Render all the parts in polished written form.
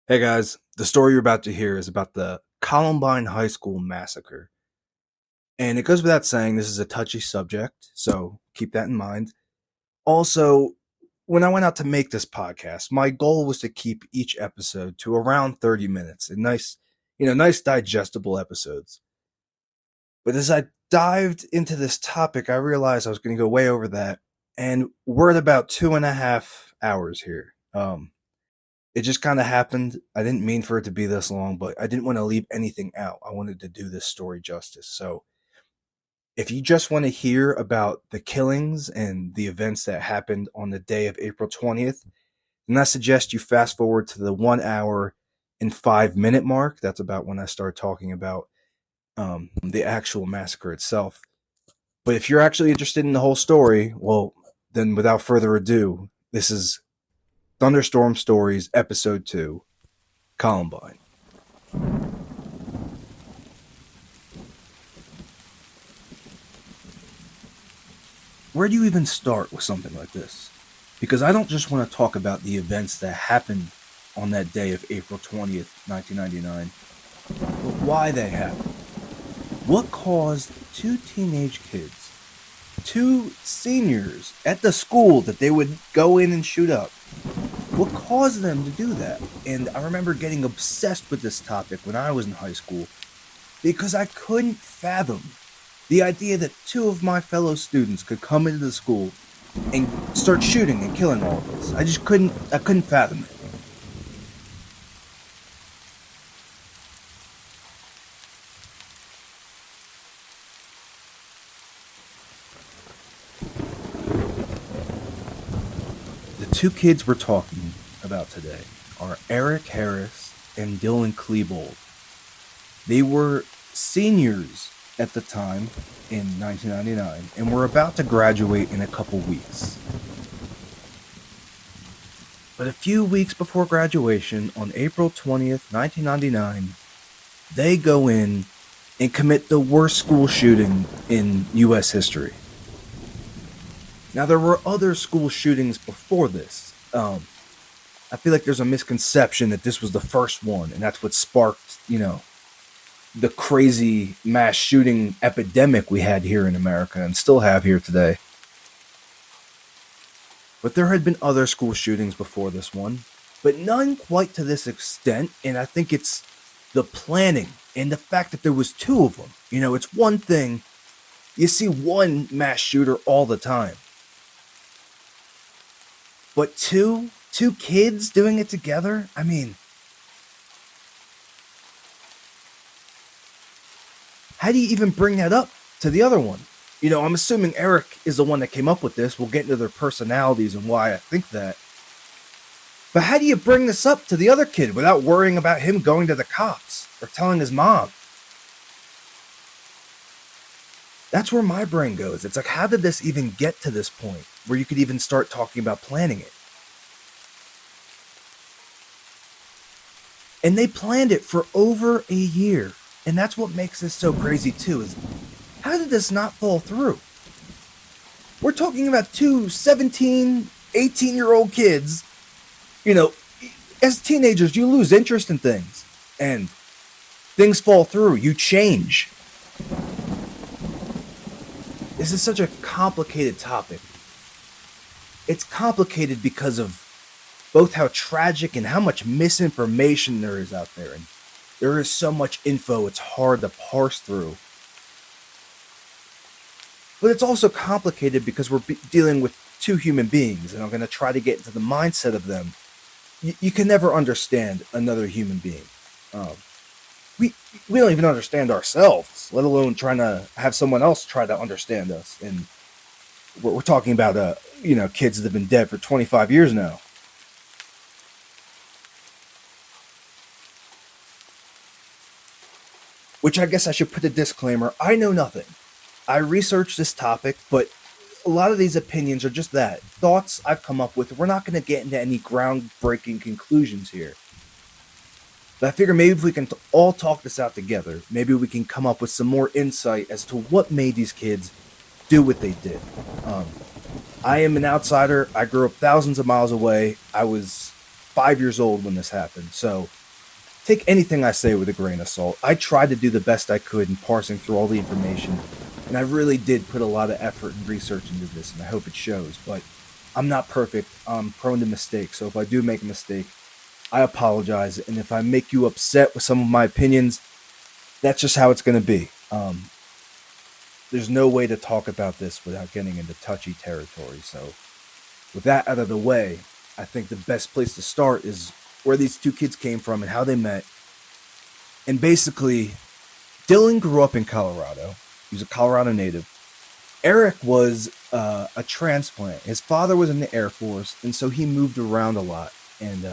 Hey guys, the story you're about to hear is about the Columbine High School Massacre. And it goes without saying, this is a touchy subject, so keep that in mind. Also, when I went out to make this podcast, my goal was to keep each episode to around 30 minutes and nice digestible episodes. But as I dived into this topic, I realized I was going to go way over that. And we're at about 2.5 hours here. It just kind of happened. I didn't mean for it to be this long, but I didn't want to leave anything out. I wanted to do this story justice. So, if you just want to hear about the killings and the events that happened on the day of April 20th, then I suggest you fast forward to the 1 hour and 5 minute mark. That's about when I start talking about the actual massacre itself. But if you're actually interested in the whole story, well, then without further ado, this is Thunderstorm Stories, Episode 2, Columbine. Where do you even start with something like this? Because I don't just want to talk about the events that happened on that day of April 20th, 1999, but why they happened. What caused two teenage kids, two seniors at the school that they would go in and shoot up? What caused them to do that? And I remember getting obsessed with this topic when I was in high school because I couldn't fathom the idea that two of my fellow students could come into the school and start shooting and killing all of us. I couldn't fathom it. The two kids we're talking about today are Eric Harris and Dylan Klebold. They were seniors at the time in 1999 and were about to graduate in a couple weeks. But a few weeks before graduation, on April 20th, 1999, they go in and commit the worst school shooting in U.S. history. Now, there were other school shootings before this. I feel like there's a misconception that this was the first one, and that's what sparked, the crazy mass shooting epidemic we had here in America and still have here today. But there had been other school shootings before this one, but none quite to this extent, and I think it's the planning and the fact that there was two of them. It's one thing, you see one mass shooter all the time. But two kids doing it together? I mean, how do you even bring that up to the other one? I'm assuming Eric is the one that came up with this. We'll get into their personalities and why I think that. But how do you bring this up to the other kid without worrying about him going to the cops or telling his mom? That's where my brain goes. It's like, how did this even get to this point where you could even start talking about planning it? And they planned it for over a year. And that's what makes this so crazy too, is how did this not fall through? We're talking about two 17, 18-year-old kids. As teenagers, you lose interest in things. And things fall through. You change. This is such a complicated topic. It's complicated because of both how tragic and how much misinformation there is out there. And there is so much info, it's hard to parse through. But it's also complicated because we're dealing with two human beings, and I'm going to try to get into the mindset of them. You can never understand another human being. We don't even understand ourselves, let alone trying to have someone else try to understand us. And we're talking about kids that have been dead for 25 years now. Which I guess I should put a disclaimer. I know nothing. I researched this topic, but a lot of these opinions are just that. Thoughts I've come up with. We're not going to get into any groundbreaking conclusions here. But I figure maybe if we can all talk this out together, maybe we can come up with some more insight as to what made these kids do what they did. I am an outsider. I grew up thousands of miles away. I was 5 years old when this happened. So take anything I say with a grain of salt. I tried to do the best I could in parsing through all the information, and I really did put a lot of effort and research into this, and I hope it shows. But I'm not perfect. I'm prone to mistakes. So if I do make a mistake, I apologize. And if I make you upset with some of my opinions, that's just how it's going to be. There's no way to talk about this without getting into touchy territory. So with that out of the way, I think the best place to start is where these two kids came from and how they met. And basically, Dylan grew up in Colorado. He was a Colorado native. Eric was a transplant. His father was in the Air Force, and so he moved around a lot. And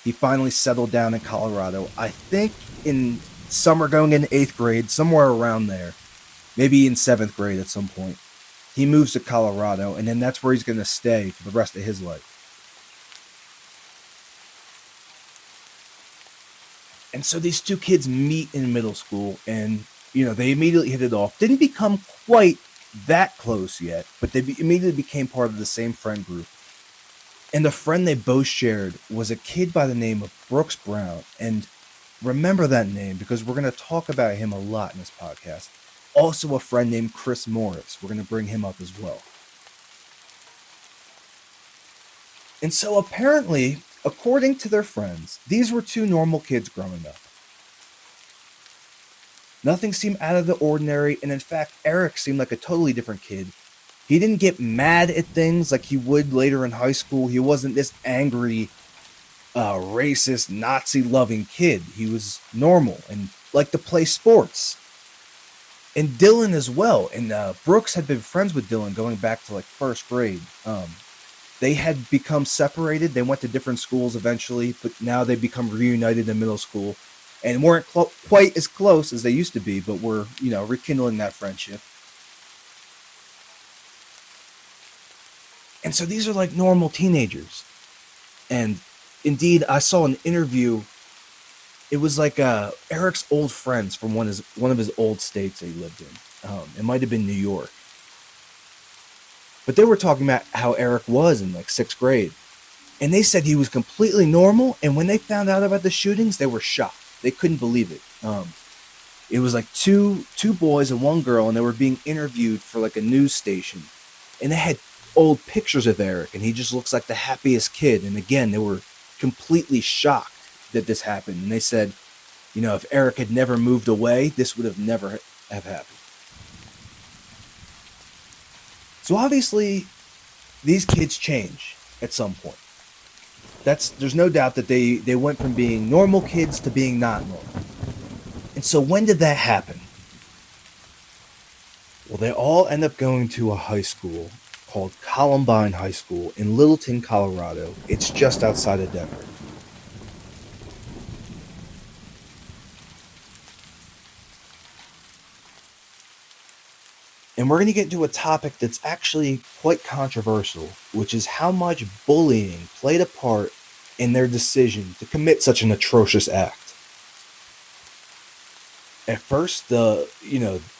he finally settled down in Colorado. I think in summer going into 8th grade, somewhere around there, maybe in 7th grade at some point, he moves to Colorado, and then that's where he's going to stay for the rest of his life. And so these two kids meet in middle school, and they immediately hit it off. Didn't become quite that close yet, but they immediately became part of the same friend group. And the friend they both shared was a kid by the name of Brooks Brown. And remember that name because we're going to talk about him a lot in this podcast. Also a friend named Chris Morris. We're going to bring him up as well. And so apparently, according to their friends, these were two normal kids growing up. Nothing seemed out of the ordinary, and in fact, Eric seemed like a totally different kid. He didn't get mad at things like he would later in high school. He wasn't this angry, racist, Nazi-loving kid. He was normal and liked to play sports. And Dylan as well. And Brooks had been friends with Dylan going back to like 1st grade. They had become separated. They went to different schools eventually, but now they become reunited in middle school and weren't quite as close as they used to be, but were, rekindling that friendship. And so these are like normal teenagers. And indeed, I saw an interview. It was like Eric's old friends from one of his old states that he lived in. It might have been New York. But they were talking about how Eric was in like 6th grade. And they said he was completely normal. And when they found out about the shootings, they were shocked. They couldn't believe it. It was like two boys and one girl, and they were being interviewed for like a news station. And they had old pictures of Eric, and he just looks like the happiest kid. And again, they were completely shocked that this happened. And they said, if Eric had never moved away, this would have never have happened. So obviously, these kids change at some point. There's no doubt that they went from being normal kids to being not normal. And so when did that happen? Well, they all end up going to a high school called Columbine High School in Littleton, Colorado. It's just outside of Denver. And we're going to get into a topic that's actually quite controversial, which is how much bullying played a part in their decision to commit such an atrocious act. At first, the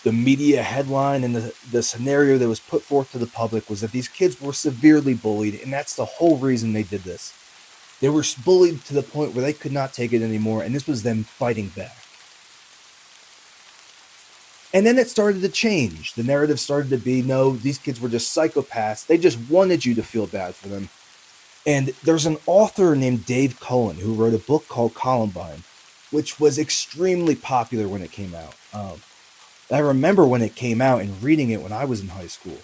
media headline and the scenario that was put forth to the public was that these kids were severely bullied, and that's the whole reason they did this. They were bullied to the point where they could not take it anymore, and this was them fighting back. And then it started to change. The narrative started to be, no, these kids were just psychopaths. They just wanted you to feel bad for them. And there's an author named Dave Cullen who wrote a book called Columbine, which was extremely popular when it came out. I remember when it came out and reading it when I was in high school.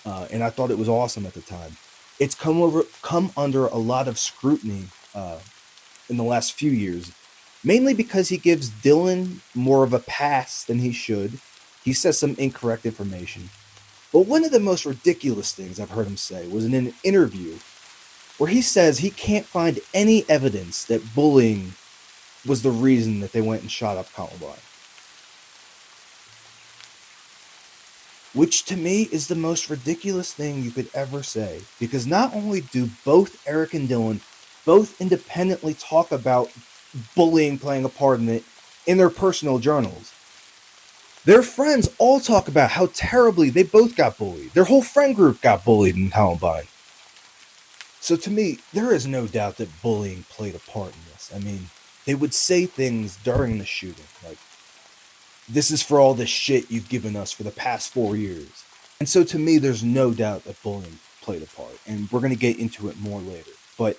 And I thought it was awesome at the time. It's come under a lot of scrutiny in the last few years. Mainly because he gives Dylan more of a pass than he should. He says some incorrect information. But one of the most ridiculous things I've heard him say was in an interview where he says he can't find any evidence that bullying was the reason that they went and shot up Columbine. Which to me is the most ridiculous thing you could ever say. Because not only do both Eric and Dylan both independently talk about bullying playing a part in it in their personal journals, their friends all talk about how terribly they both got bullied. Their whole friend group got bullied in Columbine. So to me, there is no doubt that bullying played a part in this. I mean, they would say things during the shooting, like, this is for all the shit you've given us for the past 4 years. And so to me, there's no doubt that bullying played a part. And we're going to get into it more later. But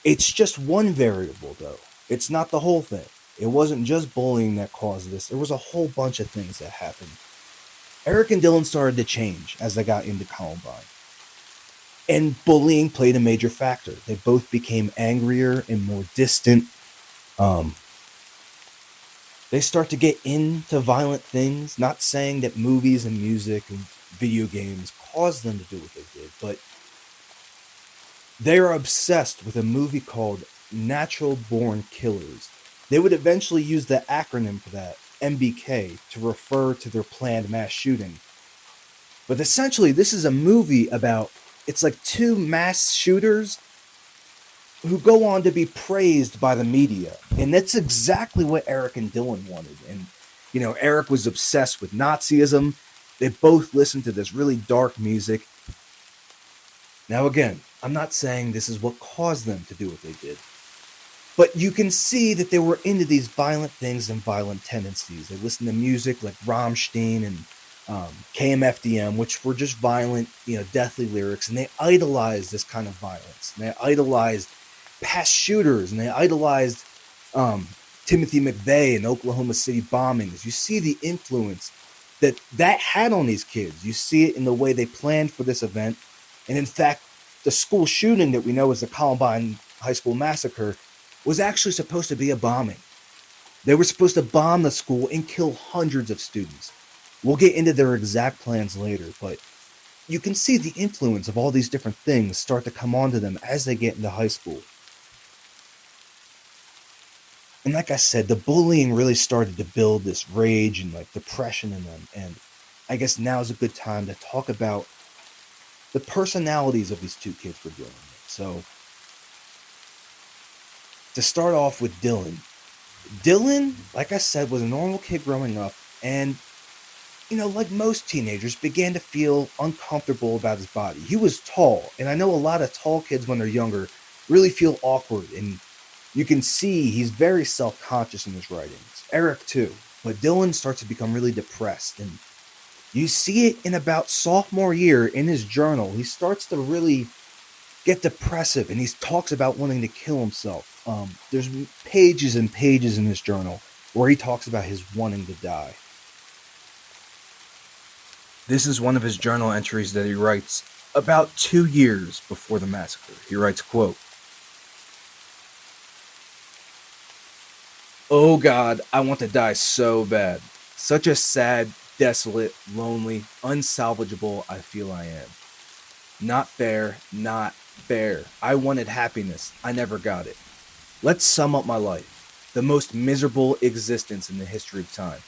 it's just one variable, though. It's not the whole thing. It wasn't just bullying that caused this, there was a whole bunch of things that happened. Eric and Dylan started to change as they got into Columbine. And bullying played a major factor. They both became angrier and more distant. Um, they start to get into violent things. Not saying that movies and music and video games caused them to do what they did, but they are obsessed with a movie called Natural Born Killers. They would eventually use the acronym for that, MBK, to refer to their planned mass shooting. But essentially, this is a movie about, it's like two mass shooters who go on to be praised by the media. And that's exactly what Eric and Dylan wanted. And, Eric was obsessed with Nazism. They both listened to this really dark music. Now, again, I'm not saying this is what caused them to do what they did. But you can see that they were into these violent things and violent tendencies. They listened to music like Rammstein and KMFDM, which were just violent, deathly lyrics. And they idolized this kind of violence. And they idolized past shooters. And they idolized Timothy McVeigh and Oklahoma City bombings. You see the influence that had on these kids. You see it in the way they planned for this event. And in fact, the school shooting that we know as the Columbine High School Massacre was actually supposed to be a bombing. They were supposed to bomb the school and kill hundreds of students. We'll get into their exact plans later, but you can see the influence of all these different things start to come onto them as they get into high school. And like I said, the bullying really started to build this rage and depression in them. And I guess now is a good time to talk about the personalities of these two kids we're dealing with. So, to start off with Dylan. Dylan, like I said, was a normal kid growing up, and, like most teenagers, began to feel uncomfortable about his body. He was tall, and I know a lot of tall kids when they're younger really feel awkward, and you can see he's very self-conscious in his writings. Eric, too. But Dylan starts to become really depressed, and you see it in about sophomore year in his journal. He starts to really get depressive, and he talks about wanting to kill himself. There's pages and pages in his journal where he talks about his wanting to die. This is one of his journal entries that he writes about 2 years before the massacre. He writes, quote, "Oh God, I want to die so bad. Such a sad, desolate, lonely, unsalvageable I feel I am. Not fair, not fair. I wanted happiness. I never got it. Let's sum up my life. The most miserable existence in the history of time.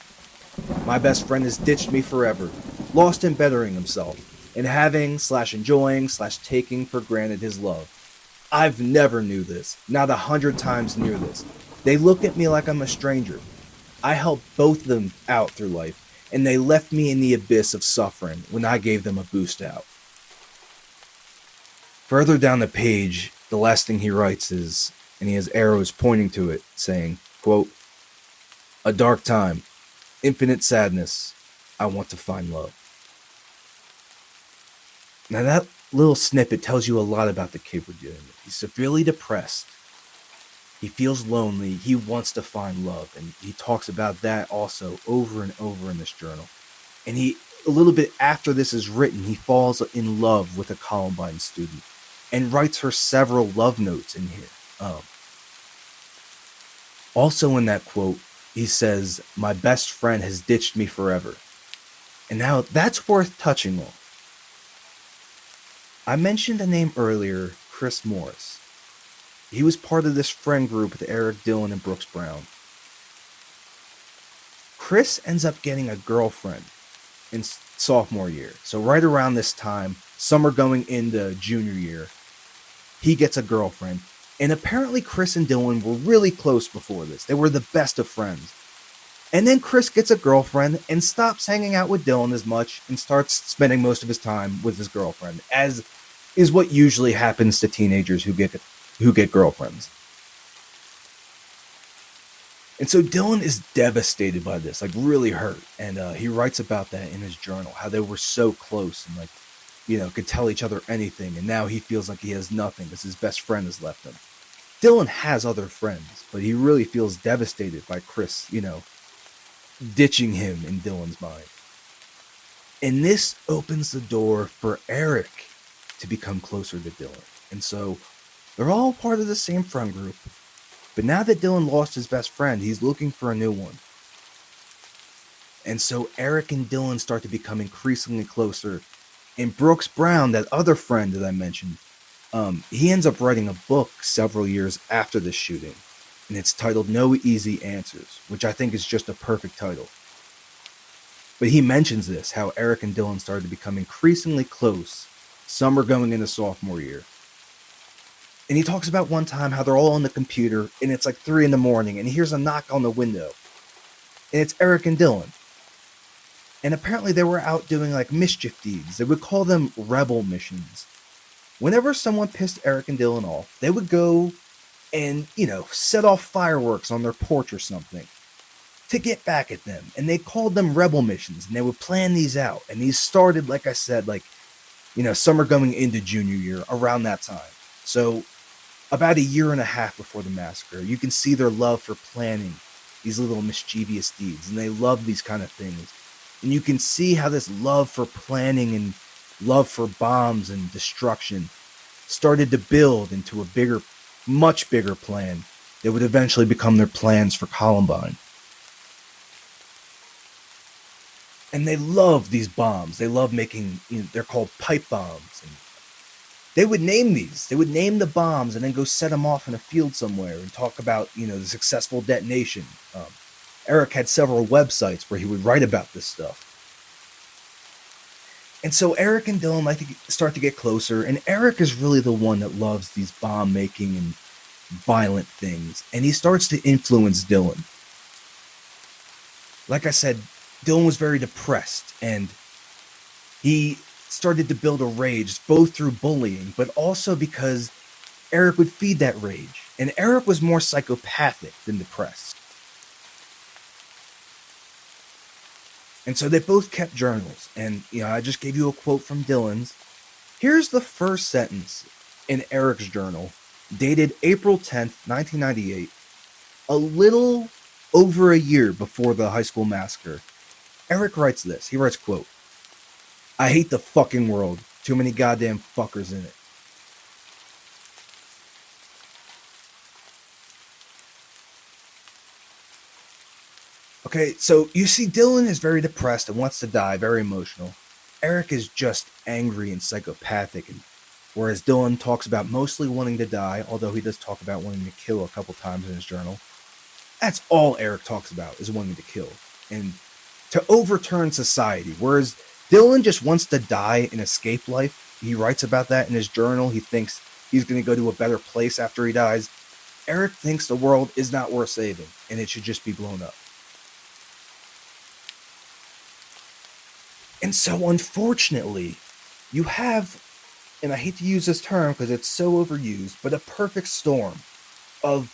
My best friend has ditched me forever, lost in bettering himself, and having/enjoying/taking for granted his love. I've never knew this, not 100 times near this. They look at me like I'm a stranger. I helped both of them out through life, and they left me in the abyss of suffering when I gave them a boost out." Further down the page, the last thing he writes is, and he has arrows pointing to it, saying, quote, "A dark time, infinite sadness, I want to find love." Now that little snippet tells you a lot about the kid we're dealing with. He's severely depressed. He feels lonely. He wants to find love. And he talks about that also over and over in this journal. And a little bit after this is written, he falls in love with a Columbine student and writes her several love notes in here. Also in that quote, he says, "My best friend has ditched me forever." And now that's worth touching on. I mentioned a name earlier, Chris Morris. He was part of this friend group with Eric, Dylan, and Brooks Brown. Chris ends up getting a girlfriend in sophomore year. So right around this time, summer going into junior year, he gets a girlfriend. And apparently Chris and Dylan were really close before this. They were the best of friends. And then Chris gets a girlfriend and stops hanging out with Dylan as much and starts spending most of his time with his girlfriend, as is what usually happens to teenagers who get girlfriends. And so Dylan is devastated by this, like really hurt, and he writes about that in his journal, how they were so close and could tell each other anything, and now he feels like he has nothing because his best friend has left him. Dylan has other friends, but he really feels devastated by Chris, ditching him in Dylan's mind. And this opens the door for Eric to become closer to Dylan. And so they're all part of the same friend group. But now that Dylan lost his best friend, he's looking for a new one. And so Eric and Dylan start to become increasingly closer. And Brooks Brown, that other friend that I mentioned, he ends up writing a book several years after this shooting. And it's titled No Easy Answers, which I think is just a perfect title. But he mentions this, how Eric and Dylan started to become increasingly close, summer going into sophomore year. And he talks about one time how they're all on the computer, and it's like 3 a.m, and he hears a knock on the window. And it's Eric and Dylan. And apparently they were out doing like mischief deeds. They would call them rebel missions. Whenever someone pissed Eric and Dylan off, they would go and, set off fireworks on their porch or something to get back at them. And they called them rebel missions, and they would plan these out. And these started, like I said, summer going into junior year, around that time. So about a year and a half before the massacre, you can see their love for planning these little mischievous deeds, and they love these kind of things. And you can see how this love for planning and love for bombs and destruction started to build into a bigger, much bigger plan that would eventually become their plans for Columbine. And they love these bombs. They love making, they're called pipe bombs. And they would name these. They would name the bombs and then go set them off in a field somewhere and talk about, the successful detonation. Eric had several websites where he would write about this stuff. And so Eric and Dylan like to start to get closer, and Eric is really the one that loves these bomb making and violent things, and he starts to influence Dylan. Like I said, Dylan was very depressed, and he started to build a rage, both through bullying, but also because Eric would feed that rage. And Eric was more psychopathic than depressed. And so they both kept journals. And, I just gave you a quote from Dylan's. Here's the first sentence in Eric's journal, dated April 10th, 1998, a little over a year before the high school massacre. Eric writes this. He writes, quote, "I hate the fucking world. Too many goddamn fuckers in it." Okay, so you see Dylan is very depressed and wants to die, very emotional. Eric is just angry and psychopathic, and whereas Dylan talks about mostly wanting to die, although he does talk about wanting to kill a couple times in his journal. That's all Eric talks about, is wanting to kill and to overturn society, whereas Dylan just wants to die and escape life. He writes about that in his journal. He thinks he's going to go to a better place after he dies. Eric thinks the world is not worth saving, and it should just be blown up. And so, unfortunately, you have, and I hate to use this term because it's so overused, but a perfect storm of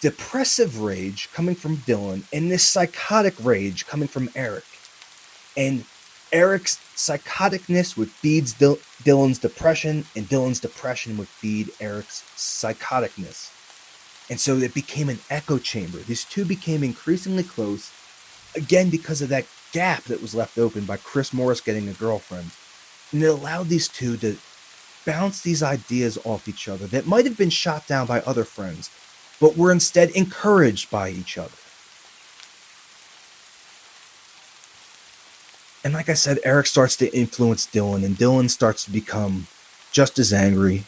depressive rage coming from Dylan and this psychotic rage coming from Eric. And Eric's psychoticness would feed Dylan's depression, and Dylan's depression would feed Eric's psychoticness. And so it became an echo chamber. These two became increasingly close, again because of that gap that was left open by Chris Morris getting a girlfriend. And it allowed these two to bounce these ideas off each other that might have been shot down by other friends, but were instead encouraged by each other. And like I said, Eric starts to influence Dylan, and Dylan starts to become just as angry.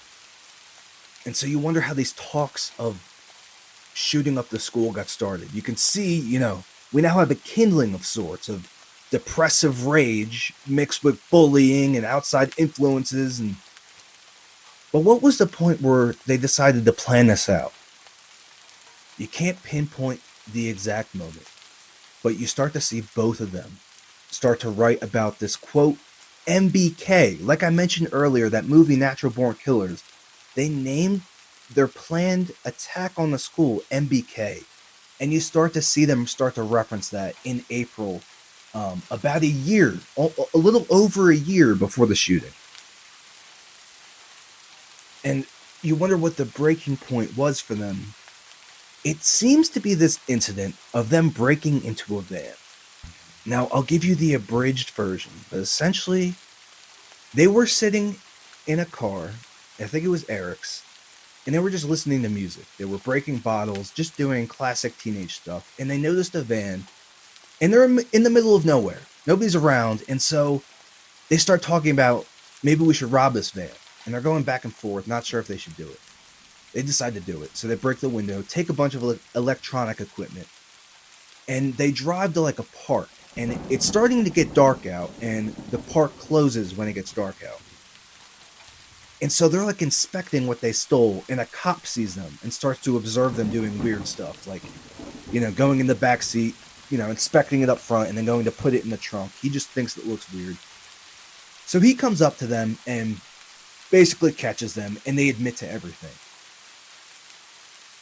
And so you wonder how these talks of shooting up the school got started. You can see, we now have a kindling of sorts of depressive rage mixed with bullying and outside influences. But what was the point where they decided to plan this out? You can't pinpoint the exact moment, but you start to see both of them start to write about this, quote, MBK. Like I mentioned earlier, that movie Natural Born Killers, they named their planned attack on the school MBK. And you start to see them start to reference that in April, about a year, a little over a year before the shooting. And you wonder what the breaking point was for them. It seems to be this incident of them breaking into a van. Now, I'll give you the abridged version, but essentially, they were sitting in a car, I think it was Eric's, and they were just listening to music. They were breaking bottles, just doing classic teenage stuff, and they noticed a van, and they're in the middle of nowhere. Nobody's around, and so they start talking about maybe we should rob this van, and they're going back and forth, not sure if they should do it. They decide to do it, so they break the window, take a bunch of electronic equipment, and they drive to like a park, and it's starting to get dark out, and the park closes when it gets dark out. And so they're like inspecting what they stole, and a cop sees them and starts to observe them doing weird stuff, like, going in the back seat, inspecting it up front, and then going to put it in the trunk. He just thinks it looks weird. So he comes up to them and basically catches them, and they admit to everything.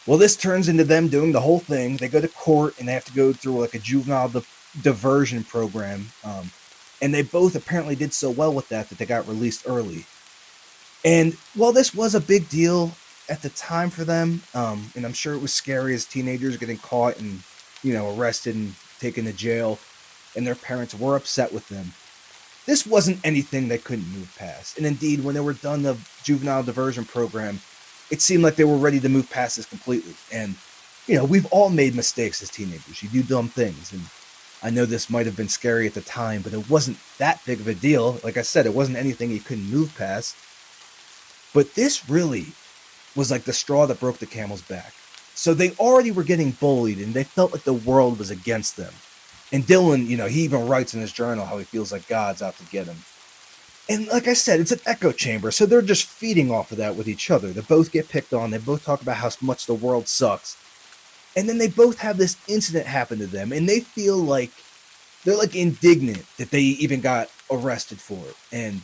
Well, this turns into them doing the whole thing. They go to court, and they have to go through like a juvenile diversion program. And they both apparently did so well with that they got released early. And while this was a big deal at the time for them, and I'm sure it was scary as teenagers getting caught and, arrested and taken to jail, and their parents were upset with them, this wasn't anything they couldn't move past. And indeed, when they were done the juvenile diversion program, it seemed like they were ready to move past this completely. And, we've all made mistakes as teenagers. You do dumb things. And I know this might have been scary at the time, but it wasn't that big of a deal. Like I said, it wasn't anything you couldn't move past. But this really was like the straw that broke the camel's back. So they already were getting bullied, and they felt like the world was against them. And Dylan, he even writes in his journal how he feels like God's out to get him. And like I said, it's an echo chamber, so they're just feeding off of that with each other. They both get picked on. They both talk about how much the world sucks. And then they both have this incident happen to them, and they feel like they're like indignant that they even got arrested for it. And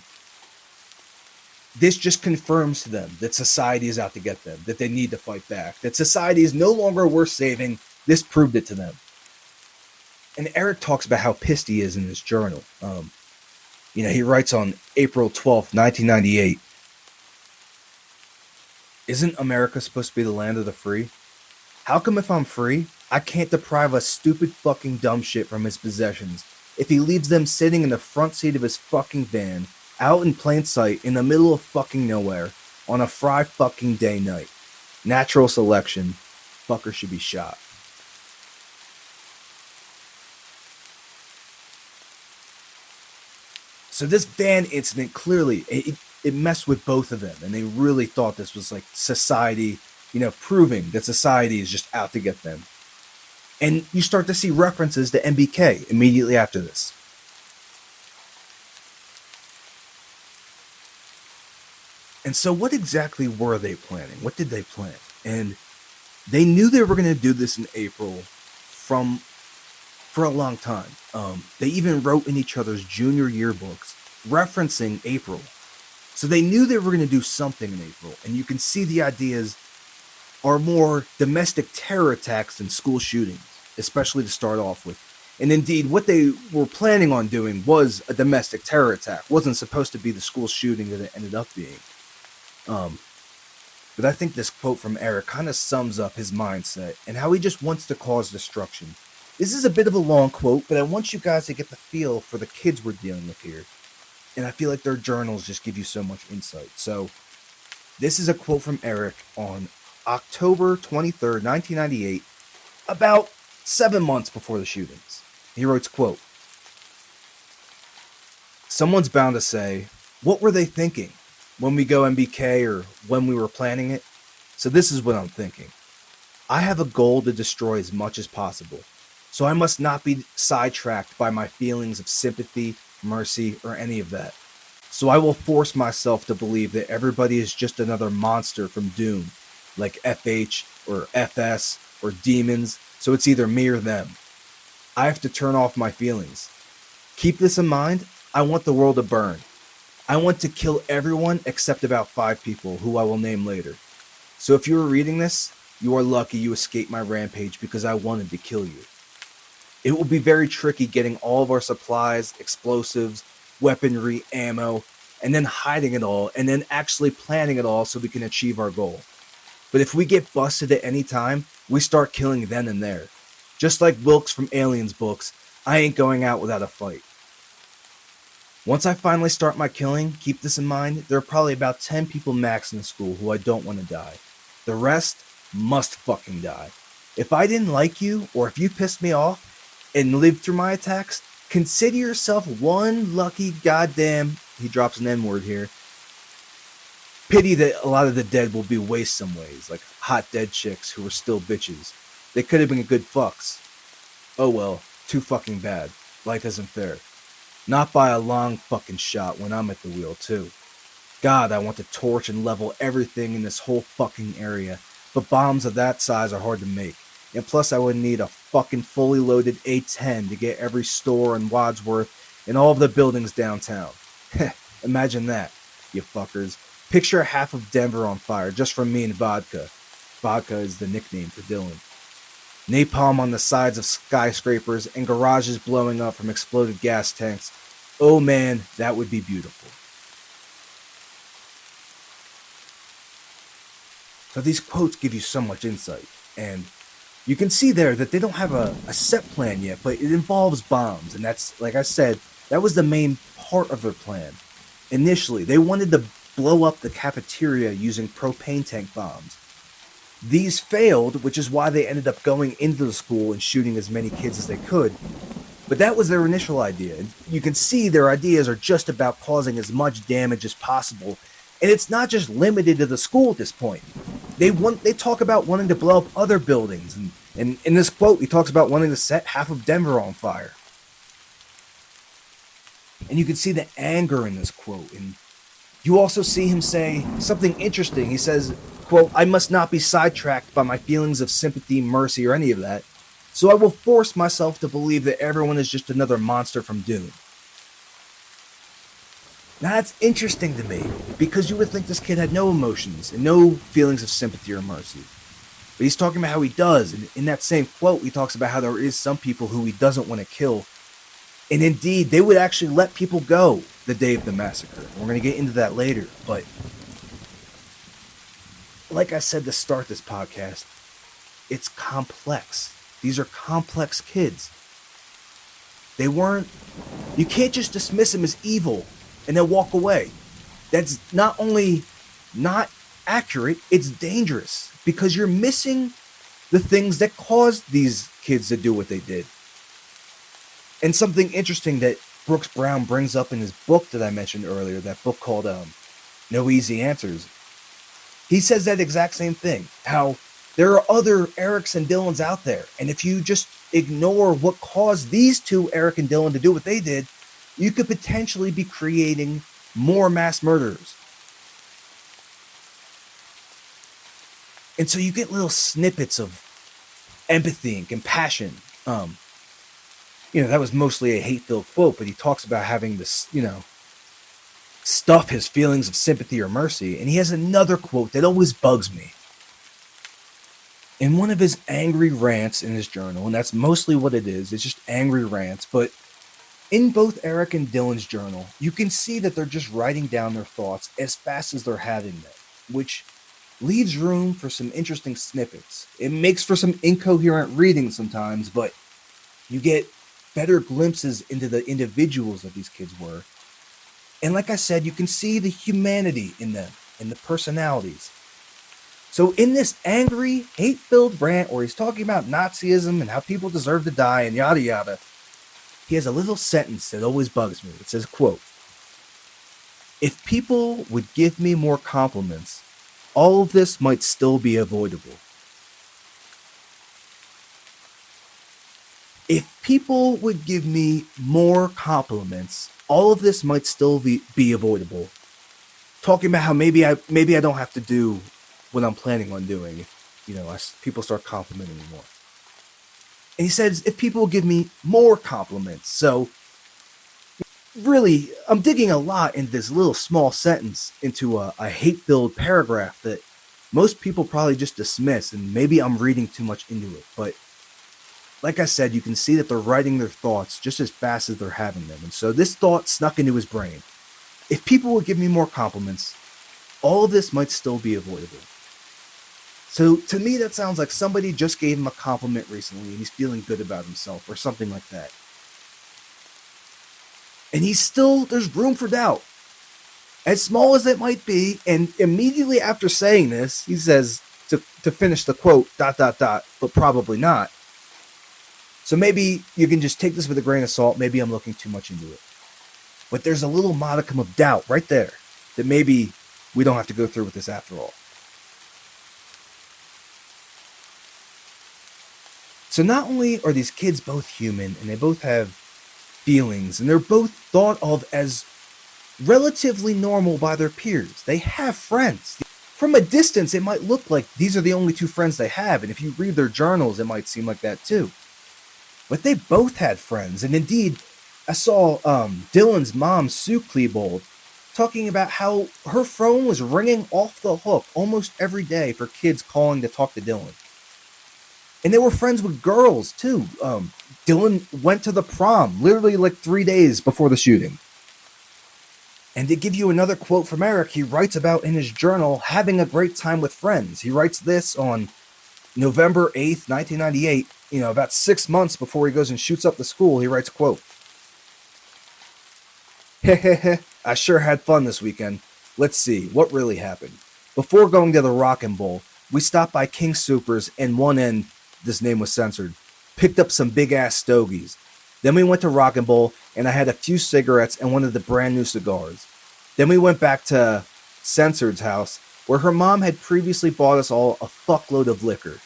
this just confirms to them that society is out to get them, that they need to fight back, that society is no longer worth saving. This proved it to them. And Eric talks about how pissed he is in his journal. He writes on April 12th, 1998, "Isn't America supposed to be the land of the free? How come if I'm free, I can't deprive a stupid fucking dumb shit from his possessions if he leaves them sitting in the front seat of his fucking van, out in plain sight, in the middle of fucking nowhere, on a fry fucking day night? Natural selection. Fucker should be shot." So this van incident, clearly, it messed with both of them, and they really thought this was like society, proving that society is just out to get them. And you start to see references to MBK immediately after this. And so what exactly were they planning? What did they plan? And they knew they were going to do this in April for a long time. They even wrote in each other's junior yearbooks referencing April. So they knew they were going to do something in April. And you can see the ideas are more domestic terror attacks than school shootings, especially to start off with. And indeed, what they were planning on doing was a domestic terror attack. It wasn't supposed to be the school shooting that it ended up being. But I think this quote from Eric kind of sums up his mindset and how he just wants to cause destruction. This is a bit of a long quote, but I want you guys to get the feel for the kids we're dealing with here. And I feel like their journals just give you so much insight. So this is a quote from Eric on October 23rd, 1998, about 7 months before the shootings. He writes, quote, "Someone's bound to say, what were they thinking when we go MBK or when we were planning it? So this is what I'm thinking. I have a goal to destroy as much as possible. So I must not be sidetracked by my feelings of sympathy, mercy, or any of that. So I will force myself to believe that everybody is just another monster from Doom, like FH or FS or demons, so it's either me or them. I have to turn off my feelings. Keep this in mind. I want the world to burn. I want to kill everyone except about 5 people who I will name later. So if you are reading this, you are lucky you escaped my rampage because I wanted to kill you. It will be very tricky getting all of our supplies, explosives, weaponry, ammo, and then hiding it all, and then actually planning it all so we can achieve our goal. But if we get busted at any time, we start killing then and there. Just like Wilkes from Aliens books, I ain't going out without a fight. Once I finally start my killing, keep this in mind, there are probably about 10 people max in the school who I don't want to die. The rest must fucking die. If I didn't like you, or if you pissed me off, and lived through my attacks, consider yourself one lucky goddamn, he drops an N-word here, pity that a lot of the dead will be waste some ways, like hot dead chicks who are still bitches. They could have been good fucks. Oh well, too fucking bad. Life isn't fair. Not by a long fucking shot when I'm at the wheel too. God, I want to torch and level everything in this whole fucking area, but bombs of that size are hard to make. And plus I would need a fucking fully loaded A-10 to get every store in Wadsworth and all of the buildings downtown. Imagine that, you fuckers. Picture half of Denver on fire just from me and vodka. Vodka is the nickname for Dylan. Napalm on the sides of skyscrapers and garages blowing up from exploded gas tanks. Oh man, that would be beautiful. So these quotes give you so much insight, and you can see there that they don't have a set plan yet, but it involves bombs, and that's, like I said, that was the main part of their plan. Initially, they wanted to blow up the cafeteria using propane tank bombs. These failed, which is why they ended up going into the school and shooting as many kids as they could. But that was their initial idea. And you can see their ideas are just about causing as much damage as possible. And it's not just limited to the school at this point. They talk about wanting to blow up other buildings. And in this quote, he talks about wanting to set half of Denver on fire. And you can see the anger in this quote. And you also see him say something interesting. He says, quote, "I must not be sidetracked by my feelings of sympathy, mercy, or any of that. So I will force myself to believe that everyone is just another monster from Dune." Now that's interesting to me, because you would think this kid had no emotions and no feelings of sympathy or mercy. But he's talking about how he does, and in that same quote, he talks about how there is some people who he doesn't want to kill. And indeed, they would actually let people go the day of the massacre. We're going to get into that later, but like I said to start this podcast, it's complex. These are complex kids. You can't just dismiss them as evil and then walk away. That's not only not accurate, it's dangerous, because you're missing the things that caused these kids to do what they did. And something interesting that Brooks Brown brings up in his book that I mentioned earlier, that book called No Easy Answers, he says that exact same thing, how there are other Erics and Dylans out there, and if you just ignore what caused these two, Eric and Dylan, to do what they did, you could potentially be creating more mass murderers. And so you get little snippets of empathy and compassion. That was mostly a hate-filled quote, but he talks about having this, stuff his feelings of sympathy or mercy. And he has another quote that always bugs me. In one of his angry rants in his journal, and that's mostly what it is, it's just angry rants, but in both Eric and Dylan's journal, you can see that they're just writing down their thoughts as fast as they're having them, which leaves room for some interesting snippets. It makes for some incoherent reading sometimes, but you get better glimpses into the individuals that these kids were. And like I said, you can see the humanity in them and the personalities. So in this angry, hate-filled rant where he's talking about Nazism and how people deserve to die and yada yada, he has a little sentence that always bugs me. It says, quote, "If people would give me more compliments, all of this might still be avoidable." If people would give me more compliments, all of this might still be avoidable. Talking about how maybe I don't have to do what I'm planning on doing if people start complimenting me more. And he says, if people will give me more compliments. So, really, I'm digging a lot in this little small sentence into a hate filled paragraph that most people probably just dismiss, and maybe I'm reading too much into it. But like I said, you can see that they're writing their thoughts just as fast as they're having them. And so this thought snuck into his brain. If people would give me more compliments, all of this might still be avoidable. So to me, that sounds like somebody just gave him a compliment recently and he's feeling good about himself or something like that. And there's room for doubt. As small as it might be, and immediately after saying this, he says to finish the quote, ... but probably not. So maybe you can just take this with a grain of salt. Maybe I'm looking too much into it. But there's a little modicum of doubt right there that maybe we don't have to go through with this after all. So not only are these kids both human and they both have feelings and they're both thought of as relatively normal by their peers. They have friends. From a distance, it might look like these are the only two friends they have, and if you read their journals, it might seem like that too. But they both had friends, and indeed, I saw Dylan's mom, Sue Klebold, talking about how her phone was ringing off the hook almost every day for kids calling to talk to Dylan. And they were friends with girls too. Dylan went to the prom literally like 3 days before the shooting. And to give you another quote from Eric, he writes about in his journal having a great time with friends. He writes this on November 8th, 1998, about 6 months before he goes and shoots up the school. He writes, quote, "Hehehe, I sure had fun this weekend. Let's see, what really happened? Before going to the Rockin' Bowl, we stopped by King Soopers and one end, this name was censored, picked up some big-ass stogies. Then we went to Rockin' Bowl, and I had a few cigarettes and one of the brand new cigars. Then we went back to Censored's house, where her mom had previously bought us all a fuckload of liquor.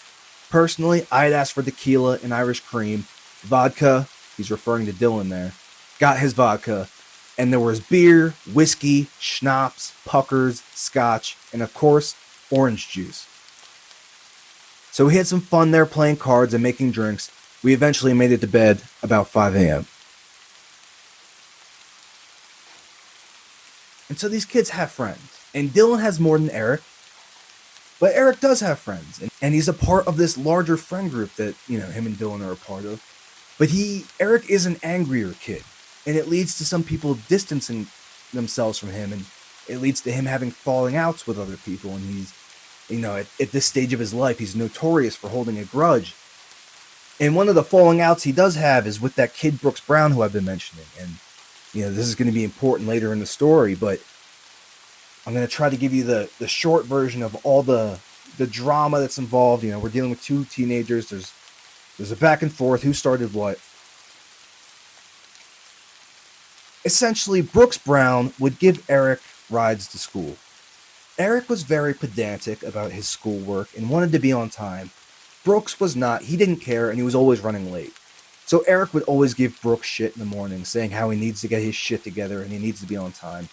Personally, I had asked for tequila and Irish cream, vodka," he's referring to Dylan there, "got his vodka, and there was beer, whiskey, schnapps, puckers, scotch, and of course, orange juice. So we had some fun there playing cards and making drinks. We eventually made it to bed about 5 a.m. And so these kids have friends. And Dylan has more than Eric. But Eric does have friends. And he's a part of this larger friend group that, him and Dylan are a part of. But Eric is an angrier kid. And it leads to some people distancing themselves from him. And it leads to him having falling outs with other people. And he's, at this stage of his life, he's notorious for holding a grudge. And one of the falling outs he does have is with that kid Brooks Brown who I've been mentioning. And, this is going to be important later in the story, but I'm going to try to give you the short version of all the drama that's involved. We're dealing with two teenagers. There's a back and forth. Who started what? Essentially, Brooks Brown would give Eric rides to school. Eric was very pedantic about his schoolwork and wanted to be on time. Brooks was not. He didn't care, and he was always running late. So Eric would always give Brooks shit in the morning, saying how he needs to get his shit together and he needs to be on time.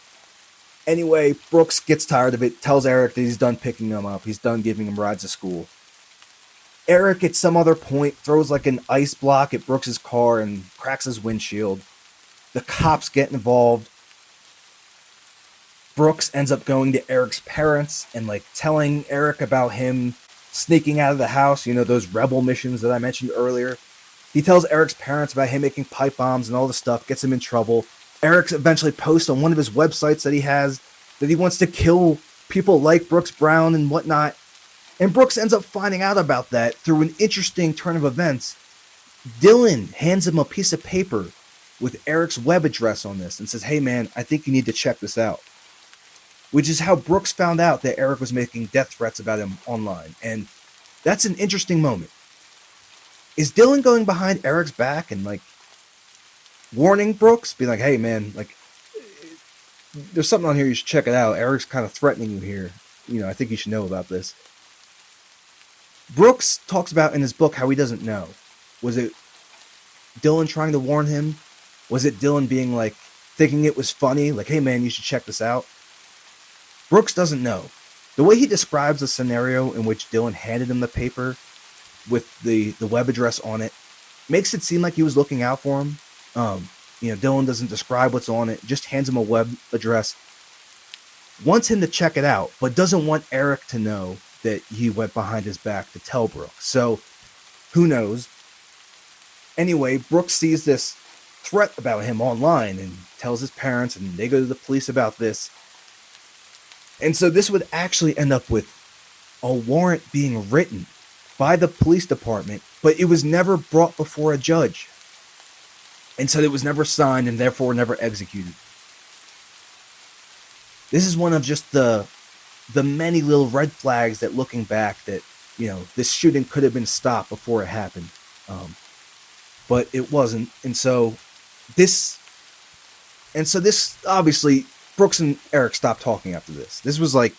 Anyway, Brooks gets tired of it, tells Eric that he's done picking him up. He's done giving him rides to school. Eric, at some other point, throws like an ice block at Brooks' car and cracks his windshield. The cops get involved. Brooks ends up going to Eric's parents and telling Eric about him sneaking out of the house, those rebel missions that I mentioned earlier. He tells Eric's parents about him making pipe bombs and all the stuff, gets him in trouble. Eric eventually posts on one of his websites that he has that he wants to kill people like Brooks Brown and whatnot. And Brooks ends up finding out about that through an interesting turn of events. Dylan hands him a piece of paper with Eric's web address on this and says, "Hey man, I think you need to check this out." Which is how Brooks found out that Eric was making death threats about him online. And that's an interesting moment. Is Dylan going behind Eric's back and warning Brooks, being like, "Hey man, there's something on here, you should check it out. Eric's kind of threatening you here. I think you should know about this." Brooks talks about in his book how he doesn't know. Was it Dylan trying to warn him? Was it Dylan being thinking it was funny? "Hey man, you should check this out." Brooks doesn't know. The way he describes the scenario in which Dylan handed him the paper with the web address on it makes it seem like he was looking out for him. Dylan doesn't describe what's on it, just hands him a web address, wants him to check it out, but doesn't want Eric to know that he went behind his back to tell Brooks. So, who knows? Anyway, Brooks sees this threat about him online and tells his parents, and they go to the police about this. And so this would actually end up with a warrant being written by the police department, but it was never brought before a judge. And so it was never signed and therefore never executed. This is one of just the many little red flags that, looking back, that, this shooting could have been stopped before it happened. But it wasn't. And so this obviously, Brooks and Eric stopped talking after this. This was like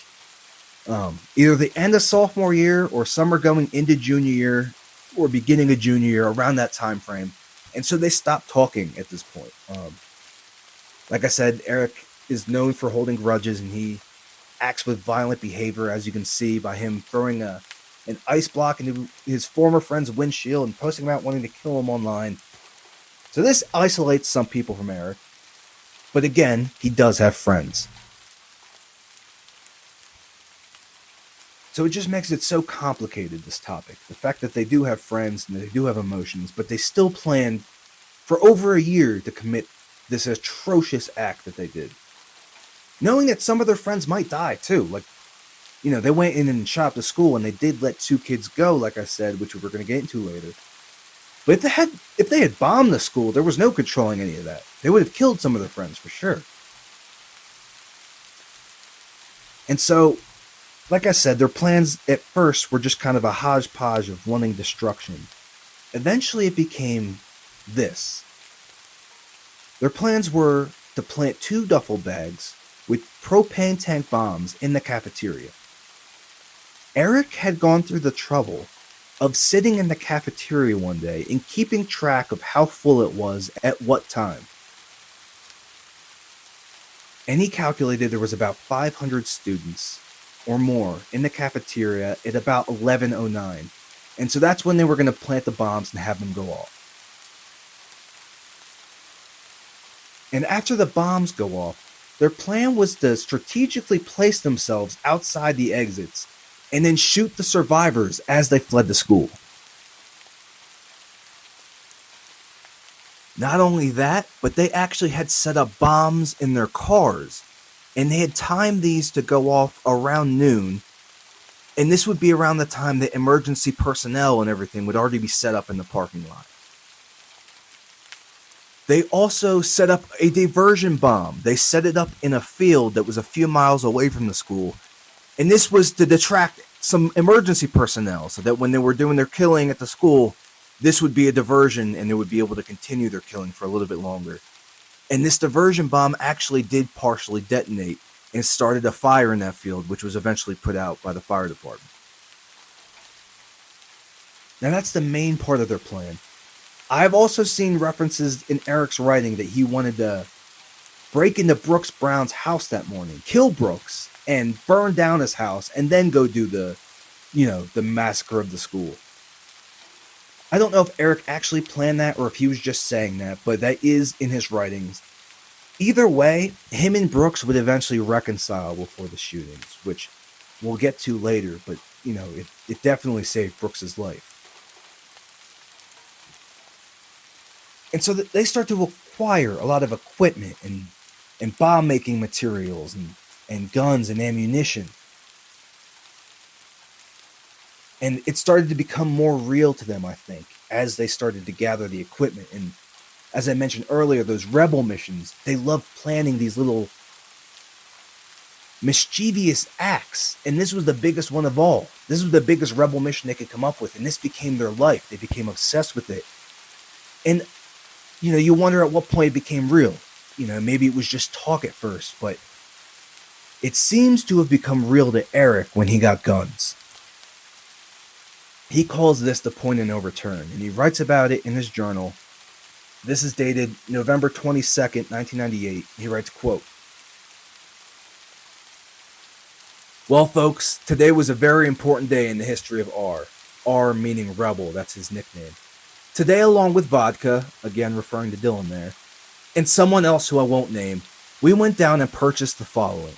either the end of sophomore year or summer going into junior year or beginning of junior year, around that time frame. And so they stopped talking at this point. Like I said, Eric is known for holding grudges, and he acts with violent behavior, as you can see by him throwing an ice block into his former friend's windshield and posting about wanting to kill him online. So this isolates some people from Eric. But again, he does have friends. So it just makes it so complicated, this topic. The fact that they do have friends and they do have emotions, but they still planned for over a year to commit this atrocious act that they did. Knowing that some of their friends might die too. Like, they went in and shot up the school, and they did let 2 kids go, like I said, which we're going to get into later. But if they had bombed the school, there was no controlling any of that. They would have killed some of their friends for sure. And so, like I said, their plans at first were just kind of a hodgepodge of wanting destruction. Eventually it became this. Their plans were to plant 2 duffel bags with propane tank bombs in the cafeteria. Eric had gone through the trouble of sitting in the cafeteria one day and keeping track of how full it was at what time. And he calculated there was about 500 students or more in the cafeteria at about 11:09. And so that's when they were going to plant the bombs and have them go off. And after the bombs go off, their plan was to strategically place themselves outside the exits and then shoot the survivors as they fled the school. Not only that, but they actually had set up bombs in their cars, and they had timed these to go off around noon, and this would be around the time that emergency personnel and everything would already be set up in the parking lot. They also set up a diversion bomb. They set it up in a field that was a few miles away from the school. And this was to detract some emergency personnel so that when they were doing their killing at the school, this would be a diversion and they would be able to continue their killing for a little bit longer. And this diversion bomb actually did partially detonate and started a fire in that field, which was eventually put out by the fire department. Now that's the main part of their plan. I've also seen references in Eric's writing that he wanted to break into Brooks Brown's house that morning, kill Brooks, and burn down his house, and then go do the massacre of the school. I don't know if Eric actually planned that or if he was just saying that, but that is in his writings. Either way, him and Brooks would eventually reconcile before the shootings, which we'll get to later, but it definitely saved Brooks' life. And so they start to acquire a lot of equipment and bomb-making materials and guns and ammunition. And it started to become more real to them, I think, as they started to gather the equipment. And as I mentioned earlier, those rebel missions, they loved planning these little mischievous acts. And this was the biggest one of all. This was the biggest rebel mission they could come up with. And this became their life. They became obsessed with it. And you wonder at what point it became real. Maybe it was just talk at first, but it seems to have become real to Eric when he got guns. He calls this the point of no return, and he writes about it in his journal. This is dated November 22nd, 1998. He writes, quote, "Well, folks, today was a very important day in the history of R. R meaning rebel, that's his nickname. Today, along with vodka," again referring to Dylan there, and someone else who I won't name, we went down and purchased the following: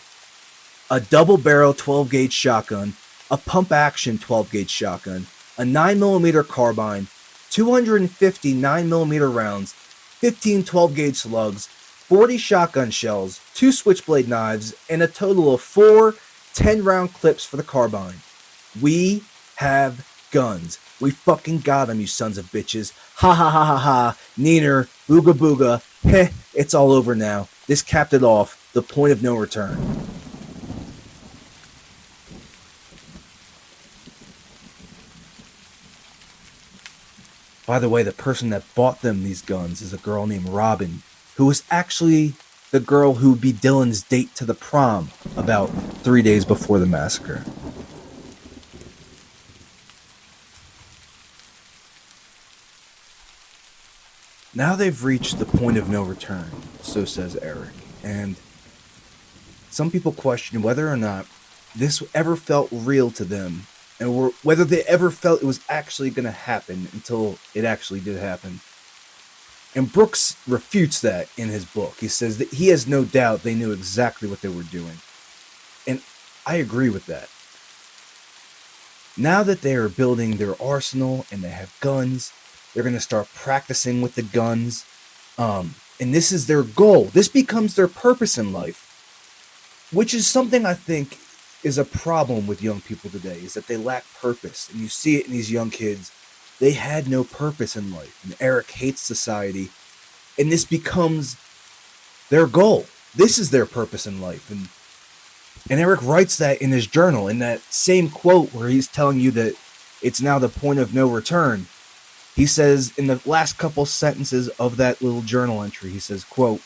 a double barrel 12 gauge shotgun, a pump action 12 gauge shotgun, a 9mm carbine, 250 9mm rounds, 15 12 gauge slugs, 40 shotgun shells, 2 switchblade knives, and a total of 4 10-round clips for the carbine. We have guns. We fucking got them, you sons of bitches. Ha ha ha ha ha. Neener, booga booga. Heh, it's all over now. This capped it off. The point of no return. By the way, the person that bought them these guns is a girl named Robin, who was actually the girl who would be Dylan's date to the prom about 3 days before the massacre. Now they've reached the point of no return, so says Eric, and some people question whether or not this ever felt real to them, and whether they ever felt it was actually going to happen until it actually did happen. And Brooks refutes that in his book. He says that he has no doubt they knew exactly what they were doing. And I agree with that. Now that they are building their arsenal and they have guns, they're going to start practicing with the guns. And this is their goal. This becomes their purpose in life, which is something I think is a problem with young people today, is that they lack purpose. And you see it in these young kids. They had no purpose in life. And Eric hates society. And this becomes their goal. This is their purpose in life. And Eric writes that in his journal, in that same quote where he's telling you that it's now the point of no return. He says in the last couple sentences of that little journal entry, he says, quote,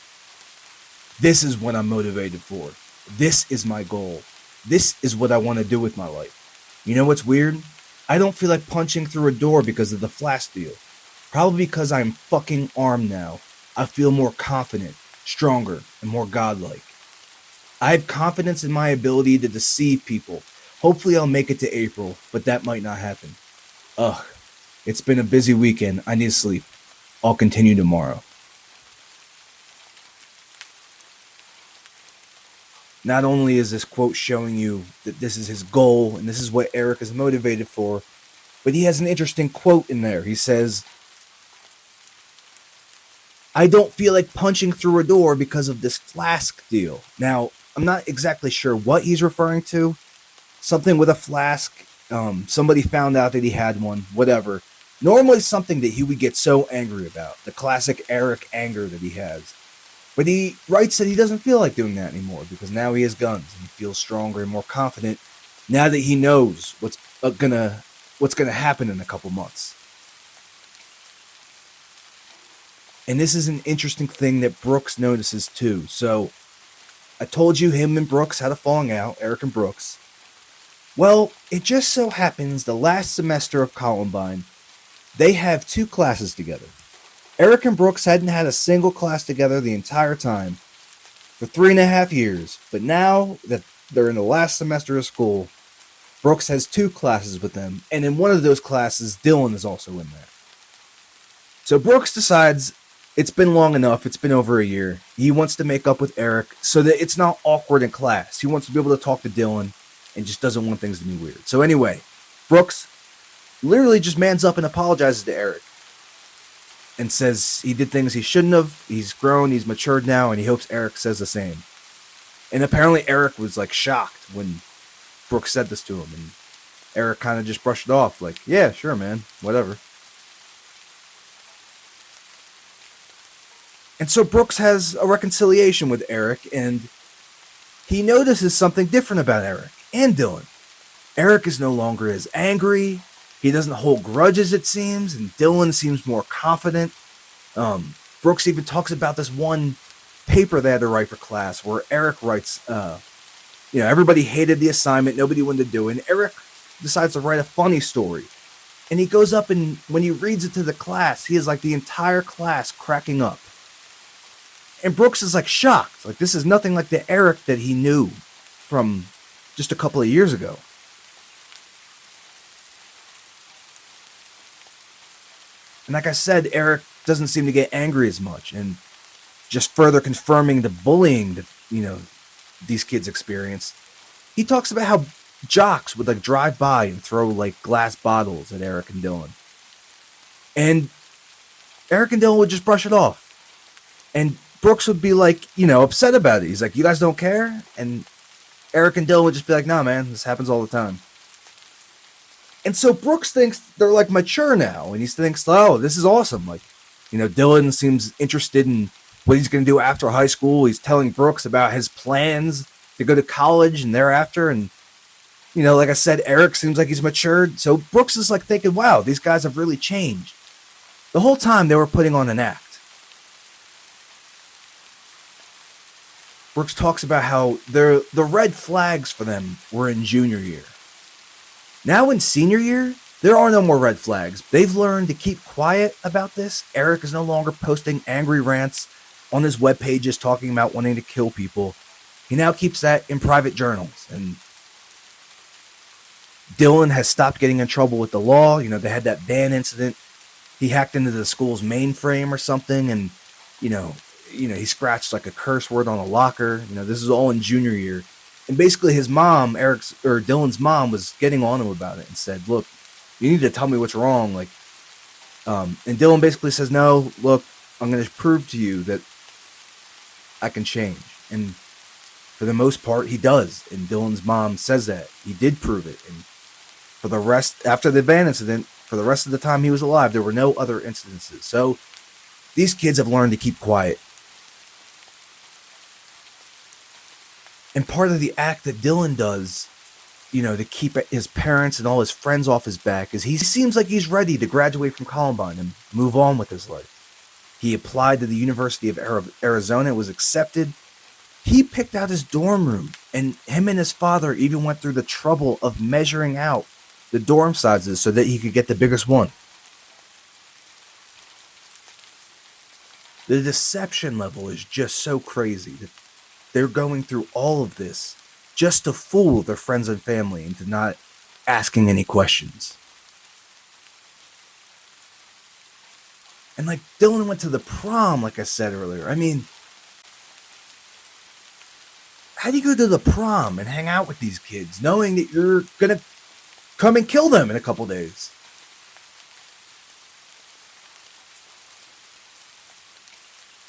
"This is what I'm motivated for. This is my goal. This is what I want to do with my life. You know what's weird? I don't feel like punching through a door because of the flash deal. Probably because I'm fucking armed now. I feel more confident, stronger, and more godlike. I have confidence in my ability to deceive people. Hopefully I'll make it to April, but that might not happen. Ugh, it's been a busy weekend. I need to sleep. I'll continue tomorrow." Not only is this quote showing you that this is his goal and this is what Eric is motivated for, but he has an interesting quote in there. He says, "I don't feel like punching through a door because of this flask deal." Now, I'm not exactly sure what he's referring to. Something with a flask. Somebody found out that he had one. Whatever. Normally something that he would get so angry about. The classic Eric anger that he has. But he writes that he doesn't feel like doing that anymore because now he has guns and he feels stronger and more confident now that he knows what's gonna happen in a couple months. And this is an interesting thing that Brooks notices too. So I told you him and Brooks had a falling out, Eric and Brooks. Well, it just so happens the last semester of Columbine, they have 2 classes together. Eric and Brooks hadn't had a single class together the entire time for 3.5 years, but now that they're in the last semester of school, Brooks has 2 classes with them, and in one of those classes, Dylan is also in there. So Brooks decides it's been long enough, it's been over a year. He wants to make up with Eric so that it's not awkward in class. He wants to be able to talk to Dylan and just doesn't want things to be weird. So anyway, Brooks literally just mans up and apologizes to Eric and says he did things he shouldn't have. He's grown, he's matured now, and he hopes Eric says the same. And apparently Eric was like shocked when Brooks said this to him, and Eric kind of just brushed it off like, "Yeah, sure, man, whatever." And so Brooks has a reconciliation with Eric, and he notices something different about Eric and Dylan. Eric is no longer as angry. He doesn't hold grudges, it seems, and Dylan seems more confident. Brooks even talks about this one paper they had to write for class where Eric writes, everybody hated the assignment, nobody wanted to do it, and Eric decides to write a funny story. And he goes up and when he reads it to the class, he is like the entire class cracking up. And Brooks is like shocked. Like, this is nothing like the Eric that he knew from just a couple of years ago. And like I said, Eric doesn't seem to get angry as much. And just further confirming the bullying that, these kids experienced. He talks about how jocks would like drive by and throw like glass bottles at Eric and Dylan. And Eric and Dylan would just brush it off. And Brooks would be like, upset about it. He's like, "You guys don't care?" And Eric and Dylan would just be like, "Nah, man, this happens all the time." And so Brooks thinks they're like mature now. And he thinks, "Oh, this is awesome." Like, Dylan seems interested in what he's going to do after high school. He's telling Brooks about his plans to go to college and thereafter. And, like I said, Eric seems like he's matured. So Brooks is like thinking, wow, these guys have really changed. The whole time they were putting on an act. Brooks talks about how the red flags for them were in junior year. Now in senior year, there are no more red flags. They've learned to keep quiet about this. Eric is no longer posting angry rants on his web pages talking about wanting to kill people. He now keeps that in private journals. And Dylan has stopped getting in trouble with the law. They had that ban incident. He hacked into the school's mainframe or something, and he scratched like a curse word on a locker. This is all in junior year. And basically his mom, Dylan's mom, was getting on him about it and said, "Look, you need to tell me what's wrong." And Dylan basically says, "No, look, I'm going to prove to you that I can change." And for the most part, he does. And Dylan's mom says that he did prove it. And for the rest, after the van incident, for the rest of the time he was alive, there were no other incidences. So these kids have learned to keep quiet. And part of the act that Dylan does, to keep his parents and all his friends off his back is he seems like he's ready to graduate from Columbine and move on with his life. He applied to the University of Arizona, was accepted. He picked out his dorm room, and him and his father even went through the trouble of measuring out the dorm sizes so that he could get the biggest one. The deception level is just so crazy that they're going through all of this just to fool their friends and family into not asking any questions. And like Dylan went to the prom, like I said earlier. I mean, how do you go to the prom and hang out with these kids knowing that you're going to come and kill them in a couple days?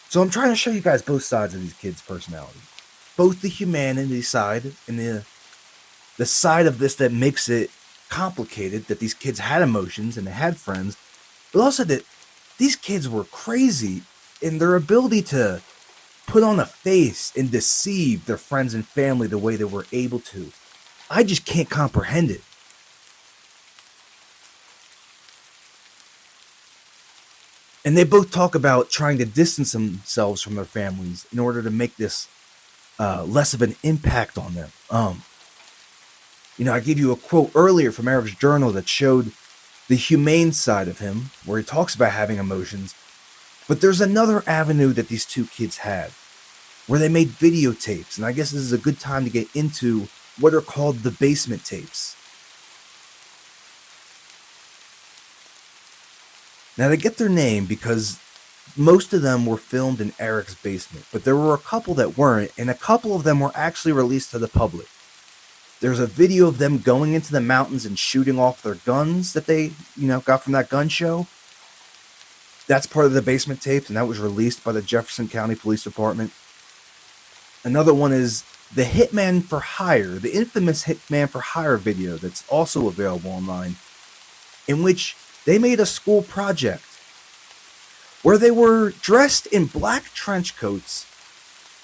So I'm trying to show you guys both sides of these kids' personality. Both the humanity side and the side of this that makes it complicated, that these kids had emotions and they had friends, but also that these kids were crazy in their ability to put on a face and deceive their friends and family the way they were able to. I just can't comprehend it. And they both talk about trying to distance themselves from their families in order to make this less of an impact on them. I gave you a quote earlier from Eric's journal that showed the humane side of him, where he talks about having emotions. But there's another avenue that these two kids had, where they made videotapes. And I guess this is a good time to get into what are called the basement tapes. Now, they get their name because most of them were filmed in Eric's basement, but there were a couple that weren't, and a couple of them were actually released to the public. There's a video of them going into the mountains and shooting off their guns that they, got from that gun show. That's part of the basement tapes, and that was released by the Jefferson County Police Department. Another one is the Hitman for Hire, the infamous Hitman for Hire video that's also available online, in which they made a school project where they were dressed in black trench coats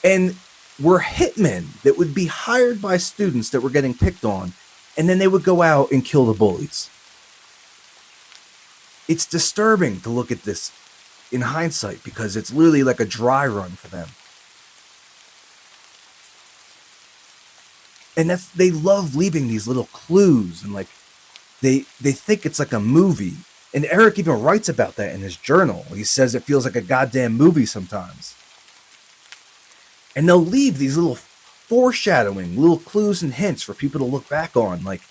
and were hitmen that would be hired by students that were getting picked on, and then they would go out and kill the bullies. It's disturbing to look at this in hindsight because it's literally like a dry run for them. And they love leaving these little clues, and like they think it's like a movie. And Eric even writes about that in his journal. He says it feels like a goddamn movie sometimes. And they'll leave these little foreshadowing, little clues and hints for people to look back on. Like,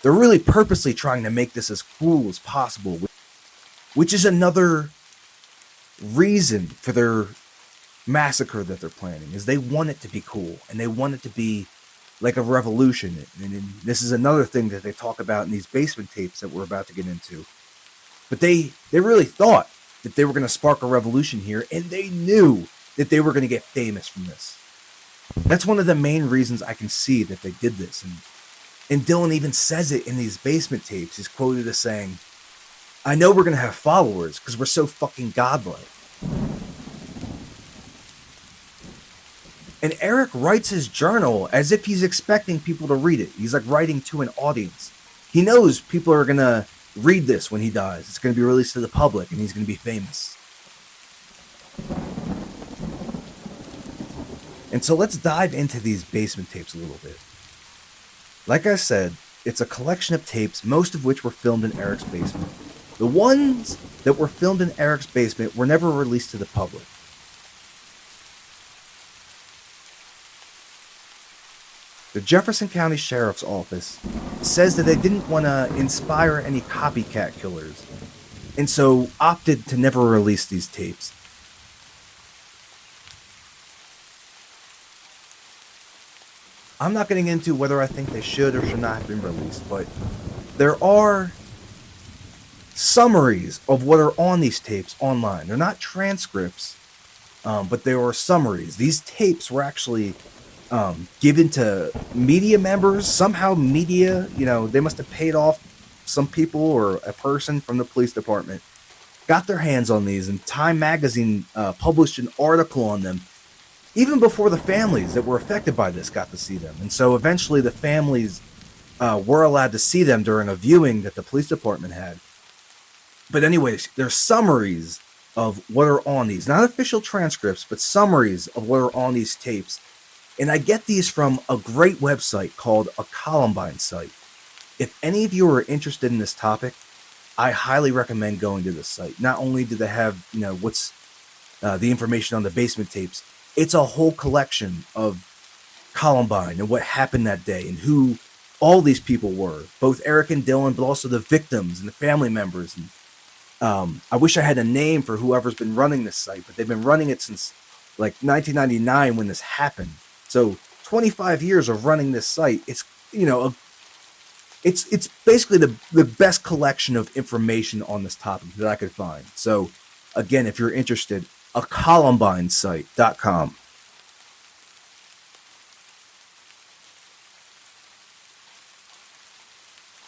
they're really purposely trying to make this as cool as possible, which is another reason for their massacre that they're planning is they want it to be cool and they want it to be like a revolution. And this is another thing that they talk about in these basement tapes that we're about to get into. But they really thought that they were going to spark a revolution here, and they knew that they were going to get famous from this. That's one of the main reasons I can see that they did this. And Dylan even says it in these basement tapes. He's quoted as saying, "I know we're going to have followers because we're so fucking godlike." And Eric writes his journal as if he's expecting people to read it. He's like writing to an audience. He knows people are going to read this when he dies. It's going to be released to the public and he's going to be famous. And so let's dive into these basement tapes a little bit. Like I said, it's a collection of tapes, most of which were filmed in Eric's basement. The ones that were filmed in Eric's basement were never released to the public. The Jefferson County Sheriff's Office says that they didn't want to inspire any copycat killers, and so opted to never release these tapes. I'm not getting into whether I think they should or should not have been released, but there are summaries of what are on these tapes online. They're not transcripts, but there are summaries. These tapes were actually given to media members. Somehow media, they must have paid off some people or a person from the police department, got their hands on these, and Time Magazine published an article on them even before the families that were affected by this got to see them. And so eventually the families were allowed to see them during a viewing that the police department had. But anyways, there's summaries of what are on these. Not official transcripts, but summaries of what are on these tapes. And I get these from a great website called a Columbine site. If any of you are interested in this topic, I highly recommend going to this site. Not only do they have, what's the information on the basement tapes, it's a whole collection of Columbine and what happened that day and who all these people were, both Eric and Dylan, but also the victims and the family members. And I wish I had a name for whoever's been running this site, but they've been running it since like 1999 when this happened. So 25 years of running this site. It's it's basically the best collection of information on this topic that I could find. So again, if you're interested, a columbinesite.com.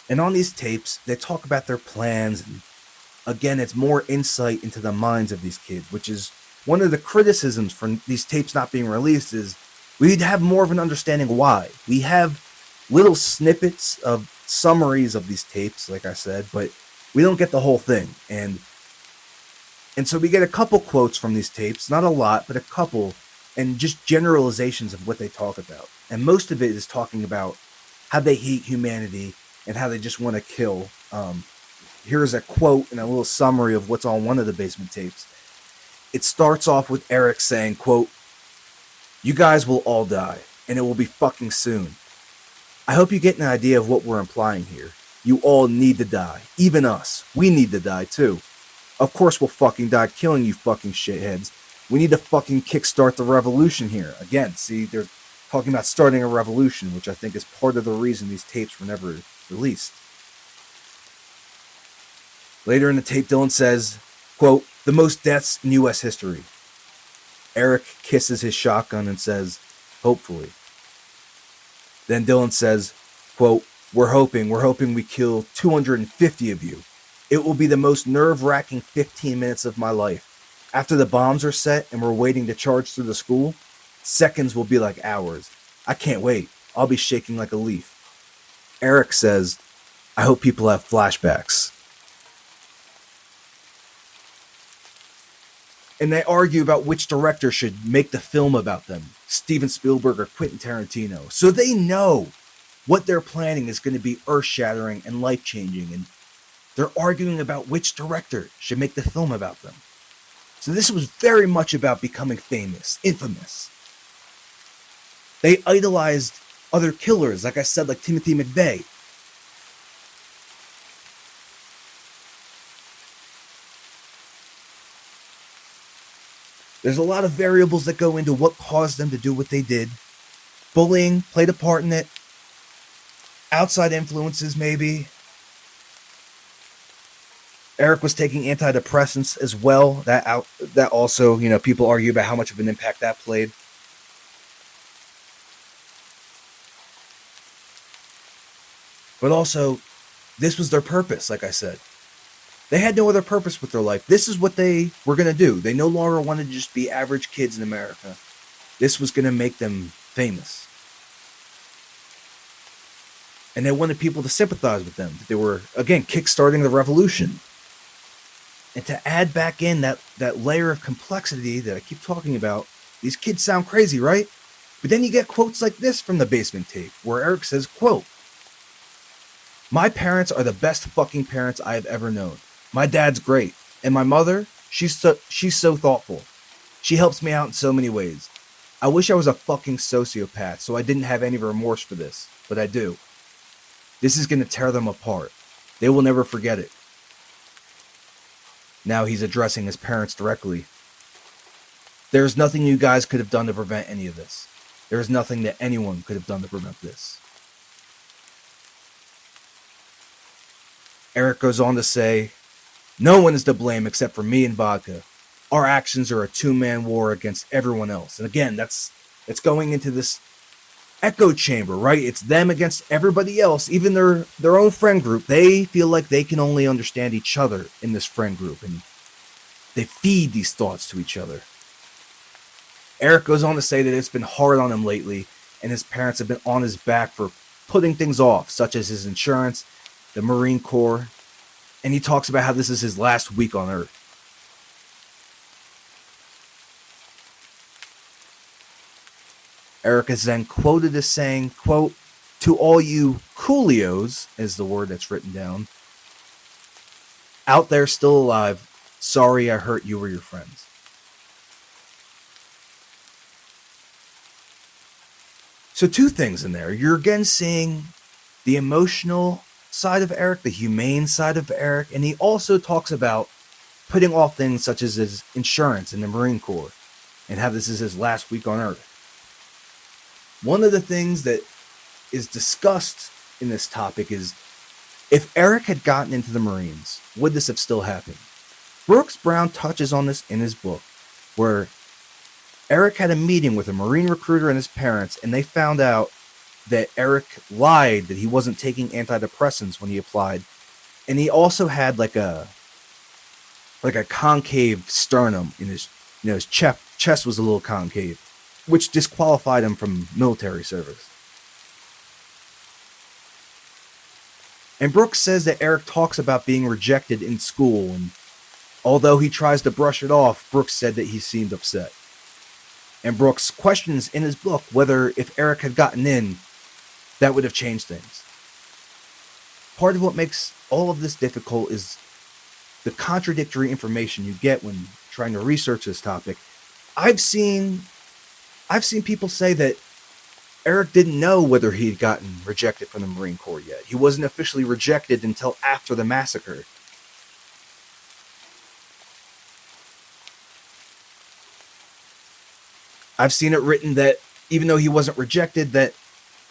And on these tapes, they talk about their plans. And again, it's more insight into the minds of these kids, which is one of the criticisms for these tapes not being released is we need to have more of an understanding why. We have little snippets of summaries of these tapes, like I said, but we don't get the whole thing. And so we get a couple quotes from these tapes, not a lot, but a couple, and just generalizations of what they talk about. And most of it is talking about how they hate humanity and how they just want to kill. Here's a quote and a little summary of what's on one of the basement tapes. It starts off with Eric saying, quote, "You guys will all die, and it will be fucking soon. I hope you get an idea of what we're implying here. You all need to die. Even us. We need to die too. Of course we'll fucking die killing you fucking shitheads. We need to fucking kickstart the revolution here." Again, see, they're talking about starting a revolution, which I think is part of the reason these tapes were never released. Later in the tape, Dylan says, quote, "The most deaths in U.S. history." Eric kisses his shotgun and says, "Hopefully." Then Dylan says, quote, we're hoping we kill 250 of you. It will be the most nerve-wracking 15 minutes of my life. After the bombs are set and we're waiting to charge through the school, seconds will be like hours. I can't wait. I'll be shaking like a leaf." Eric says, "I hope people have flashbacks." And they argue about which director should make the film about them, Steven Spielberg or Quentin Tarantino. So they know what they're planning is going to be earth-shattering and life-changing, and they're arguing about which director should make the film about them. So this was very much about becoming famous, infamous. They idolized other killers, like I said, like Timothy McVeigh. There's a lot of variables that go into what caused them to do what they did. Bullying played a part in it. Outside influences, maybe. Eric was taking antidepressants as well. That also, people argue about how much of an impact that played. But also, this was their purpose, like I said. They had no other purpose with their life. This is what they were going to do. They no longer wanted to just be average kids in America. This was going to make them famous. And they wanted people to sympathize with them. They were, again, kickstarting the revolution. And to add back in that layer of complexity that I keep talking about, these kids sound crazy, right? But then you get quotes like this from the basement tape, where Eric says, quote, "My parents are the best fucking parents I have ever known. My dad's great. And my mother, she's so thoughtful. She helps me out in so many ways. I wish I was a fucking sociopath so I didn't have any remorse for this, but I do. This is going to tear them apart. They will never forget it." Now he's addressing his parents directly. "There's nothing you guys could have done to prevent any of this. There is nothing that anyone could have done to prevent this." Eric goes on to say, "No one is to blame except for me and Vodka. Our actions are a two-man war against everyone else." And again, that's going into this echo chamber, right? It's them against everybody else, even their own friend group. They feel like they can only understand each other in this friend group, and they feed these thoughts to each other. Eric goes on to say that it's been hard on him lately, and his parents have been on his back for putting things off, such as his insurance, the Marine Corps, and he talks about how this is his last week on Earth. Eric is then quoted as saying, quote, "To all you coolios," is the word that's written down, "out there still alive, sorry I hurt you or your friends." So two things in there. You're again seeing the emotional side of Eric, the humane side of Eric, and he also talks about putting off things such as his insurance in the Marine Corps and how this is his last week on Earth. One of the things that is discussed in this topic is, if Eric had gotten into the Marines, would this have still happened? Brooks Brown touches on this in his book, where Eric had a meeting with a Marine recruiter and his parents, and they found out that Eric lied that he wasn't taking antidepressants when he applied, and he also had like a concave sternum in his chest was a little concave, which disqualified him from military service. And Brooks says that Eric talks about being rejected in school, and although he tries to brush it off, Brooks said that he seemed upset. And Brooks questions in his book whether if Eric had gotten in, that would have changed things. Part of what makes all of this difficult is the contradictory information you get when trying to research this topic. I've seen people say that Eric didn't know whether he'd gotten rejected from the Marine Corps yet. He wasn't officially rejected until after the massacre. I've seen it written that even though he wasn't rejected, that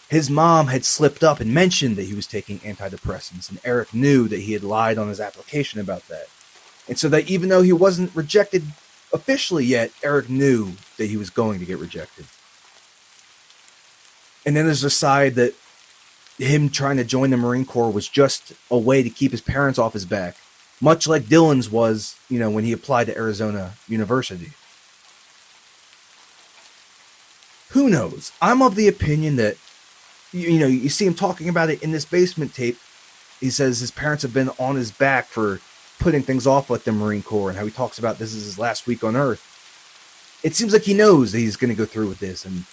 his mom had slipped up and mentioned that he was taking antidepressants, and Eric knew that he had lied on his application about that. And so that even though he wasn't rejected officially yet, Eric knew that he was going to get rejected. And then there's a side that him trying to join the Marine Corps was just a way to keep his parents off his back, much like Dylan's was, when he applied to Arizona University. Who knows? I'm of the opinion that, you see him talking about it in this basement tape. He says his parents have been on his back for putting things off like the Marine Corps, and how he talks about this is his last week on Earth. It seems like he knows that he's going to go through with this. And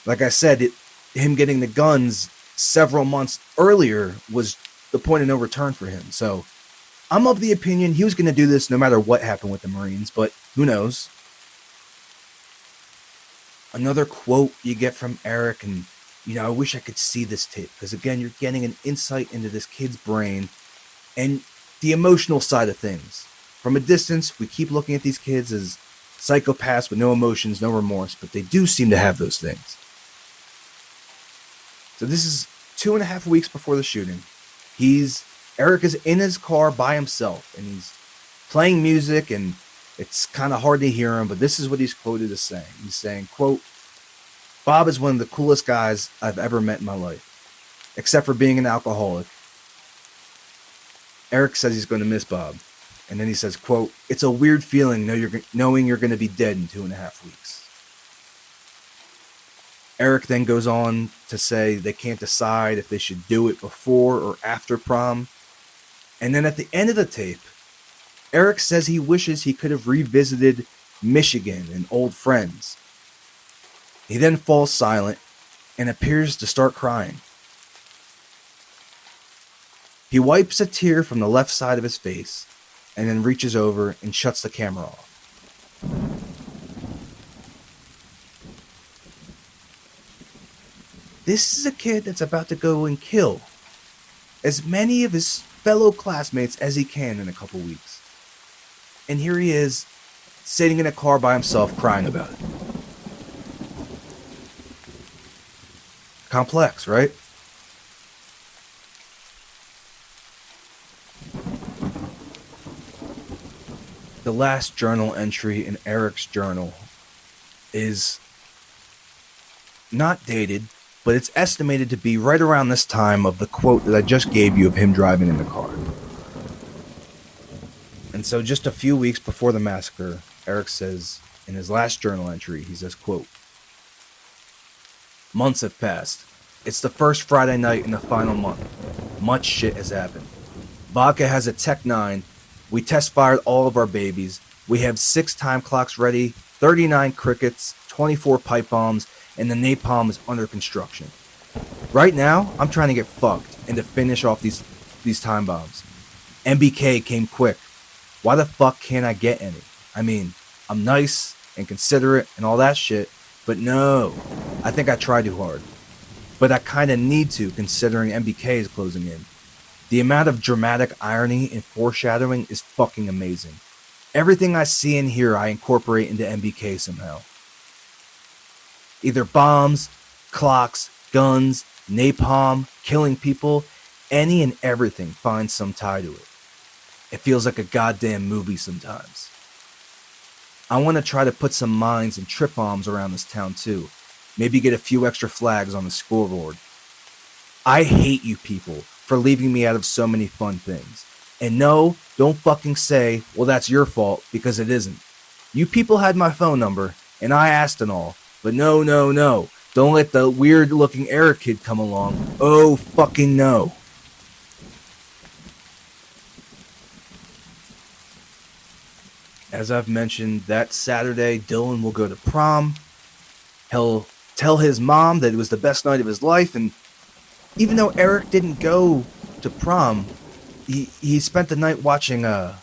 like I said, him getting the guns several months earlier was the point of no return for him. So I'm of the opinion he was going to do this no matter what happened with the Marines, but who knows? Another quote you get from Eric, and I wish I could see this tape, because again, you're getting an insight into this kid's brain and the emotional side of things. From a distance, we keep looking at these kids as Psychopaths with no emotions, no remorse, but they do seem to have those things. So this is 2.5 weeks before the shooting. Eric is in his car by himself, and he's playing music, and it's kind of hard to hear him, but this is what he's quoted as saying. He's saying, quote, "Bob is one of the coolest guys I've ever met in my life, except for being an alcoholic." Eric says he's going to miss Bob. And then he says, quote, "It's a weird feeling knowing you're going to be dead in 2.5 weeks." Eric then goes on to say they can't decide if they should do it before or after prom. And then at the end of the tape, Eric says he wishes he could have revisited Michigan and old friends. He then falls silent and appears to start crying. He wipes a tear from the left side of his face and then reaches over and shuts the camera off. This is a kid that's about to go and kill as many of his fellow classmates as he can in a couple weeks. And here he is, sitting in a car by himself crying about it. Complex, right? The last journal entry in Eric's journal is not dated, but it's estimated to be right around this time of the quote that I just gave you of him driving in the car. And so just a few weeks before the massacre, Eric says in his last journal entry, he says, quote, "Months have passed. It's the first Friday night in the final month. Much shit has happened. Vodka has a Tech 9. We test fired all of our babies. We have 6 time clocks ready, 39 crickets, 24 pipe bombs, and the napalm is under construction. Right now, I'm trying to get fucked and to finish off these time bombs. MBK came quick. Why the fuck can't I get any? I mean, I'm nice and considerate and all that shit, but no, I think I tried too hard. But I kinda need to, considering MBK is closing in. The amount of dramatic irony and foreshadowing is fucking amazing. Everything I see and hear I incorporate into MBK somehow. Either bombs, clocks, guns, napalm, killing people, any and everything finds some tie to it. It feels like a goddamn movie sometimes. I want to try to put some mines and trip bombs around this town too. Maybe get a few extra flags on the scoreboard. I hate you people for leaving me out of so many fun things. And no, don't fucking say, well, that's your fault, because it isn't. You people had my phone number, and I asked and all. But no. Don't let the weird-looking Eric kid come along. Oh, fucking no. As I've mentioned, that Saturday, Dylan will go to prom. He'll tell his mom that it was the best night of his life, and even though Eric didn't go to prom, he spent the night watching a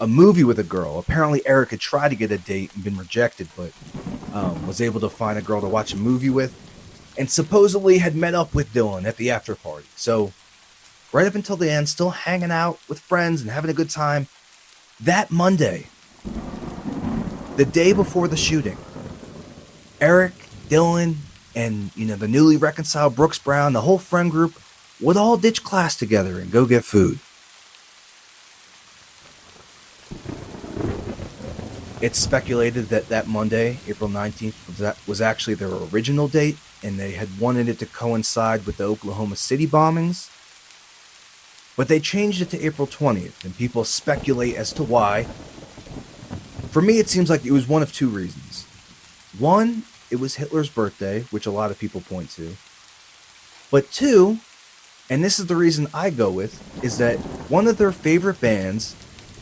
movie with a girl. Apparently Eric had tried to get a date and been rejected, but was able to find a girl to watch a movie with, and supposedly had met up with Dylan at the after party. So right up until the end, still hanging out with friends and having a good time. That Monday, the day before the shooting, Eric, Dylan, and the newly reconciled Brooks Brown, the whole friend group, would all ditch class together and go get food. It's speculated that Monday, April 19th, was actually their original date, and they had wanted it to coincide with the Oklahoma City bombings. But they changed it to April 20th, and people speculate as to why. For me, it seems like it was one of two reasons. One, it was Hitler's birthday, which a lot of people point to. But two, and this is the reason I go with, is that one of their favorite bands,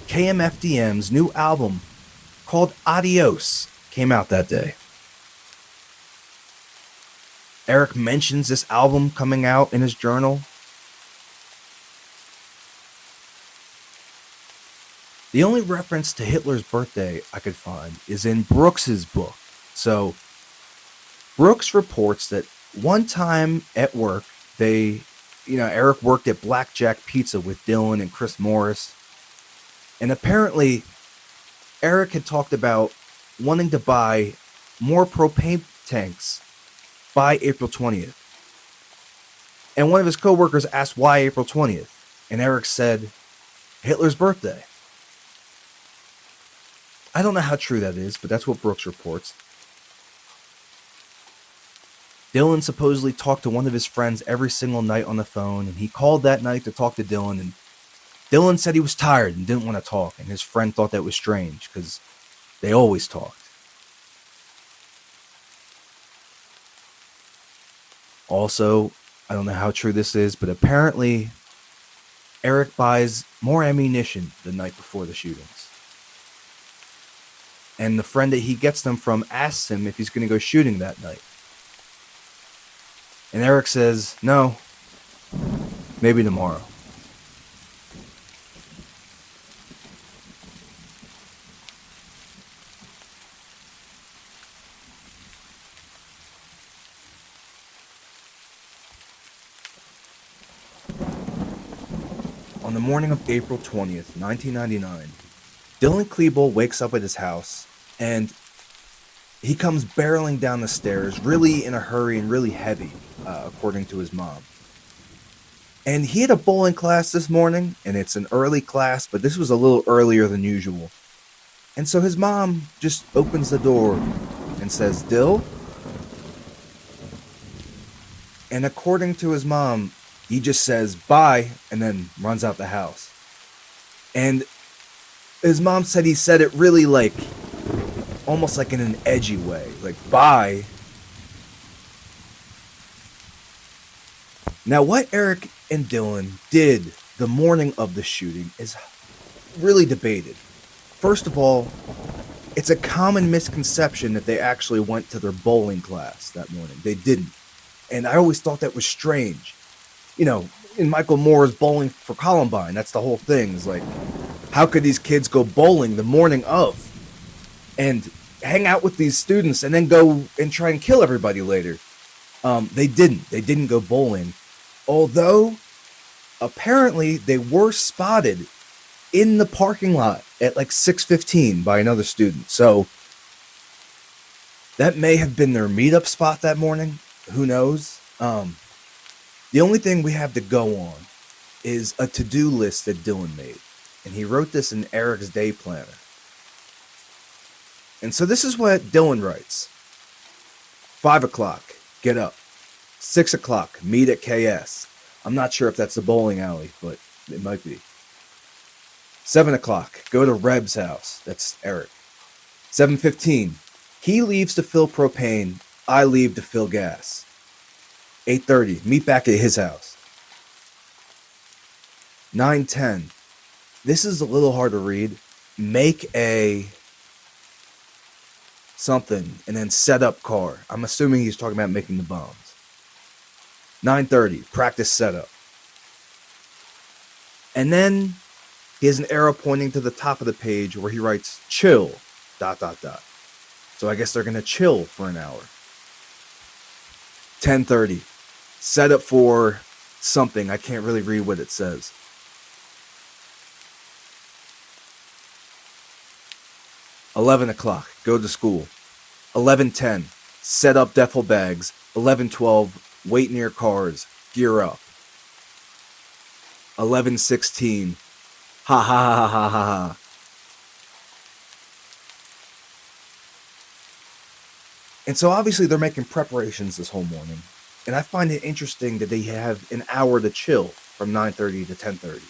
KMFDM's new album called Adios, came out that day. Eric mentions this album coming out in his journal. The only reference to Hitler's birthday I could find is in Brooks's book. So, Brooks reports that one time at work, Eric worked at Blackjack Pizza with Dylan and Chris Morris. And apparently, Eric had talked about wanting to buy more propane tanks by April 20th. And one of his coworkers asked why April 20th. And Eric said, Hitler's birthday. I don't know how true that is, but that's what Brooks reports. Dylan supposedly talked to one of his friends every single night on the phone, and he called that night to talk to Dylan, and Dylan said he was tired and didn't want to talk, and his friend thought that was strange because they always talked. Also, I don't know how true this is, but apparently Eric buys more ammunition the night before the shootings. And the friend that he gets them from asks him if he's going to go shooting that night. And Eric says, no, maybe tomorrow. On the morning of April 20th, 1999, Dylan Klebold wakes up at his house and he comes barreling down the stairs, really in a hurry and really heavy, according to his mom. And he had a bowling class this morning, and it's an early class, but this was a little earlier than usual. And so his mom just opens the door and says, Dill? And according to his mom, he just says, bye, and then runs out the house. And his mom said he said it really almost like in an edgy way, like, bye. Now, what Eric and Dylan did the morning of the shooting is really debated. First of all, it's a common misconception that they actually went to their bowling class that morning. They didn't. And I always thought that was strange. You know, in Michael Moore's Bowling for Columbine, that's the whole thing. It's like, how could these kids go bowling the morning of and hang out with these students and then go and try and kill everybody later? They didn't. They didn't go bowling. Although, apparently, they were spotted in the parking lot at 6:15 by another student. So, that may have been their meetup spot that morning. Who knows? The only thing we have to go on is a to-do list that Dylan made. And he wrote this in Eric's day planner. And so this is what Dylan writes. 5 o'clock, get up. 6 o'clock, meet at KS. I'm not sure if that's the bowling alley, but it might be. 7 o'clock, go to Reb's house. That's Eric. 7:15, he leaves to fill propane. I leave to fill gas. 8:30, meet back at his house. 9:10, this is a little hard to read. Make a something and then set up car. I'm assuming he's talking about making the bombs. 9:30, practice setup. And then he has an arrow pointing to the top of the page where he writes chill, ... So I guess they're going to chill for an hour. 10:30, set up for something. I can't really read what it says. 11 o'clock, go to school. 11:10, set up duffel bags. 11:12, wait near cars, gear up. 11:16, ha ha ha ha ha ha. And so obviously they're making preparations this whole morning. And I find it interesting that they have an hour to chill from 9:30 to 10:30.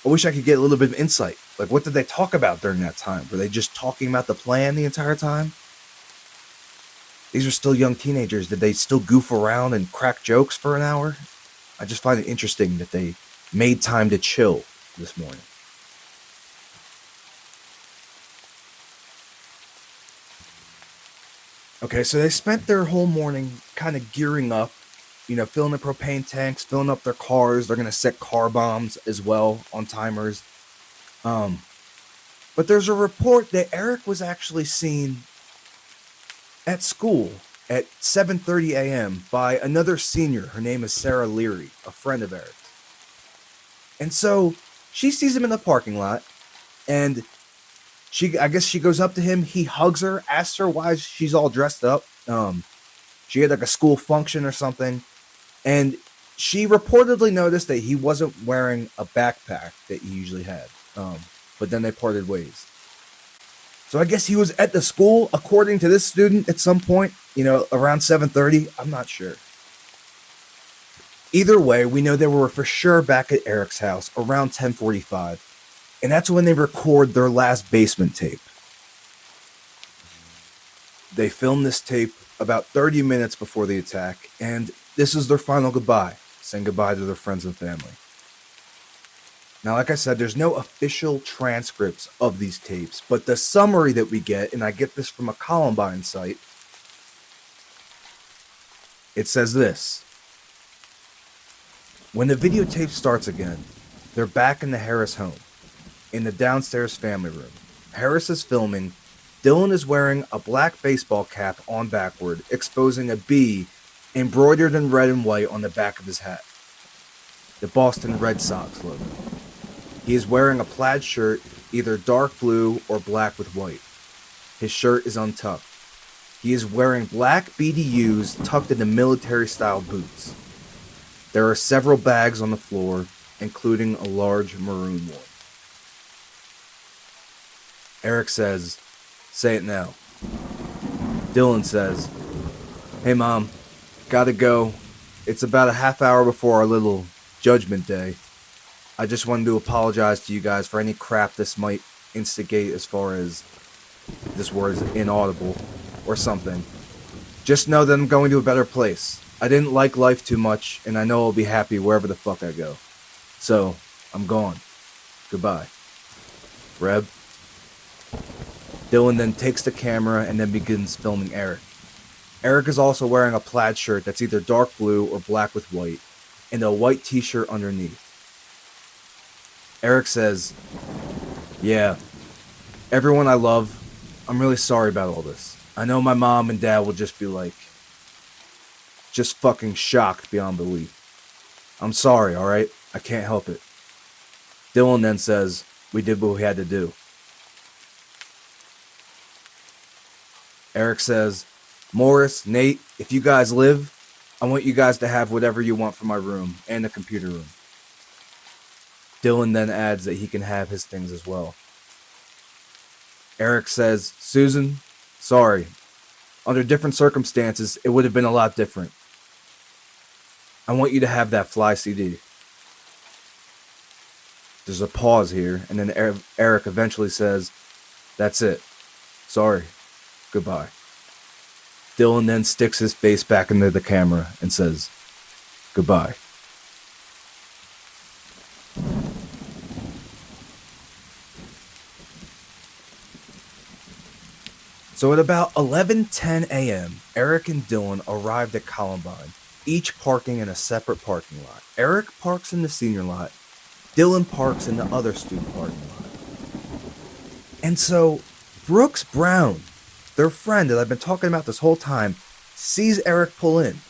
I wish I could get a little bit of insight. What did they talk about during that time? Were they just talking about the plan the entire time? These are still young teenagers. Did they still goof around and crack jokes for an hour? I just find it interesting that they made time to chill this morning. Okay, so they spent their whole morning kind of gearing up, filling the propane tanks, filling up their cars. They're going to set car bombs as well on timers. But there's a report that Eric was actually seen at school at 7:30 a.m. by another senior. Her name is Sarah Leary, a friend of Eric's. And so she sees him in the parking lot, and I guess she goes up to him. He hugs her, asks her why she's all dressed up. She had like a school function or something, and she reportedly noticed that he wasn't wearing a backpack that he usually had. But then they parted ways. So I guess he was at the school, according to this student, at some point, around 7:30. I'm not sure. Either way, we know they were for sure back at Eric's house around 10:45, and that's when they record their last basement tape. They filmed this tape about 30 minutes before the attack, and this is their final goodbye, saying goodbye to their friends and family. Now, like I said, there's no official transcripts of these tapes, but the summary that we get, and I get this from a Columbine site, it says this. When the videotape starts again, they're back in the Harris home, in the downstairs family room. Harris is filming. Dylan is wearing a black baseball cap on backward, exposing a B embroidered in red and white on the back of his hat. The Boston Red Sox logo. He is wearing a plaid shirt, either dark blue or black with white. His shirt is untucked. He is wearing black BDUs tucked into military-style boots. There are several bags on the floor, including a large maroon one. Eric says, "Say it now." Dylan says, "Hey Mom, gotta go. It's about a half hour before our little judgment day. I just wanted to apologize to you guys for any crap this might instigate as far as this word is inaudible or something. Just know that I'm going to a better place. I didn't like life too much, and I know I'll be happy wherever the fuck I go. So, I'm gone. Goodbye. Reb." Dylan then takes the camera and then begins filming Eric. Eric is also wearing a plaid shirt that's either dark blue or black with white, and a white t-shirt underneath. Eric says, "Yeah, everyone I love, I'm really sorry about all this. I know my mom and dad will just be like, just fucking shocked beyond belief. I'm sorry, alright? I can't help it." Dylan then says, "We did what we had to do." Eric says, "Morris, Nate, if you guys live, I want you guys to have whatever you want from my room and the computer room." Dylan then adds that he can have his things as well. Eric says, "Susan, sorry. Under different circumstances, it would have been a lot different. I want you to have that Fly CD." There's a pause here, and then Eric eventually says, "That's it. Sorry. Goodbye." Dylan then sticks his face back into the camera and says, "Goodbye." So at about 11:10 a.m., Eric and Dylan arrived at Columbine, each parking in a separate parking lot. Eric parks in the senior lot, Dylan parks in the other student parking lot. And so Brooks Brown, their friend that I've been talking about this whole time, sees Eric pull in.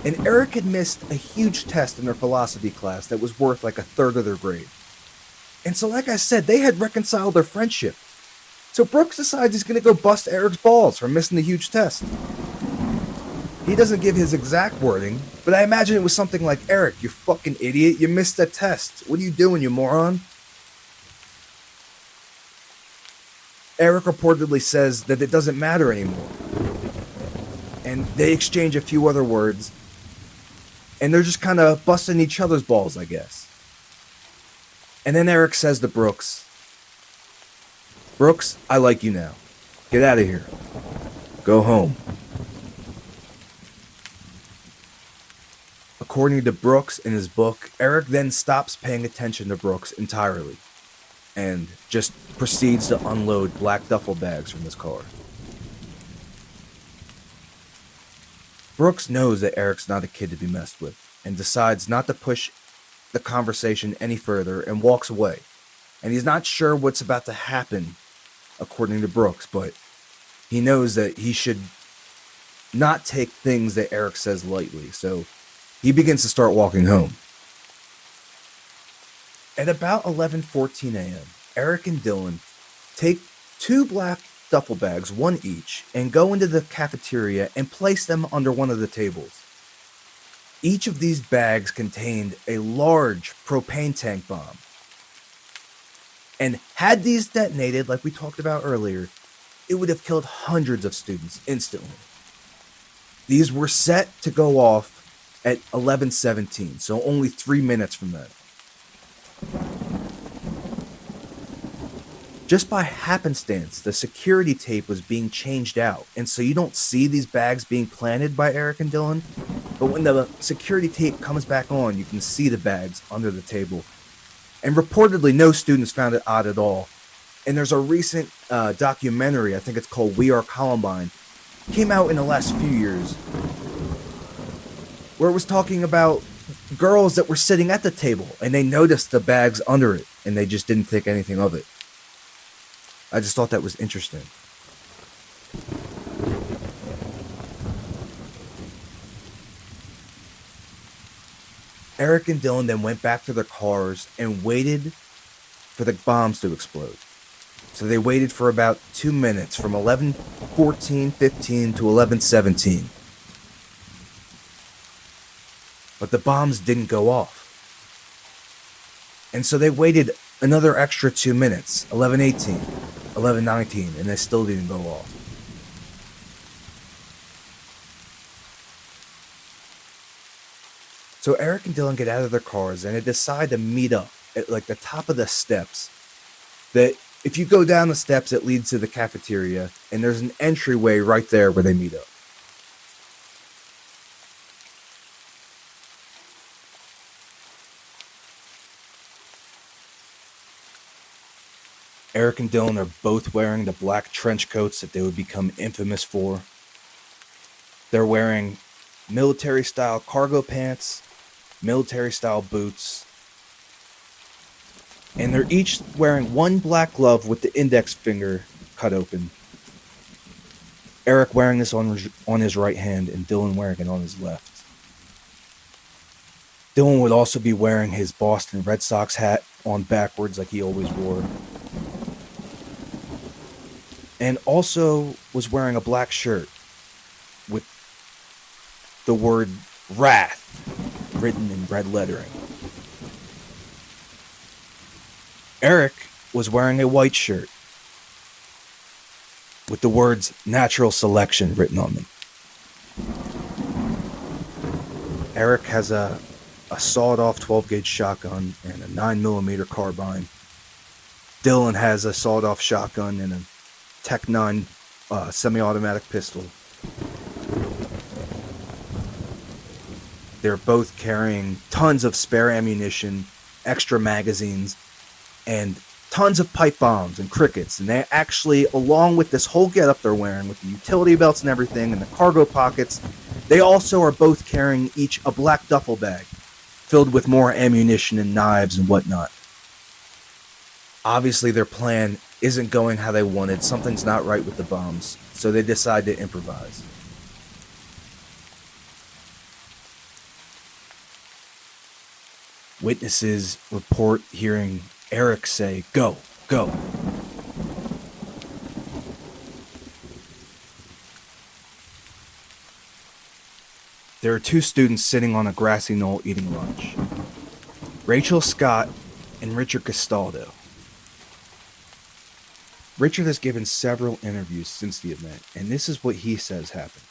And Eric had missed a huge test in their philosophy class that was worth like a third of their grade. And so like I said, they had reconciled their friendship. So Brooks decides he's going to go bust Eric's balls for missing the huge test. He doesn't give his exact wording, but I imagine it was something like, "Eric, you fucking idiot, you missed that test. What are you doing, you moron?" Eric reportedly says that it doesn't matter anymore. And they exchange a few other words, and they're just kind of busting each other's balls, I guess. And then Eric says to Brooks, "Brooks, I like you now. Get out of here. Go home." According to Brooks in his book, Eric then stops paying attention to Brooks entirely and just proceeds to unload black duffel bags from his car. Brooks knows that Eric's not a kid to be messed with and decides not to push the conversation any further and walks away. And he's not sure what's about to happen, according to Brooks, but he knows that he should not take things that Eric says lightly, so he begins to start walking home. At about 11:14 a.m., Eric and Dylan take two black duffel bags, one each, and go into the cafeteria and place them under one of the tables. Each of these bags contained a large propane tank bomb. And had these detonated, like we talked about earlier, it would have killed hundreds of students instantly. These were set to go off at 11:17, so only 3 minutes from then. Just by happenstance, the security tape was being changed out, and so you don't see these bags being planted by Eric and Dylan, but when the security tape comes back on, you can see the bags under the table. And reportedly, no students found it odd at all. And there's a recent documentary, I think it's called We Are Columbine, came out in the last few years, where it was talking about girls that were sitting at the table, and they noticed the bags under it, and they just didn't think anything of it. I just thought that was interesting. Eric and Dylan then went back to their cars and waited for the bombs to explode. So they waited for about 2 minutes, from 11:14:15 to 11:17. But the bombs didn't go off. And so they waited another extra 2 minutes, 11:18, 11:19, and they still didn't go off. So Eric and Dylan get out of their cars and they decide to meet up at like the top of the steps. That if you go down the steps, it leads to the cafeteria, and there's an entryway right there where they meet up. Eric and Dylan are both wearing the black trench coats that they would become infamous for. They're wearing military-style cargo pants, military-style boots, and they're each wearing one black glove with the index finger cut open. Eric wearing this on his right hand, and Dylan wearing it on his left. Dylan would also be wearing his Boston Red Sox hat on backwards like he always wore. And also was wearing a black shirt with the word Wrath written in red lettering. Eric was wearing a white shirt with the words Natural Selection written on them. Eric has a sawed-off 12-gauge shotgun and a 9mm carbine. Dylan has a sawed-off shotgun and a Tech 9 semi-automatic pistol. They're both carrying tons of spare ammunition, extra magazines, and tons of pipe bombs and crickets. And they actually, along with this whole getup they're wearing, with the utility belts and everything, and the cargo pockets, they also are both carrying each a black duffel bag filled with more ammunition and knives and whatnot. Obviously, their plan isn't going how they wanted. Something's not right with the bombs, so they decide to improvise. Witnesses report hearing Eric say, "Go, go." There are two students sitting on a grassy knoll eating lunch. Rachel Scott and Richard Castaldo. Richard has given several interviews since the event, and this is what he says happened.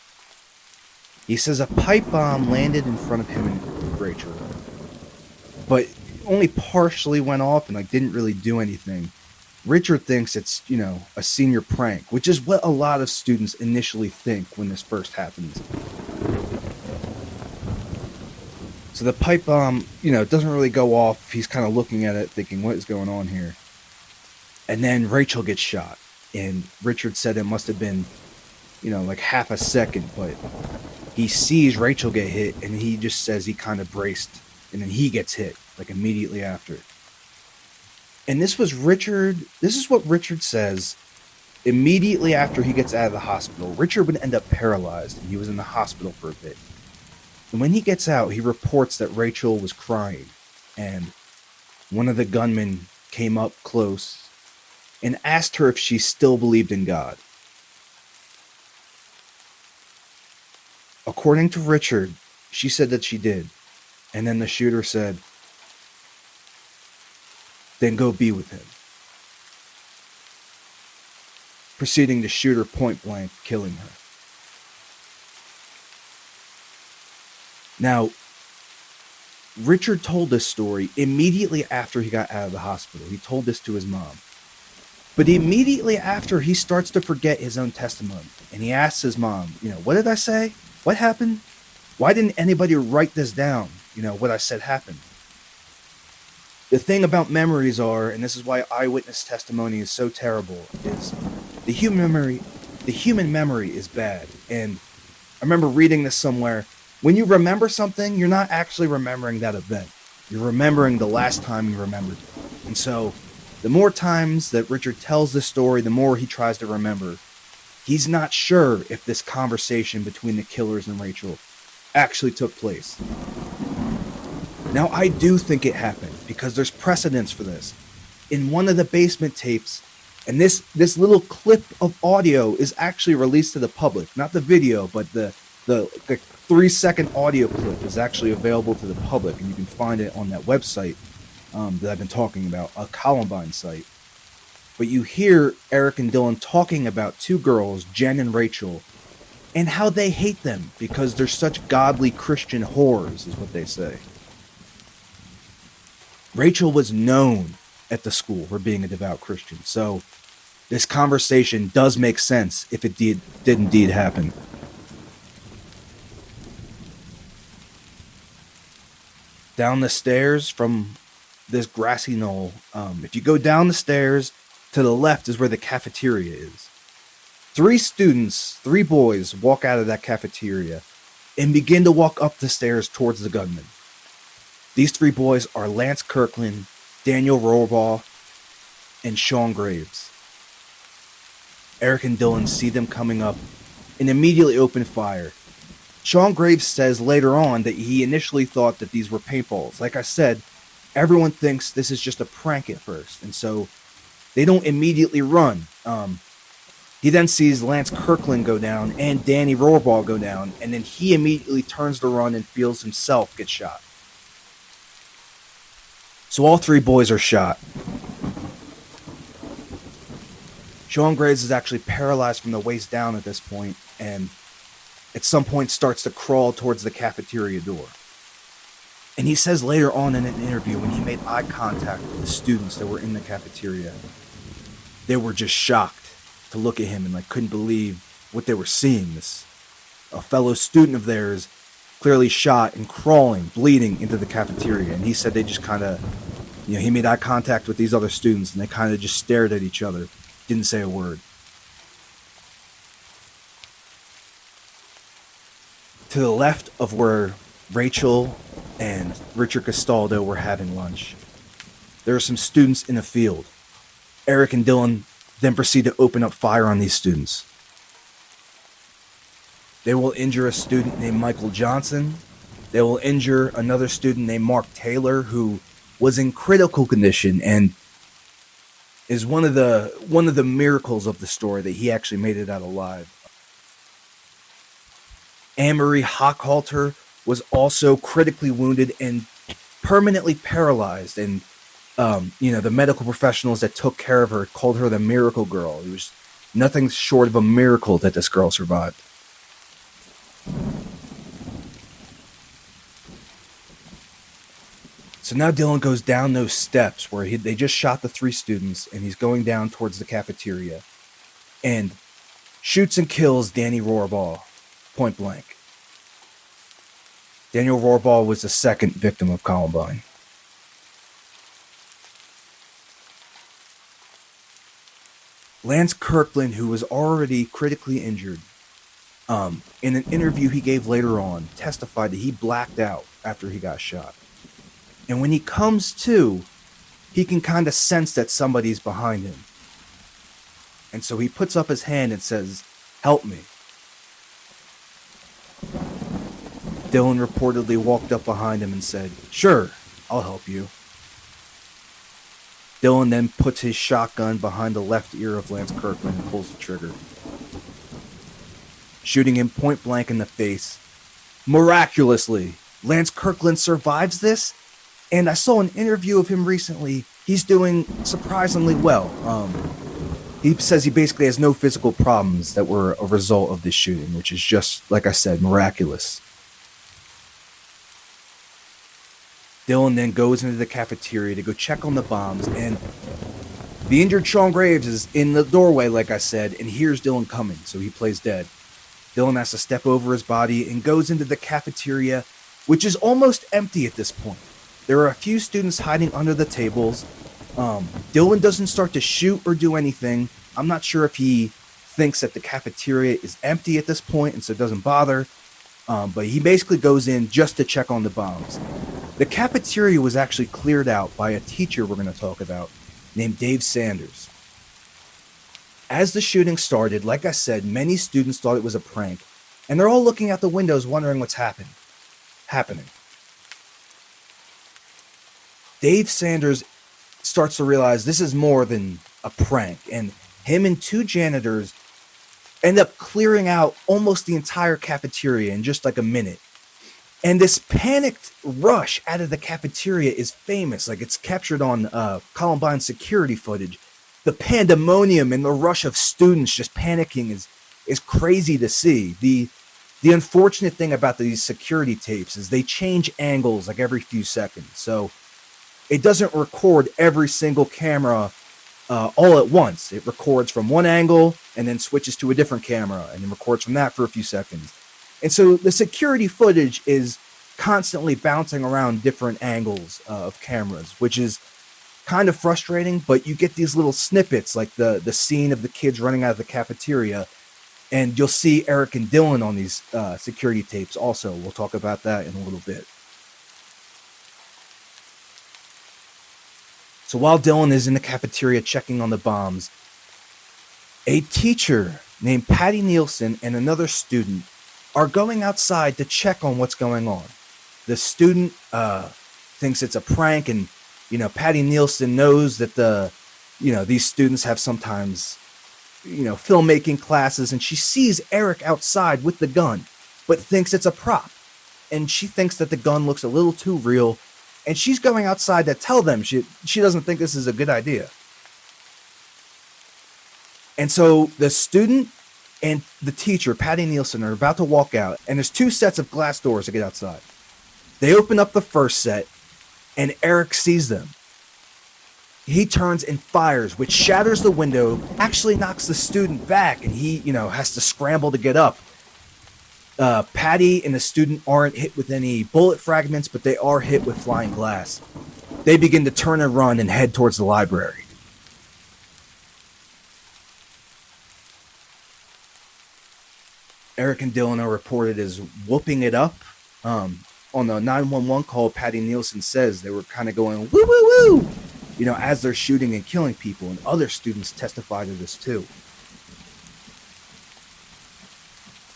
He says a pipe bomb landed in front of him and Rachel, but only partially went off and didn't really do anything. Richard thinks it's, a senior prank, which is what a lot of students initially think when this first happens. So the pipe bomb, doesn't really go off. He's kind of looking at it thinking, what is going on here? And then Rachel gets shot. And Richard said it must have been, half a second. But he sees Rachel get hit, and he just says he kind of braced. And then he gets hit, immediately after. And this is what Richard says immediately after he gets out of the hospital. Richard would end up paralyzed, and he was in the hospital for a bit. And when he gets out, he reports that Rachel was crying. And one of the gunmen came up close and asked her if she still believed in God. According to Richard, she said that she did. And then the shooter said, "Then go be with him," proceeding to shoot her point blank, killing her. Now, Richard told this story immediately after he got out of the hospital. He told this to his mom. But immediately after, he starts to forget his own testimony. And he asks his mom, "What did I say? What happened? Why didn't anybody write this down? What I said happened." The thing about memories are, and this is why eyewitness testimony is so terrible, is the human memory is bad. And I remember reading this somewhere. When you remember something, you're not actually remembering that event. You're remembering the last time you remembered it. And so, the more times that Richard tells this story, the more he tries to remember. He's not sure if this conversation between the killers and Rachel actually took place. Now, I do think it happened, because there's precedence for this. In one of the basement tapes, and this little clip of audio is actually released to the public. Not the video, but the 3-second audio clip is actually available to the public, and you can find it on that website that I've been talking about, a Columbine site. But you hear Eric and Dylan talking about two girls, Jen and Rachel, and how they hate them because they're such godly Christian whores, is what they say. Rachel was known at the school for being a devout Christian, so this conversation does make sense if it did indeed happen. Down the stairs from this grassy knoll, if you go down the stairs, to the left is where the cafeteria is. 3 boys, walk out of that cafeteria and begin to walk up the stairs towards the gunman. These 3 boys are Lance Kirkland, Daniel Rohrbaugh, and Sean Graves. Eric and Dylan see them coming up and immediately open fire. Sean Graves says later on that he initially thought that these were paintballs. Like I said, everyone thinks this is just a prank at first, and so they don't immediately run. He then sees Lance Kirkland go down and Danny Rohrbaugh go down, and then he immediately turns to run and feels himself get shot. So all 3 boys are shot. Sean Graves is actually paralyzed from the waist down at this point, and at some point starts to crawl towards the cafeteria door. And he says later on in an interview, when he made eye contact with the students that were in the cafeteria, they were just shocked to look at him and couldn't believe what they were seeing. A fellow student of theirs clearly shot and crawling, bleeding into the cafeteria. And he said they just kind of, he made eye contact with these other students and they kind of just stared at each other, didn't say a word. To the left of where Rachel and Richard Castaldo were having lunch, there are some students in a field. Eric and Dylan then proceed to open up fire on these students. They will injure a student named Michael Johnson. They will injure another student named Mark Taylor, who was in critical condition and is one of the miracles of the story that he actually made it out alive. Anne-Marie Hochhalter was also critically wounded and permanently paralyzed, and the medical professionals that took care of her called her the miracle girl. It was nothing short of a miracle that this girl survived. So now Dylan goes down those steps where they just shot the 3 students, and he's going down towards the cafeteria and shoots and kills Danny Rohrbaugh point blank. Daniel Rohrbaugh was the second victim of Columbine. Lance Kirkland, who was already critically injured, in an interview he gave later on, testified that he blacked out after he got shot. And when he comes to, he can kind of sense that somebody's behind him. And so he puts up his hand and says, "Help me." Dylan reportedly walked up behind him and said, "Sure, I'll help you." Dylan then puts his shotgun behind the left ear of Lance Kirkland and pulls the trigger, shooting him point blank in the face. Miraculously, Lance Kirkland survives this, and I saw an interview of him recently. He's doing surprisingly well. He says he basically has no physical problems that were a result of this shooting, which is just, like I said, miraculous. Dylan then goes into the cafeteria to go check on the bombs, and the injured Sean Graves is in the doorway, like I said, and hears Dylan coming, so he plays dead. Dylan has to step over his body and goes into the cafeteria, which is almost empty at this point. There are a few students hiding under the tables. Dylan doesn't start to shoot or do anything. I'm not sure if he thinks that the cafeteria is empty at this point and so it doesn't bother. But he basically goes in just to check on the bombs. The cafeteria was actually cleared out by a teacher we're going to talk about named Dave Sanders. As the shooting started, like I said, many students thought it was a prank, and they're all looking out the windows wondering what's happening. Dave Sanders starts to realize this is more than a prank, and him and two janitors end up clearing out almost the entire cafeteria in just like a minute. And this panicked rush out of the cafeteria is famous. Like, it's captured on Columbine security footage. The pandemonium and the rush of students just panicking is crazy to see. The unfortunate thing about these security tapes is they change angles like every few seconds. So it doesn't record every single camera all at once. It records from one angle and then switches to a different camera and then records from that for a few seconds. And so the security footage is constantly bouncing around different angles of cameras, which is kind of frustrating, but you get these little snippets like the scene of the kids running out of the cafeteria, and you'll see Eric and Dylan on these security tapes also. We'll talk about that in a little bit. So while Dylan is in the cafeteria checking on the bombs, a teacher named Patty Nielsen and another student are going outside to check on what's going on. The student thinks it's a prank, and Patty Nielsen knows that these students have sometimes filmmaking classes, and she sees Eric outside with the gun, but thinks it's a prop, and she thinks that the gun looks a little too real, and she's going outside to tell them she doesn't think this is a good idea. And so the student and the teacher, Patty Nielsen, are about to walk out, and there's two sets of glass doors to get outside. They open up the first set, and Eric sees them. He turns and fires, which shatters the window, actually knocks the student back, and he, has to scramble to get up. Patty and the student aren't hit with any bullet fragments, but they are hit with flying glass. They begin to turn and run and head towards the library. Eric and Dylan are reported as whooping it up. On the 911 call, Patty Nielsen says they were kind of going woo woo woo, as they're shooting and killing people, and other students testify to this too.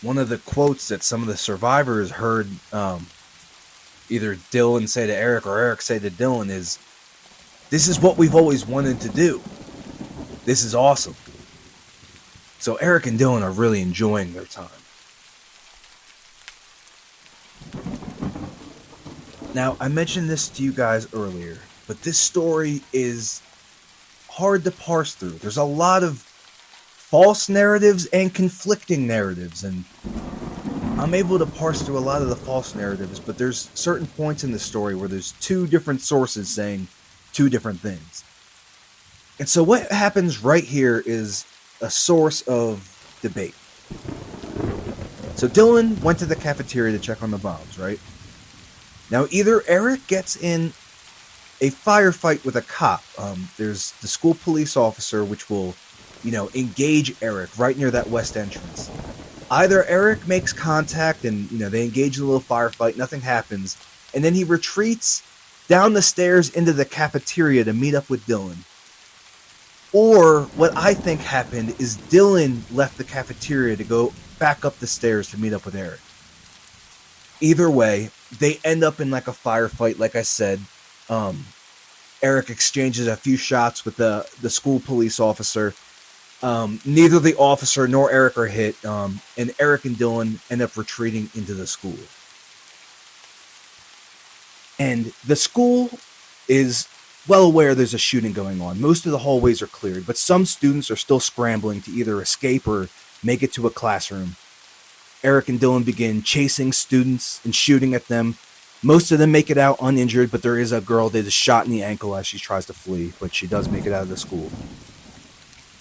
One of the quotes that some of the survivors heard either Dylan say to Eric or Eric say to Dylan is, "This is what we've always wanted to do. This is awesome." So Eric and Dylan are really enjoying their time. Now, I mentioned this to you guys earlier, but this story is hard to parse through. There's a lot of false narratives and conflicting narratives, and I'm able to parse through a lot of the false narratives, but there's certain points in the story where there's two different sources saying two different things. And so what happens right here is a source of debate. So Dylan went to the cafeteria to check on the bombs, right? Now, either Eric gets in a firefight with a cop. There's the school police officer, which will, engage Eric right near that west entrance. Either Eric makes contact and, they engage in a little firefight, nothing happens, and then he retreats down the stairs into the cafeteria to meet up with Dylan. Or what I think happened is Dylan left the cafeteria to go back up the stairs to meet up with Eric. Either way, they end up in like a firefight, like I said. Eric exchanges a few shots with the school police officer. Neither the officer nor Eric are hit, and Eric and Dylan end up retreating into the school. And the school is well aware there's a shooting going on. Most of the hallways are cleared, but some students are still scrambling to either escape or make it to a classroom. Eric and Dylan begin chasing students and shooting at them. Most of them make it out uninjured, but there is a girl that is shot in the ankle as she tries to flee, but she does make it out of the school.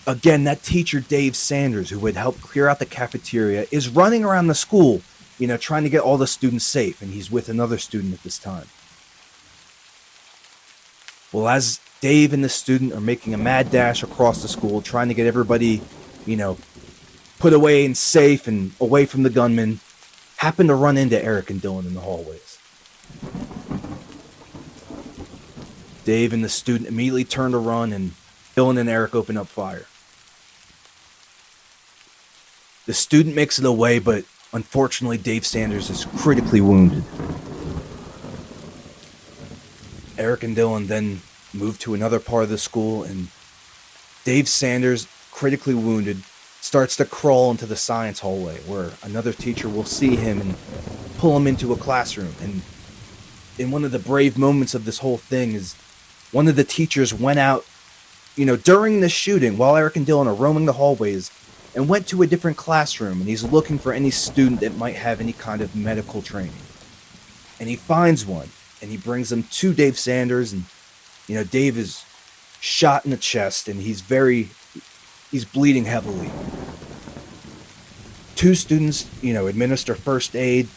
Again, that teacher, Dave Sanders, who had helped clear out the cafeteria, is running around the school, trying to get all the students safe, and he's with another student at this time. Well, as Dave and the student are making a mad dash across the school, trying to get everybody, put away and safe and away from the gunman, happen to run into Eric and Dylan in the hallways. Dave and the student immediately turn to run, and Dylan and Eric open up fire. The student makes it away, but unfortunately Dave Sanders is critically wounded. Eric and Dylan then move to another part of the school, and Dave Sanders, critically wounded, starts to crawl into the science hallway, where another teacher will see him and pull him into a classroom. And in one of the brave moments of this whole thing is one of the teachers went out, during the shooting, while Eric and Dylan are roaming the hallways, and went to a different classroom, and he's looking for any student that might have any kind of medical training. And he finds one, and he brings them to Dave Sanders, and, Dave is shot in the chest, and he's bleeding heavily. Two students, administer first aid.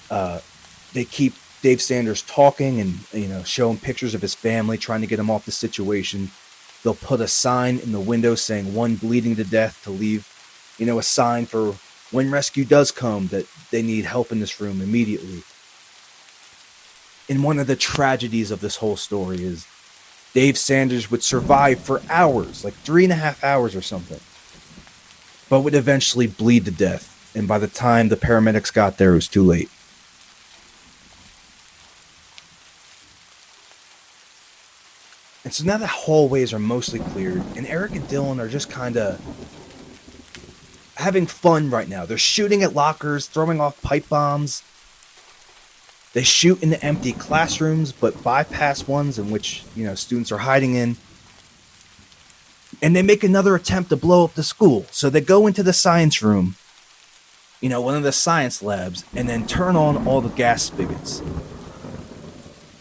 They keep Dave Sanders talking and, show him pictures of his family, trying to get him off the situation. They'll put a sign in the window saying one bleeding to death to leave, a sign for when rescue does come that they need help in this room immediately. And one of the tragedies of this whole story is Dave Sanders would survive for hours, like 3.5 hours or something, but would eventually bleed to death. And by the time the paramedics got there, it was too late. And so now the hallways are mostly cleared, and Eric and Dylan are just kind of having fun right now. They're shooting at lockers, throwing off pipe bombs. They shoot into empty classrooms, but bypass ones in which, students are hiding in. And they make another attempt to blow up the school. So they go into the science room, one of the science labs, and then turn on all the gas spigots.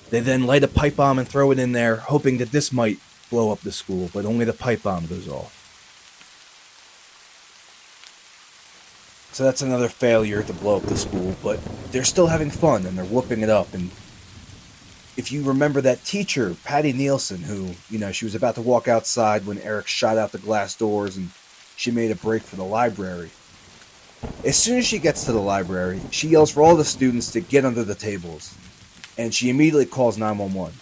They then light a pipe bomb and throw it in there, hoping that this might blow up the school, but only the pipe bomb goes off. So that's another failure to blow up the school, but they're still having fun and they're whooping it up. And if you remember that teacher, Patty Nielsen, who, she was about to walk outside when Eric shot out the glass doors and she made a break for the library. As soon as she gets to the library, she yells for all the students to get under the tables. And she immediately calls 911.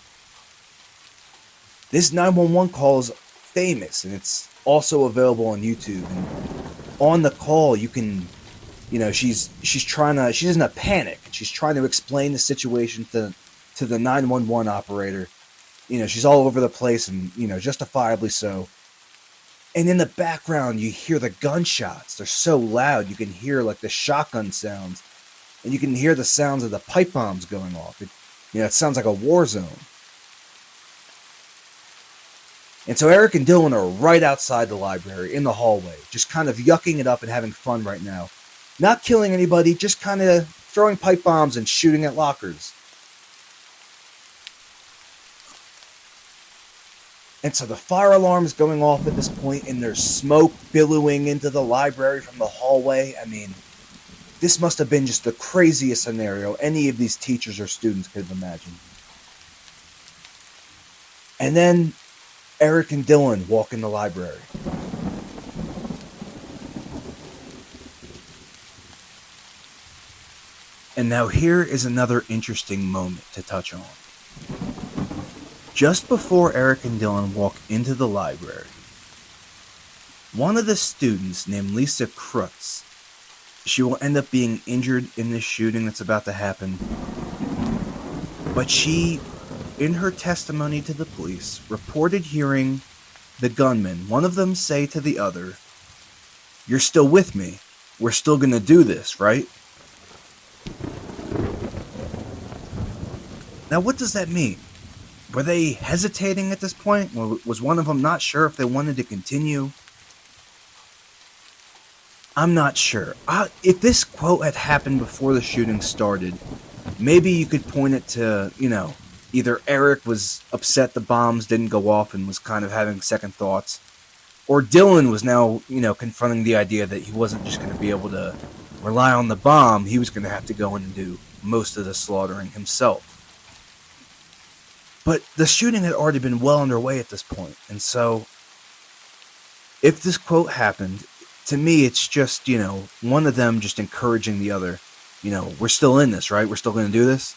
This 911 call is famous, and it's also available on YouTube. And on the call, you can, she's in a panic. She's trying to explain the situation to the 911 operator. She's all over the place, and, justifiably so. And in the background, you hear the gunshots. They're so loud, you can hear, the shotgun sounds. And you can hear the sounds of the pipe bombs going off. It sounds like a war zone. And so Eric and Dylan are right outside the library in the hallway, just kind of yucking it up and having fun right now. Not killing anybody, just kind of throwing pipe bombs and shooting at lockers. And so the fire alarm is going off at this point, and there's smoke billowing into the library from the hallway. I mean, this must have been just the craziest scenario any of these teachers or students could have imagined. And then Eric and Dylan walk in the library. And now here is another interesting moment to touch on. Just before Eric and Dylan walk into the library, one of the students named Lisa Krutz, she will end up being injured in this shooting that's about to happen. But she in her testimony to the police, reported hearing the gunmen, one of them, say to the other, "You're still with me. We're still gonna do this, right?" Now, what does that mean? Were they hesitating at this point? Was one of them not sure if they wanted to continue? I'm not sure. If this quote had happened before the shooting started, maybe you could point it to, either Eric was upset the bombs didn't go off and was kind of having second thoughts, or Dylan was now, confronting the idea that he wasn't just going to be able to rely on the bomb. He was going to have to go in and do most of the slaughtering himself. But the shooting had already been well underway at this point, and so if this quote happened, to me it's just, one of them just encouraging the other, we're still in this, right? We're still going to do this.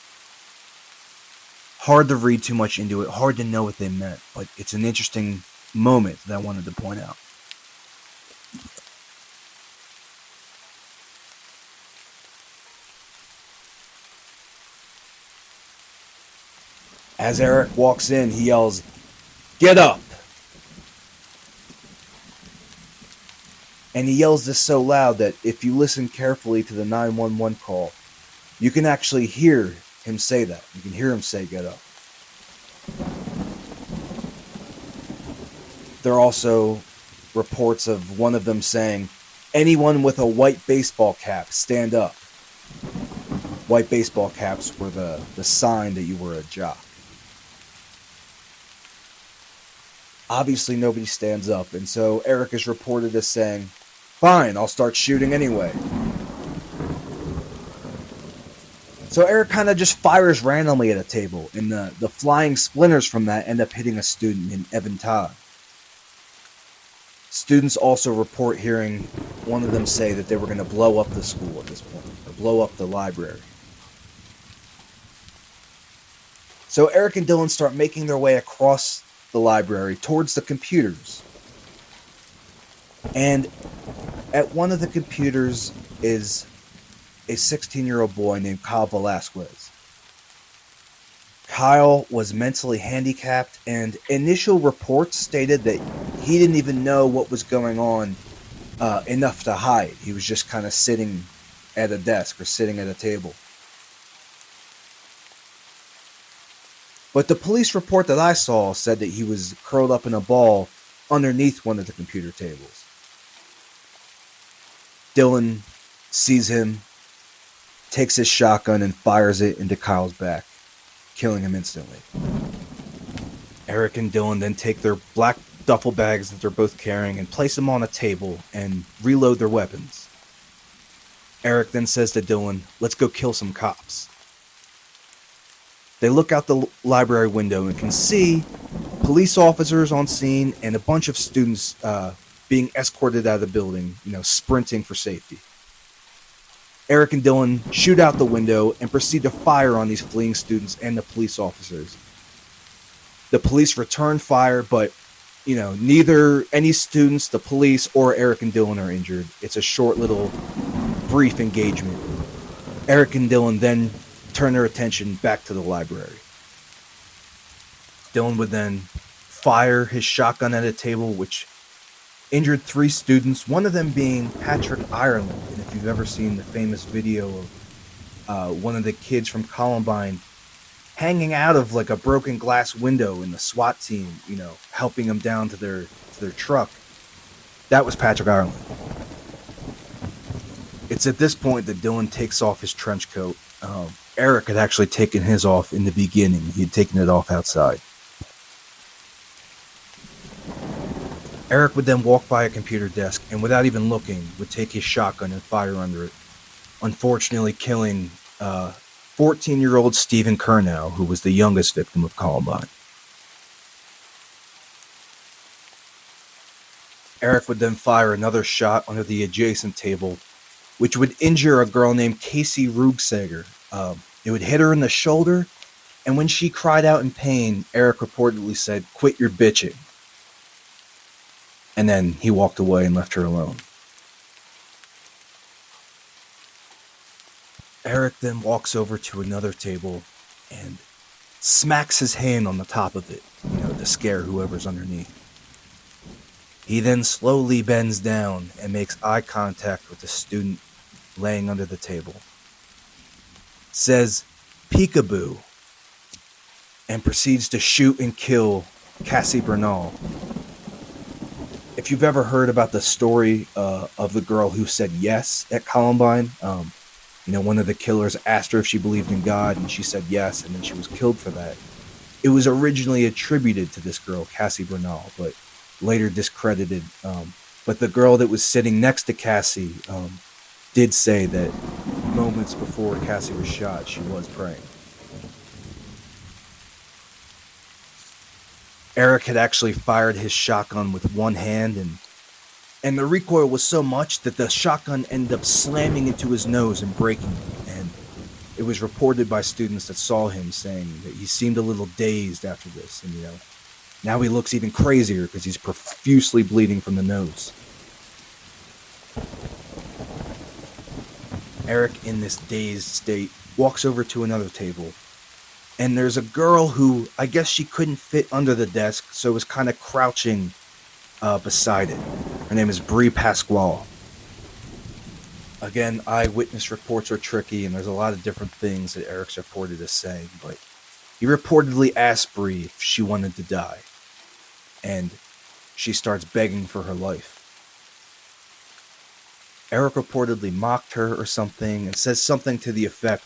Hard to read too much into it, hard to know what they meant, but it's an interesting moment that I wanted to point out. As Eric walks in, he yells, "Get up!" And he yells this so loud that if you listen carefully to the 911 call, you can actually hear him say that. You can hear him say, "Get up." There are also reports of one of them saying, "Anyone with a white baseball cap, stand up." White baseball caps were the sign that you were a jock. Obviously, nobody stands up, and so Eric is reported as saying, "Fine, I'll start shooting anyway." So Eric kind of just fires randomly at a table, and the flying splinters from that end up hitting a student named Evan Todd. Students also report hearing one of them say that they were going to blow up the school at this point, or blow up the library. So Eric and Dylan start making their way across the library towards the computers. And at one of the computers is a 16-year-old boy named Kyle Velasquez. Kyle was mentally handicapped, and initial reports stated that he didn't even know what was going on enough to hide. He was just kind of sitting at a desk or sitting at a table. But the police report that I saw said that he was curled up in a ball underneath one of the computer tables. Dylan sees him, takes his shotgun and fires it into Kyle's back, killing him instantly. Eric and Dylan then take their black duffel bags that they're both carrying and place them on a table and reload their weapons. Eric then says to Dylan, "Let's go kill some cops." They look out the library window and can see police officers on scene and a bunch of students being escorted out of the building, sprinting for safety. Eric and Dylan shoot out the window and proceed to fire on these fleeing students and the police officers. The police return fire, but, neither any students, the police, or Eric and Dylan are injured. It's a short little brief engagement. Eric and Dylan then turn their attention back to the library. Dylan would then fire his shotgun at a table, which injured 3 students, one of them being Patrick Ireland. And if you've ever seen the famous video of one of the kids from Columbine hanging out of like a broken glass window and the SWAT team, helping them down to their truck, that was Patrick Ireland. It's at this point that Dylan takes off his trench coat. Eric had actually taken his off in the beginning. He had taken it off outside. Eric would then walk by a computer desk and, without even looking, would take his shotgun and fire under it, unfortunately killing 14-year-old Stephen Kernow, who was the youngest victim of Columbine. Eric would then fire another shot under the adjacent table, which would injure a girl named Casey Rugsager. It would hit her in the shoulder, and when she cried out in pain, Eric reportedly said, "Quit your bitching." And then he walked away and left her alone. Eric then walks over to another table and smacks his hand on the top of it, to scare whoever's underneath. He then slowly bends down and makes eye contact with the student laying under the table. Says, "Peekaboo," and proceeds to shoot and kill Cassie Bernal. If you've ever heard about the story of the girl who said yes at Columbine, one of the killers asked her if she believed in God, and she said yes, and then she was killed for that. It was originally attributed to this girl, Cassie Bernal, but later discredited. But the girl that was sitting next to Cassie did say that moments before Cassie was shot, she was praying. Eric had actually fired his shotgun with one hand, and the recoil was so much that the shotgun ended up slamming into his nose and breaking it. And it was reported by students that saw him saying that he seemed a little dazed after this, and now he looks even crazier because he's profusely bleeding from the nose. Eric, in this dazed state, walks over to another table, and there's a girl who, I guess she couldn't fit under the desk, so was kind of crouching beside it. Her name is Bree Pasquale. Again, eyewitness reports are tricky, and there's a lot of different things that Eric's reported as saying, but he reportedly asked Bree if she wanted to die, and she starts begging for her life. Eric reportedly mocked her or something and says something to the effect,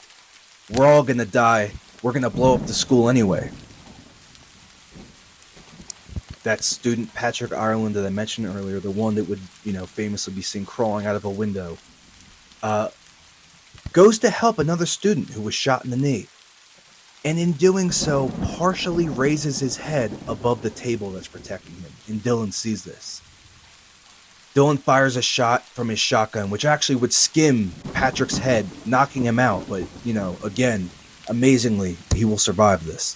"We're all gonna die. We're gonna blow up the school anyway." That student, Patrick Ireland, that I mentioned earlier, the one that would, famously be seen crawling out of a window, goes to help another student who was shot in the knee. And in doing so, partially raises his head above the table that's protecting him. And Dylan sees this. Dylan fires a shot from his shotgun, which actually would skim Patrick's head, knocking him out. But, again, amazingly, he will survive this.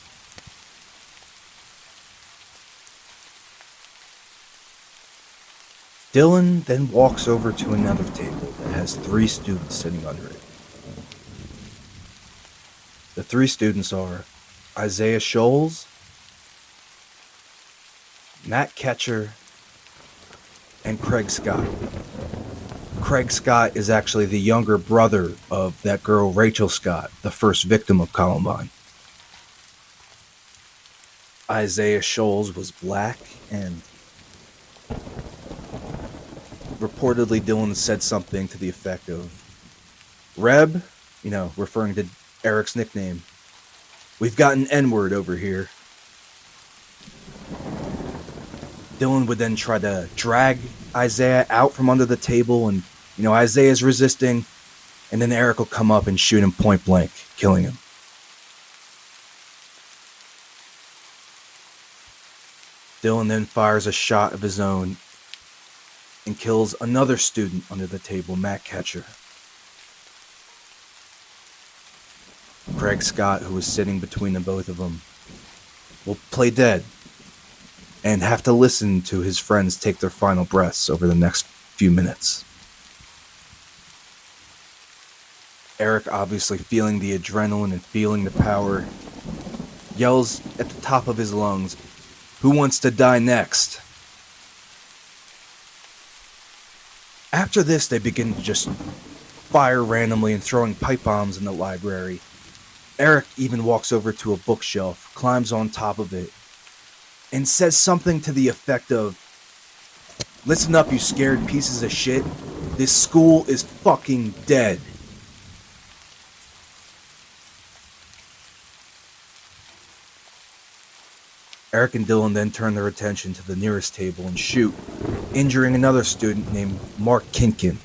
Dylan then walks over to another table that has 3 students sitting under it. The 3 students are Isaiah Scholes, Matt Ketcher, and Craig Scott. Craig Scott is actually the younger brother of that girl Rachel Scott, the first victim of Columbine. Isaiah Scholes was black, and reportedly Dylan said something to the effect of, "Reb," referring to Eric's nickname, "we've got an N-word over here." Dylan would then try to drag Isaiah out from under the table, and, Isaiah's resisting, and then Eric will come up and shoot him point blank, killing him. Dylan then fires a shot of his own and kills another student under the table, Matt Ketcher. Craig Scott, who was sitting between the both of them, will play dead and have to listen to his friends take their final breaths over the next few minutes. Eric, obviously feeling the adrenaline and feeling the power, yells at the top of his lungs, "Who wants to die next?" After this, they begin to just fire randomly and throwing pipe bombs in the library. Eric even walks over to a bookshelf, climbs on top of it, and says something to the effect of, "Listen up, you scared pieces of shit. This school is fucking dead." Eric and Dylan then turn their attention to the nearest table and shoot, injuring another student named Mark Kinkin.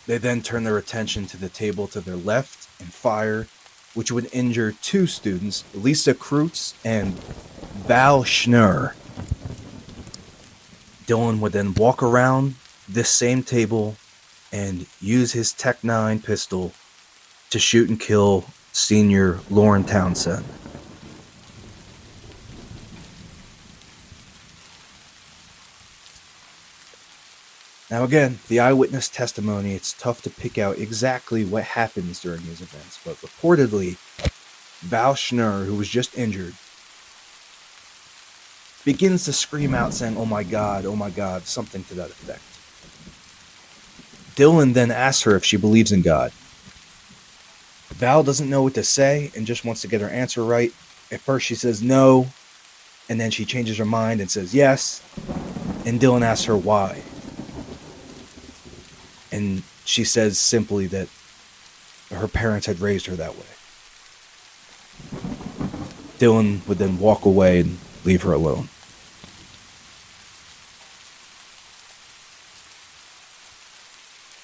They then turn their attention to the table to their left and fire, which would injure 2 students, Lisa Kreutz and Val Schnur. Dylan would then walk around this same table and use his Tech 9 pistol to shoot and kill senior Lauren Townsend. Now, again, the eyewitness testimony, it's tough to pick out exactly what happens during these events, but reportedly, Val Schnur, who was just injured, begins to scream out saying, oh my God, something to that effect. Dylan then asks her if she believes in God. Val doesn't know what to say and just wants to get her answer right. At first she says no, and then she changes her mind and says yes, and Dylan asks her why. And she says simply that her parents had raised her that way. Dylan would then walk away and leave her alone.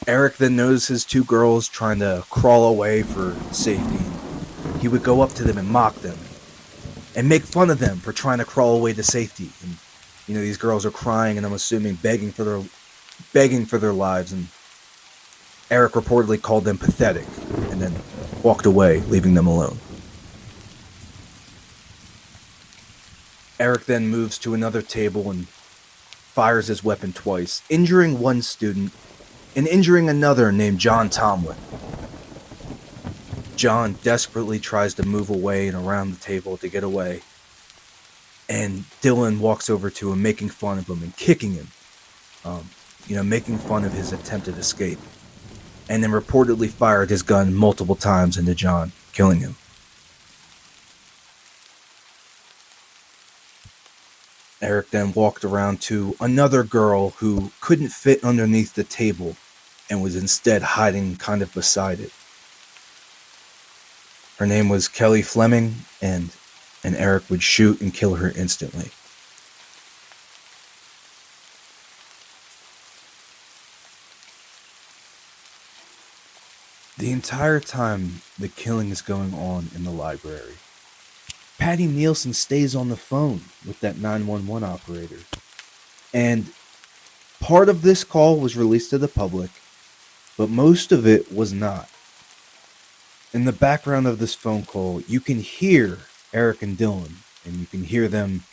Eric then notices two girls trying to crawl away for safety. He would go up to them and mock them and make fun of them for trying to crawl away to safety. And these girls are crying and I'm assuming begging for their lives, and Eric reportedly called them pathetic and then walked away, leaving them alone. Eric then moves to another table and fires his weapon twice, injuring one student and injuring another named John Tomlin. John desperately tries to move away and around the table to get away, and Dylan walks over to him, making fun of him and kicking him, making fun of his attempted escape, and then reportedly fired his gun multiple times into John, killing him. Eric then walked around to another girl who couldn't fit underneath the table and was instead hiding kind of beside it. Her name was Kelly Fleming, and Eric would shoot and kill her instantly. The entire time the killing is going on in the library, Patty Nielsen stays on the phone with that 911 operator. And part of this call was released to the public, but most of it was not. In the background of this phone call, you can hear Eric and Dylan, and you can hear them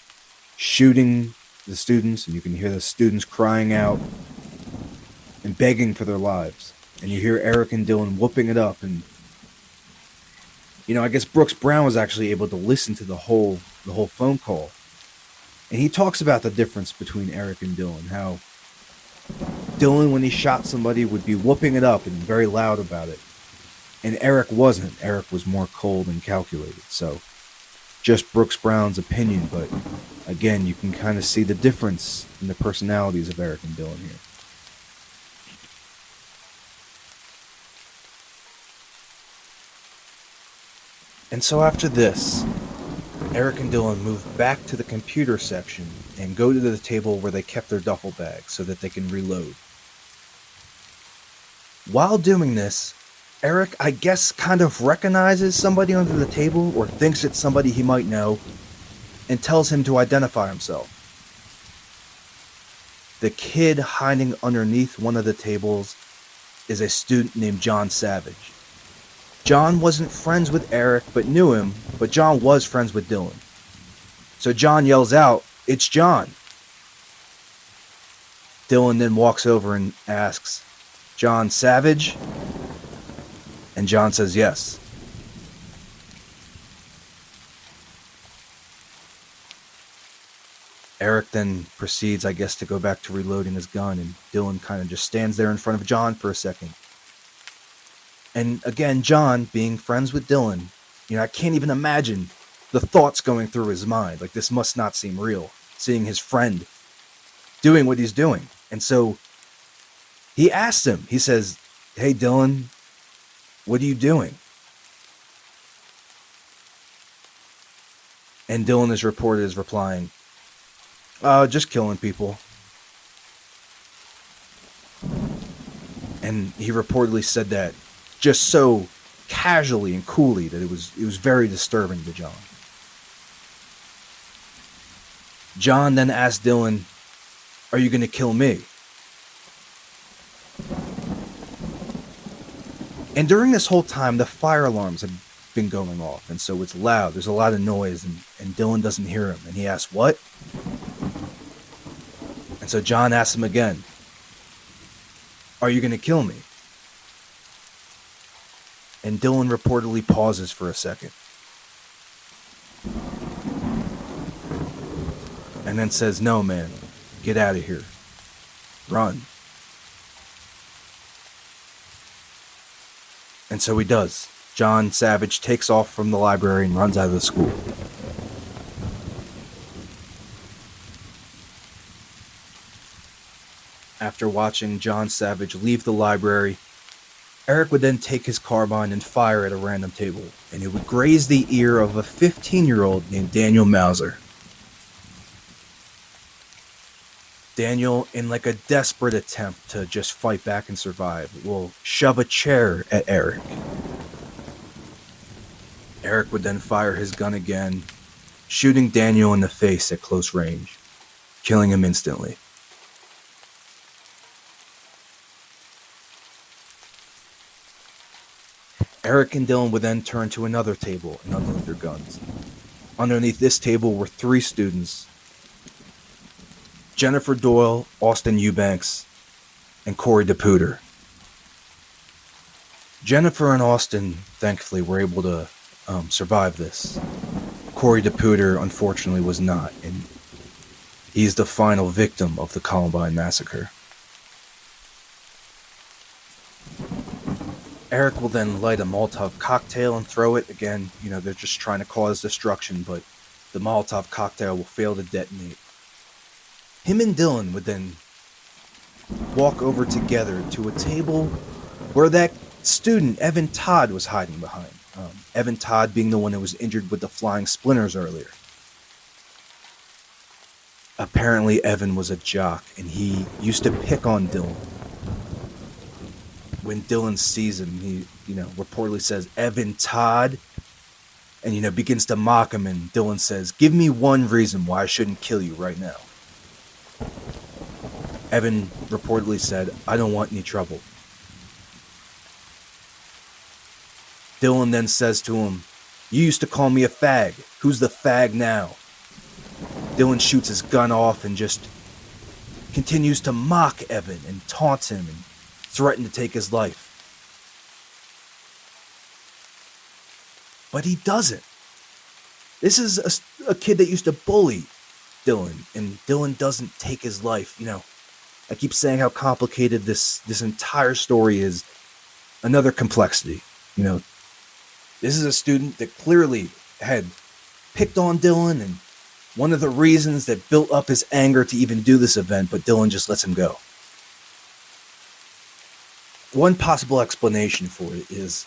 shooting the students, and you can hear the students crying out and begging for their lives. And you hear Eric and Dylan whooping it up, and I guess Brooks Brown was actually able to listen to the whole phone call. And he talks about the difference between Eric and Dylan, how Dylan, when he shot somebody, would be whooping it up and very loud about it. And Eric wasn't. Eric was more cold and calculated. So, just Brooks Brown's opinion, but again, you can kind of see the difference in the personalities of Eric and Dylan here. And so after this, Eric and Dylan move back to the computer section and go to the table where they kept their duffel bags so that they can reload. While doing this, Eric, I guess, kind of recognizes somebody under the table or thinks it's somebody he might know and tells him to identify himself. The kid hiding underneath one of the tables is a student named John Savage. John wasn't friends with Eric but knew him, but John was friends with Dylan. So John yells out, "It's John." Dylan then walks over and asks, "John Savage?" And John says yes. Eric then proceeds, I guess, to go back to reloading his gun, and Dylan kind of just stands there in front of John for a second. And again, John, being friends with Dylan, I can't even imagine the thoughts going through his mind. Like, this must not seem real, seeing his friend doing what he's doing. And so he asks him, he says, "Hey, Dylan, what are you doing?" And Dylan is reported as replying, "Just killing people." And he reportedly said that just so casually and coolly that it was very disturbing to John. John then asked Dylan, "Are you going to kill me?" And during this whole time, the fire alarms had been going off, and so it's loud. There's a lot of noise, and Dylan doesn't hear him. And he asks, "What?" And so John asks him again. Are you going to kill me? And Dylan reportedly pauses for a second. And then says, no, man, get out of here. Run. And so he does. John Savage takes off from the library and runs out of the school. After watching John Savage leave the library, Eric would then take his carbine and fire at a random table, and it would graze the ear of a 15-year-old named Daniel Mauser. Daniel, in like a desperate attempt to just fight back and survive, will shove a chair at Eric. Eric would then fire his gun again, shooting Daniel in the face at close range, killing him instantly. Eric and Dylan would then turn to another table and unload their guns. Underneath this table were 3 students: Jennifer Doyle, Austin Eubanks, and Corey DePuter. Jennifer and Austin, thankfully, were able to survive this. Corey DePuter, unfortunately, was not, and he's the final victim of the Columbine Massacre. Eric will then light a Molotov cocktail and throw it. Again, they're just trying to cause destruction, but the Molotov cocktail will fail to detonate. Him and Dylan would then walk over together to a table where that student, Evan Todd, was hiding behind. Evan Todd being the one who was injured with the flying splinters earlier. Apparently, Evan was a jock, and he used to pick on Dylan. When Dylan sees him, he, reportedly says, "Evan Todd," and, begins to mock him, and Dylan says, "Give me one reason why I shouldn't kill you right now." Evan reportedly said, "I don't want any trouble." Dylan then says to him, "You used to call me a fag. Who's the fag now?" Dylan shoots his gun off and just continues to mock Evan and taunts him and threaten to take his life. But he doesn't. This is a kid that used to bully Dylan, and Dylan doesn't take his life. I keep saying how complicated this entire story is. Another complexity. This is a student that clearly had picked on Dylan, and one of the reasons that built up his anger to even do this event, but Dylan just lets him go. One possible explanation for it is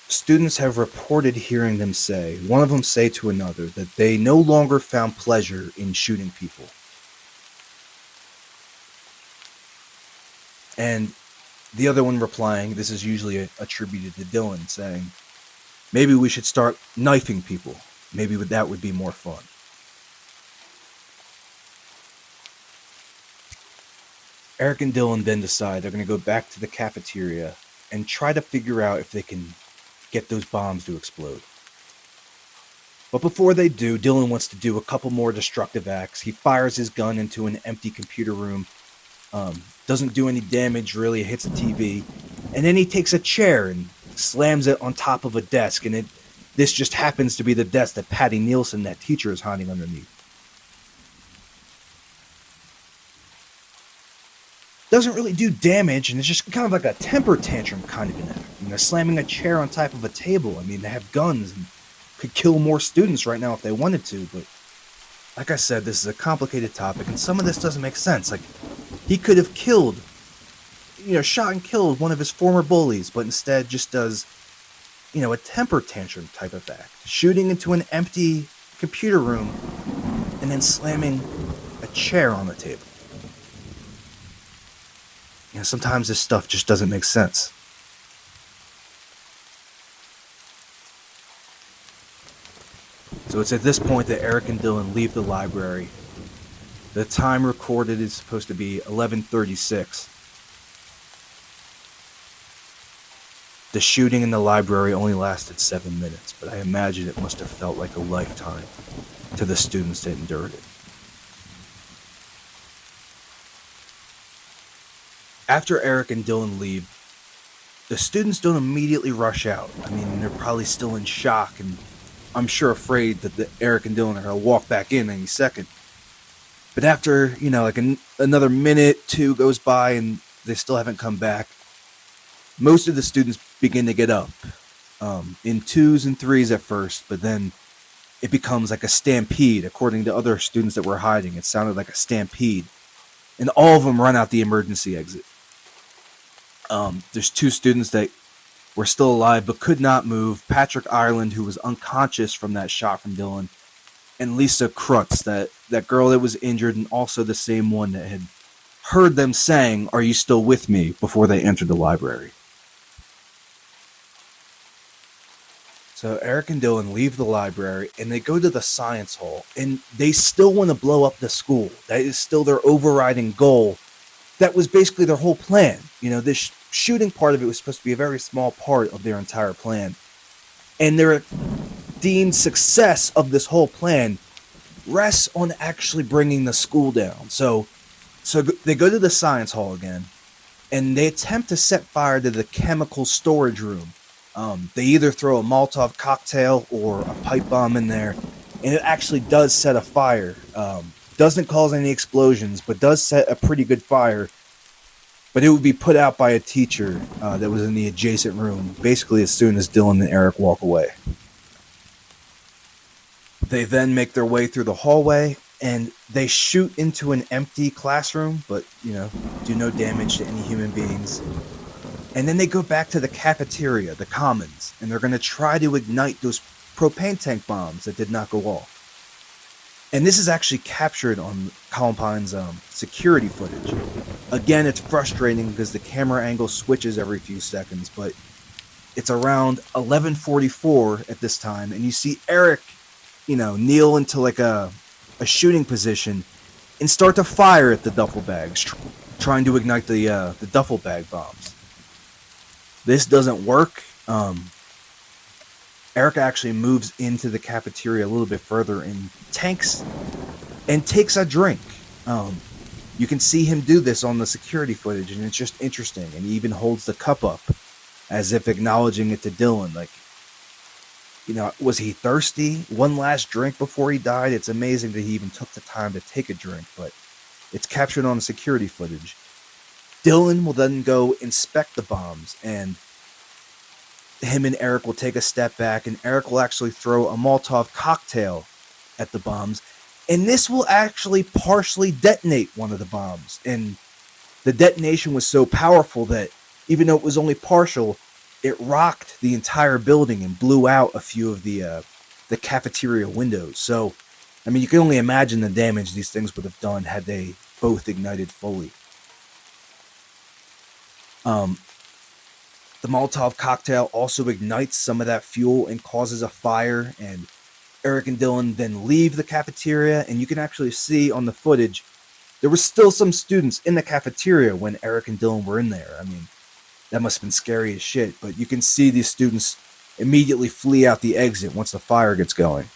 students have reported hearing them say, one of them say to another, that they no longer found pleasure in shooting people. And the other one replying, this is usually attributed to Dylan, saying, maybe we should start knifing people. Maybe that would be more fun. Eric and Dylan then decide they're going to go back to the cafeteria and try to figure out if they can get those bombs to explode. But before they do, Dylan wants to do a couple more destructive acts. He fires his gun into an empty computer room. Doesn't do any damage, really. It hits a TV. And then he takes a chair and slams it on top of a desk. And this just happens to be the desk that Patty Nielsen, that teacher, is hiding underneath. Doesn't really do damage, and it's just kind of like a temper tantrum kind of an act. Slamming a chair on top of a table. They have guns and could kill more students right now if they wanted to, but like I said, this is a complicated topic, and some of this doesn't make sense. Like, he could have killed, shot and killed one of his former bullies, but instead just does, a temper tantrum type of act. Shooting into an empty computer room and then slamming a chair on the table. Sometimes this stuff just doesn't make sense. So it's at this point that Eric and Dylan leave the library. The time recorded is supposed to be 11:36. The shooting in the library only lasted 7 minutes, but I imagine it must have felt like a lifetime to the students that endured it. After Eric and Dylan leave, the students don't immediately rush out. I mean, they're probably still in shock and I'm sure afraid that Eric and Dylan are going to walk back in any second. But after, like another minute, two goes by and they still haven't come back, most of the students begin to get up in twos and threes at first, but then it becomes like a stampede. According to other students that were hiding, it sounded like a stampede. And all of them run out the emergency exit. There's two students that were still alive but could not move. Patrick Ireland, who was unconscious from that shot from Dylan, and Lisa Krutz, that girl that was injured, and also the same one that had heard them saying, "Are you still with me?" before they entered the library. So Eric and Dylan leave the library and they go to the science hall, and they still want to blow up the school. That is still their overriding goal. That was basically their whole plan. This shooting part of it was supposed to be a very small part of their entire plan. And their deemed success of this whole plan rests on actually bringing the school down. So they go to the science hall again, and they attempt to set fire to the chemical storage room. They either throw a Molotov cocktail or a pipe bomb in there, and it actually does set a fire. Doesn't cause any explosions, but does set a pretty good fire. But it would be put out by a teacher that was in the adjacent room, basically as soon as Dylan and Eric walk away. They then make their way through the hallway, and they shoot into an empty classroom, but, do no damage to any human beings. And then they go back to the cafeteria, the commons, and they're going to try to ignite those propane tank bombs that did not go off. And this is actually captured on Columbine's security footage. Again, it's frustrating because the camera angle switches every few seconds, but it's around 11:44 at this time, and you see Eric, kneel into like a shooting position and start to fire at the duffel bags, trying to ignite the duffel bag bombs. This doesn't work. Eric actually moves into the cafeteria a little bit further and takes a drink. You can see him do this on the security footage, and it's just interesting. And he even holds the cup up as if acknowledging it to Dylan. Like, was he thirsty? One last drink before he died? It's amazing that he even took the time to take a drink, but it's captured on the security footage. Dylan will then go inspect the bombs, and him and Eric will take a step back, and Eric will actually throw a Molotov cocktail at the bombs, and this will actually partially detonate one of the bombs. And the detonation was so powerful that even though it was only partial, it rocked the entire building and blew out a few of the cafeteria windows. So, I mean, you can only imagine the damage these things would have done had they both ignited fully. The Molotov cocktail also ignites some of that fuel and causes a fire, and Eric and Dylan then leave the cafeteria, and you can actually see on the footage there were still some students in the cafeteria when Eric and Dylan were in there. I mean, that must have been scary as shit, but you can see these students immediately flee out the exit once the fire gets going.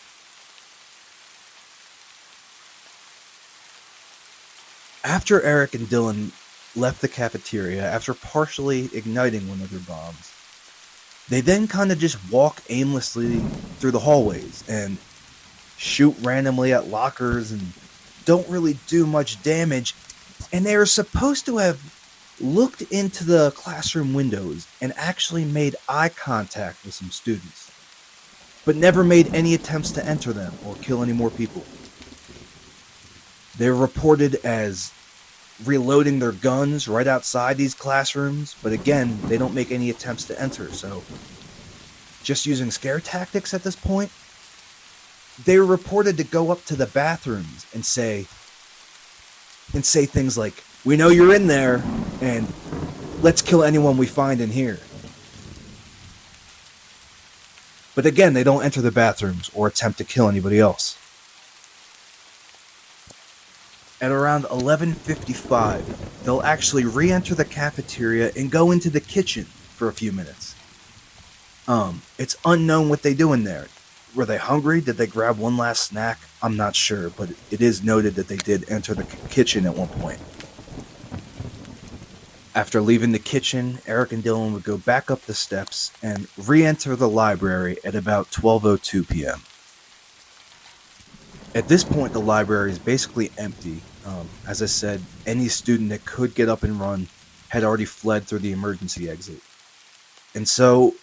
After Eric and Dylan left the cafeteria, after partially igniting one of their bombs, they then kind of just walk aimlessly through the hallways and shoot randomly at lockers and don't really do much damage. And they are supposed to have looked into the classroom windows and actually made eye contact with some students, but never made any attempts to enter them or kill any more people. They're reported as reloading their guns right outside these classrooms, but again, they don't make any attempts to enter, so just using scare tactics at this point. They were reported to go up to the bathrooms and say things like, "We know you're in there, and let's kill anyone we find in here." But again, they don't enter the bathrooms or attempt to kill anybody else. At around 11:55, they'll actually re-enter the cafeteria and go into the kitchen for a few minutes. It's unknown what they do in there. Were they hungry? Did they grab one last snack? I'm not sure, but it is noted that they did enter the kitchen at one point. After leaving the kitchen, Eric and Dylan would go back up the steps and re-enter the library at about 12:02 p.m. At this point, the library is basically empty. As I said, any student that could get up and run had already fled through the emergency exit. And so,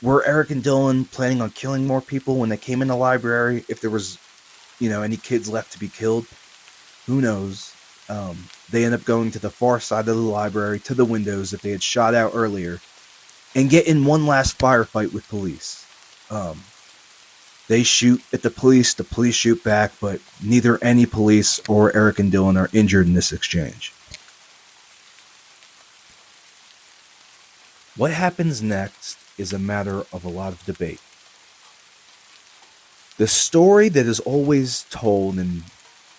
were Eric and Dylan planning on killing more people when they came in the library? If there was, any kids left to be killed, who knows? They end up going to the far side of the library, to the windows that they had shot out earlier, and get in one last firefight with police. They shoot at the police shoot back, but neither any police or Eric and Dylan are injured in this exchange. What happens next is a matter of a lot of debate. The story that is always told, and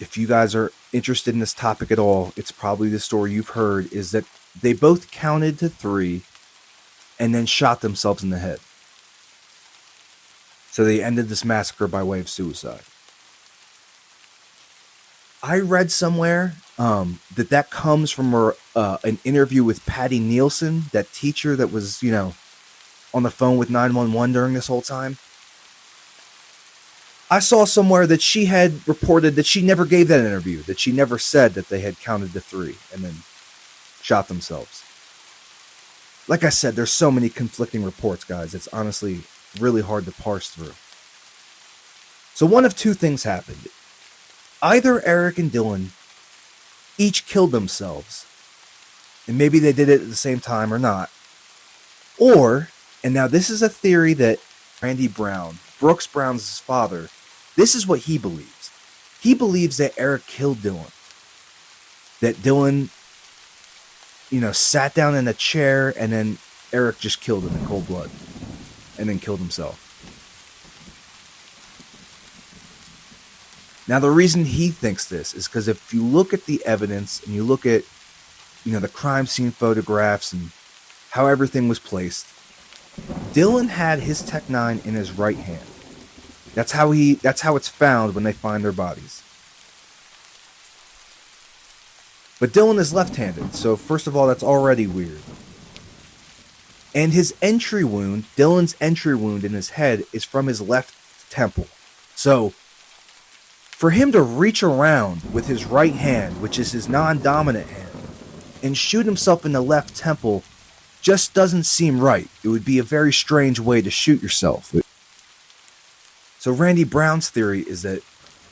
if you guys are interested in this topic at all, it's probably the story you've heard, is that they both counted to 3 and then shot themselves in the head. So they ended this massacre by way of suicide. I read somewhere that comes from an interview with Patty Nielsen, that teacher that was, on the phone with 911 during this whole time. I saw somewhere that she had reported that she never gave that interview, that she never said that they had counted to 3 and then shot themselves. Like I said, there's so many conflicting reports, guys. It's honestly really hard to parse through. So one of two things happened. Either Eric and Dylan each killed themselves, and maybe they did it at the same time or not. Or, and now this is a theory that Randy Brown, Brooks Brown's father, this is what he believes. He believes that Eric killed Dylan. That Dylan, sat down in a chair and then Eric just killed him in cold blood. And then killed himself. Now, the reason he thinks this is because if you look at the evidence and you look at, the crime scene photographs and how everything was placed, Dylan had his Tech-9 in his right hand. That's how it's found when they find their bodies. But Dylan is left-handed, so first of all, that's already weird. And his entry wound, Dylan's entry wound in his head, is from his left temple. So, for him to reach around with his right hand, which is his non-dominant hand, and shoot himself in the left temple just doesn't seem right. It would be a very strange way to shoot yourself. So Randy Brown's theory is that,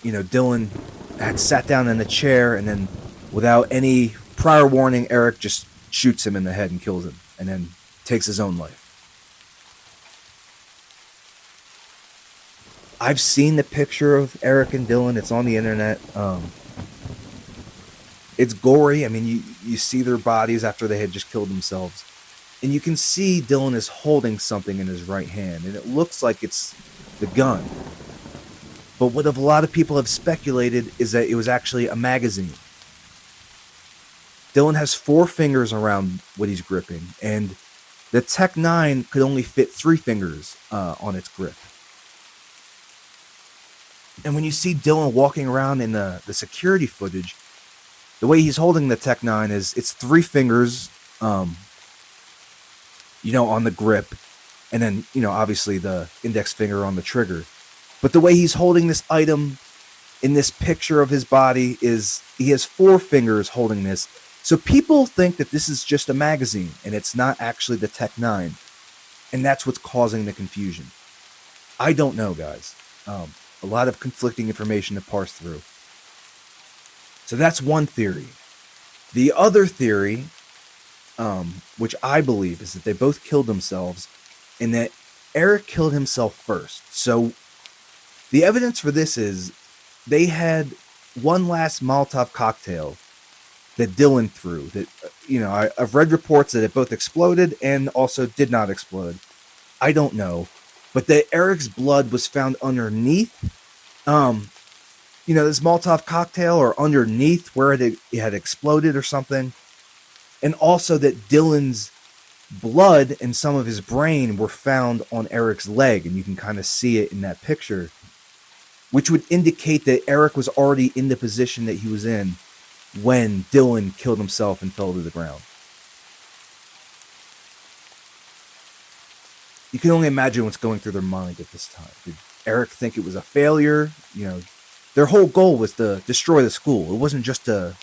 Dylan had sat down in a chair and then without any prior warning, Eric just shoots him in the head and kills him and then takes his own life. I've seen the picture of Eric and Dylan. It's on the internet. It's gory. I mean, you see their bodies after they had just killed themselves. And you can see Dylan is holding something in his right hand. And it looks like it's the gun. But what a lot of people have speculated is that it was actually a magazine. Dylan has 4 fingers around what he's gripping. And the Tech-9 could only fit 3 fingers on its grip. And when you see Dylan walking around in the security footage, the way he's holding the Tech-9 is it's 3 fingers, on the grip, and then, obviously the index finger on the trigger. But the way he's holding this item in this picture of his body is he has 4 fingers holding this. So people think that this is just a magazine and it's not actually the Tech-9. And that's what's causing the confusion. I don't know, guys. A lot of conflicting information to parse through. So that's one theory. The other theory, which I believe, is that they both killed themselves and that Eric killed himself first. So the evidence for this is they had one last Molotov cocktail that Dylan threw. That, I've read reports that it both exploded and also did not explode. I don't know. But that Eric's blood was found underneath, this Molotov cocktail, or underneath where it had exploded or something. And also that Dylan's blood and some of his brain were found on Eric's leg. And you can kind of see it in that picture, which would indicate that Eric was already in the position that he was in when Dylan killed himself and fell to the ground. You can only imagine what's going through their mind at this time. Did Eric think it was a failure? Their whole goal was to destroy the school. It wasn't just to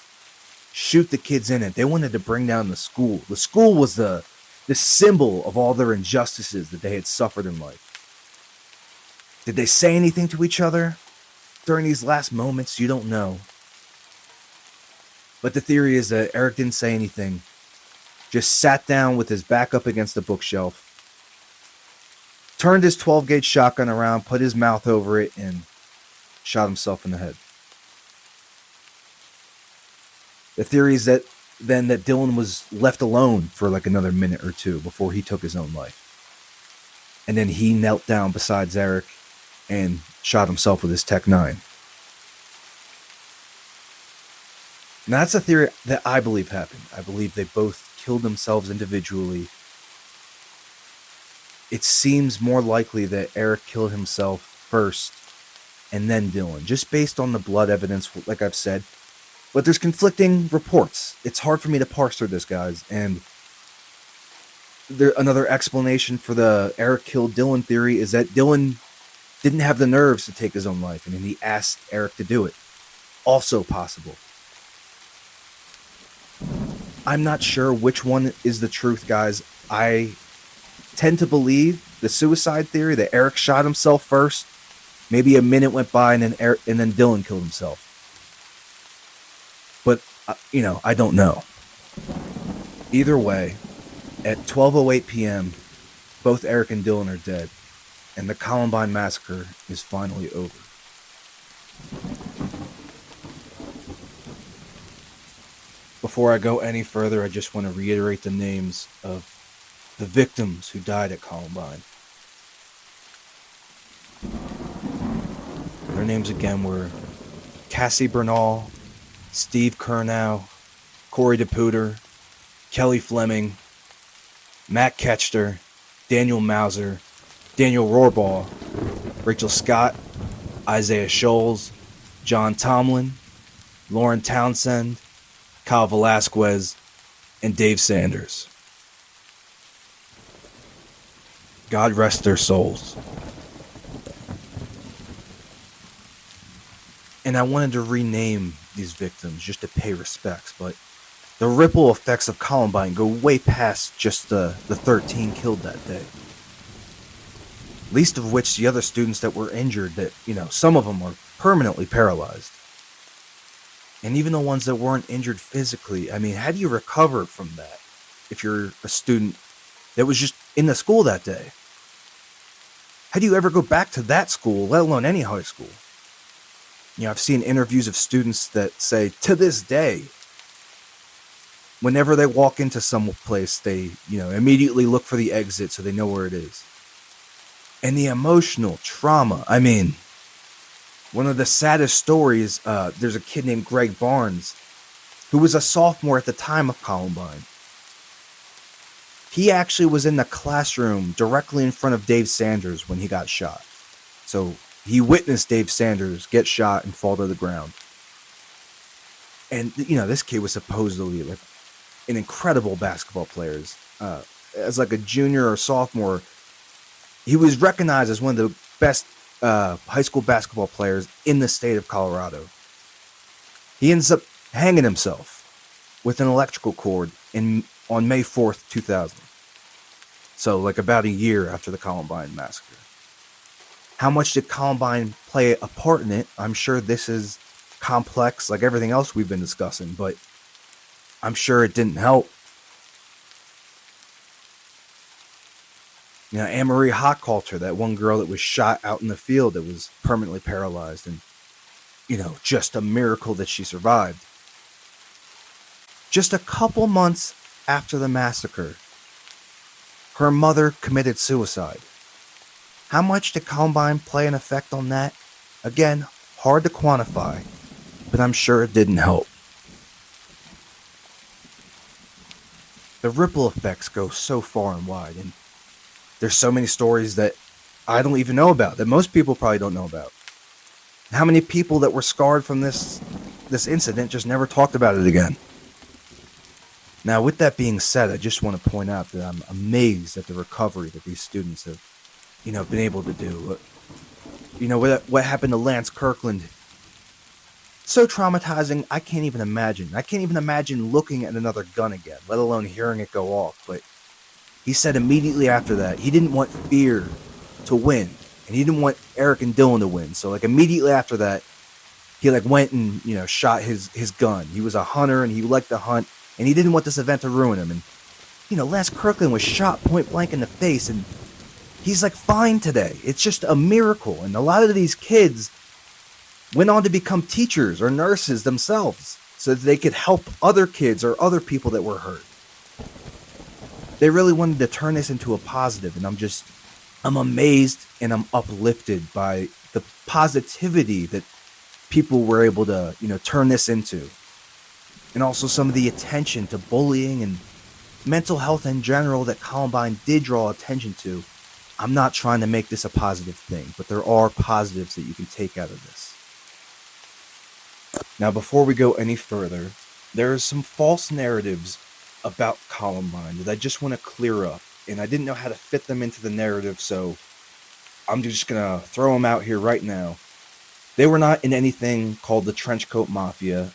shoot the kids in it. They wanted to bring down the school. The school was the symbol of all their injustices that they had suffered in life. Did they say anything to each other during these last moments? You don't know. But the theory is that Eric didn't say anything, just sat down with his back up against the bookshelf, turned his 12-gauge shotgun around, put his mouth over it, and shot himself in the head. The theory is that Dylan was left alone for like another minute or two before he took his own life. And then he knelt down beside Eric and shot himself with his Tech 9. Now that's a theory that I believe happened. I believe they both killed themselves individually. It seems more likely that Eric killed himself first and then Dylan, just based on the blood evidence, like I've said. But there's conflicting reports. It's hard for me to parse through this, guys. And another explanation for the Eric killed Dylan theory is that Dylan didn't have the nerves to take his own life, and then he asked Eric to do it. Also possible. I'm not sure which one is the truth, guys. I tend to believe the suicide theory that Eric shot himself first. Maybe a minute went by and then Dylan killed himself. But, I don't know. Either way, at 12:08 p.m., both Eric and Dylan are dead, and the Columbine Massacre is finally over. Before I go any further, I just want to reiterate the names of the victims who died at Columbine. Their names again were Cassie Bernal, Steve Kernow, Corey DePuter, Kelly Fleming, Matt Ketchter, Daniel Mauser, Daniel Rohrbaugh, Rachel Scott, Isaiah Scholes, John Tomlin, Lauren Townsend, Kyle Velasquez, and Dave Sanders. God rest their souls. And I wanted to rename these victims just to pay respects, but the ripple effects of Columbine go way past just the 13 killed that day. Least of which the other students that were injured, that, some of them were permanently paralyzed. And even the ones that weren't injured physically, how do you recover from that if you're a student that was just in the school that day? How do you ever go back to that school, let alone any high school? I've seen interviews of students that say, to this day, whenever they walk into some place, they, immediately look for the exit so they know where it is. And the emotional trauma, one of the saddest stories, there's a kid named Greg Barnes, who was a sophomore at the time of Columbine. He actually was in the classroom directly in front of Dave Sanders when he got shot. So he witnessed Dave Sanders get shot and fall to the ground. And, this kid was supposedly like an incredible basketball player. As like a junior or sophomore, he was recognized as one of the best high school basketball players in the state of Colorado. He ends up hanging himself with an electrical cord on May 4th, 2000. So like about a year after the Columbine Massacre. How much did Columbine play a part in it? I'm sure this is complex like everything else we've been discussing, but I'm sure it didn't help. Anne-Marie Hochhalter, that one girl that was shot out in the field that was permanently paralyzed, and, just a miracle that she survived. Just a couple months after the massacre, her mother committed suicide. How much did Columbine play an effect on that? Again, hard to quantify, but I'm sure it didn't help. The ripple effects go so far and wide, and there's so many stories that I don't even know about, that most people probably don't know about. How many people that were scarred from this this incident, just never talked about it again. Now, with that being said, I just want to point out that I'm amazed at the recovery that these students have, been able to do. What happened to Lance Kirkland? So traumatizing, I can't even imagine. I can't even imagine looking at another gun again, let alone hearing it go off. But he said immediately after that, he didn't want fear to win, and he didn't want Eric and Dylan to win. So, immediately after that, he, went and, shot his gun. He was a hunter, and he liked to hunt, and he didn't want this event to ruin him. And, Lance Kirkland was shot point blank in the face, and he's, fine today. It's just a miracle. And a lot of these kids went on to become teachers or nurses themselves so that they could help other kids or other people that were hurt. They really wanted to turn this into a positive, and I'm amazed and I'm uplifted by the positivity that people were able to, turn this into. And also some of the attention to bullying and mental health in general that Columbine did draw attention to. I'm not trying to make this a positive thing, but there are positives that you can take out of this. Now, before we go any further, there are some false narratives about Columbine that I just want to clear up, and I didn't know how to fit them into the narrative, so I'm just going to throw them out here right now. They were not in anything called the Trenchcoat Mafia.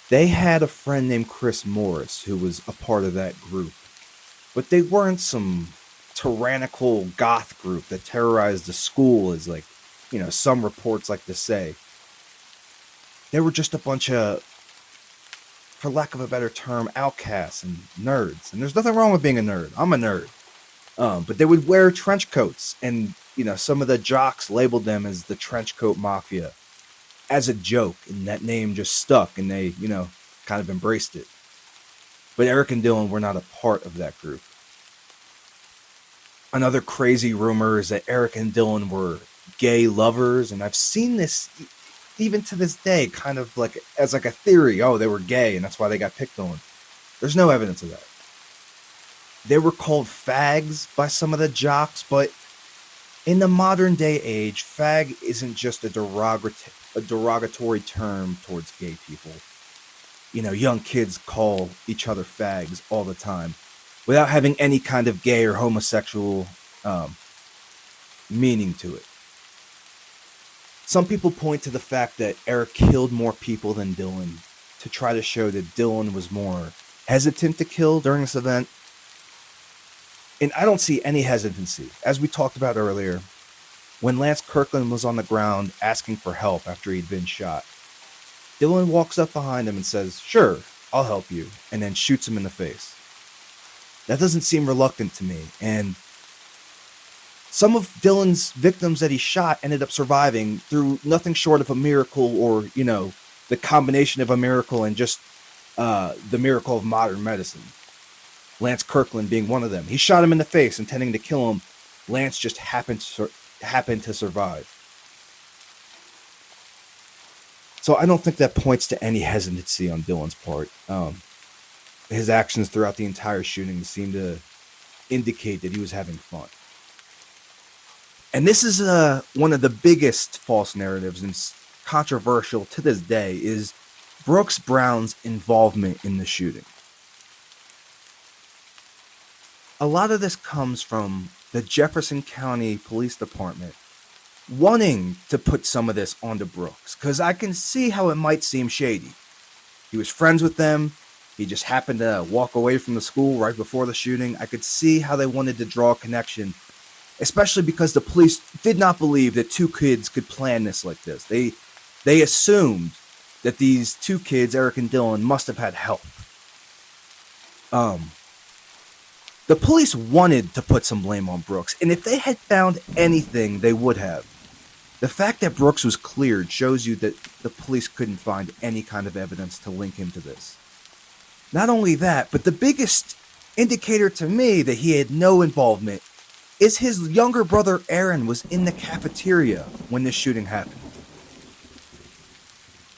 They had a friend named Chris Morris who was a part of that group, but they weren't some tyrannical goth group that terrorized the school, as some reports like to say. They were just a bunch of, for lack of a better term, outcasts and nerds. And there's nothing wrong with being a nerd. I'm a nerd. But they would wear trench coats, and some of the jocks labeled them as the Trenchcoat Mafia as a joke, and that name just stuck, and they kind of embraced it. But Eric and Dylan were not a part of that group. Another crazy rumor is that Eric and Dylan were gay lovers, and I've seen this even to this day, kind of as a theory. Oh, they were gay, and that's why they got picked on. There's no evidence of that. They were called fags by some of the jocks, but in the modern day age, fag isn't just a derogatory term towards gay people. Young kids call each other fags all the time without having any kind of gay or homosexual meaning to it. Some people point to the fact that Eric killed more people than Dylan to try to show that Dylan was more hesitant to kill during this event. And I don't see any hesitancy. As we talked about earlier, when Lance Kirkland was on the ground asking for help after he'd been shot, Dylan walks up behind him and says, "Sure, I'll help you," and then shoots him in the face. That doesn't seem reluctant to me, and some of Dylan's victims that he shot ended up surviving through nothing short of a miracle, or, the combination of a miracle and just the miracle of modern medicine. Lance Kirkland being one of them. He shot him in the face, intending to kill him. Lance just happened to survive. So I don't think that points to any hesitancy on Dylan's part. His actions throughout the entire shooting seem to indicate that he was having fun. And this is one of the biggest false narratives, and controversial to this day, is Brooks Brown's involvement in the shooting. A lot of this comes from the Jefferson County Police Department wanting to put some of this onto Brooks, because I can see how it might seem shady. He was friends with them. He just happened to walk away from the school right before the shooting. I could see how they wanted to draw a connection, especially because the police did not believe that two kids could plan this like this. They assumed that these two kids, Eric and Dylan, must have had help. The police wanted to put some blame on Brooks, and if they had found anything, they would have. The fact that Brooks was cleared shows you that the police couldn't find any kind of evidence to link him to this. Not only that, but the biggest indicator to me that he had no involvement is his younger brother Aaron was in the cafeteria when this shooting happened.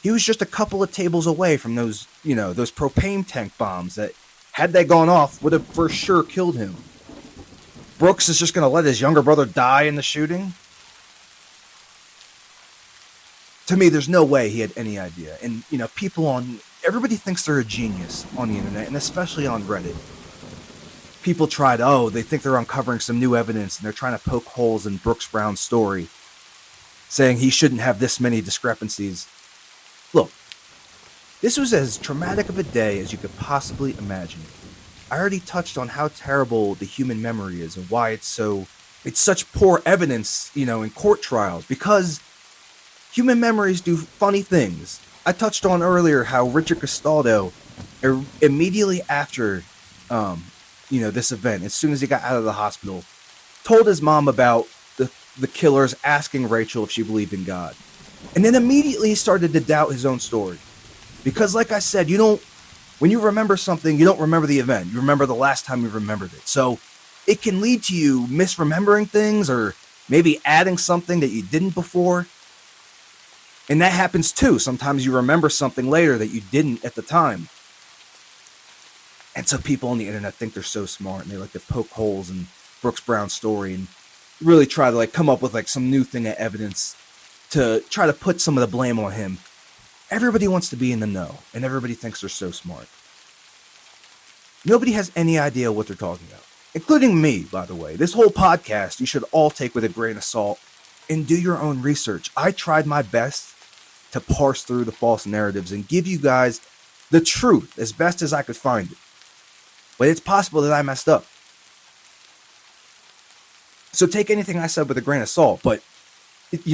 He was just a couple of tables away from those propane tank bombs that, had they gone off, would have for sure killed him. Brooks is just going to let his younger brother die in the shooting? To me, there's no way he had any idea. And, everybody thinks they're a genius on the internet, and especially on Reddit. People they think they're uncovering some new evidence, and they're trying to poke holes in Brooks Brown's story, saying he shouldn't have this many discrepancies. Look, this was as traumatic of a day as you could possibly imagine. I already touched on how terrible the human memory is and why it's such poor evidence, in court trials, because human memories do funny things. I touched on earlier how Richard Castaldo, immediately after, this event, as soon as he got out of the hospital, told his mom about the killers asking Rachel if she believed in God. And then immediately he started to doubt his own story. Because like I said, when you remember something, you don't remember the event. You remember the last time you remembered it. So it can lead to you misremembering things or maybe adding something that you didn't before. And that happens too. Sometimes you remember something later that you didn't at the time. And so people on the internet think they're so smart and they like to poke holes in Brooks Brown's story and really try to come up with some new thing of evidence to try to put some of the blame on him. Everybody wants to be in the know, and everybody thinks they're so smart. Nobody has any idea what they're talking about, including me, by the way. This whole podcast, you should all take with a grain of salt and do your own research. I tried my best to parse through the false narratives and give you guys the truth as best as I could find it. But it's possible that I messed up. So take anything I said with a grain of salt, but if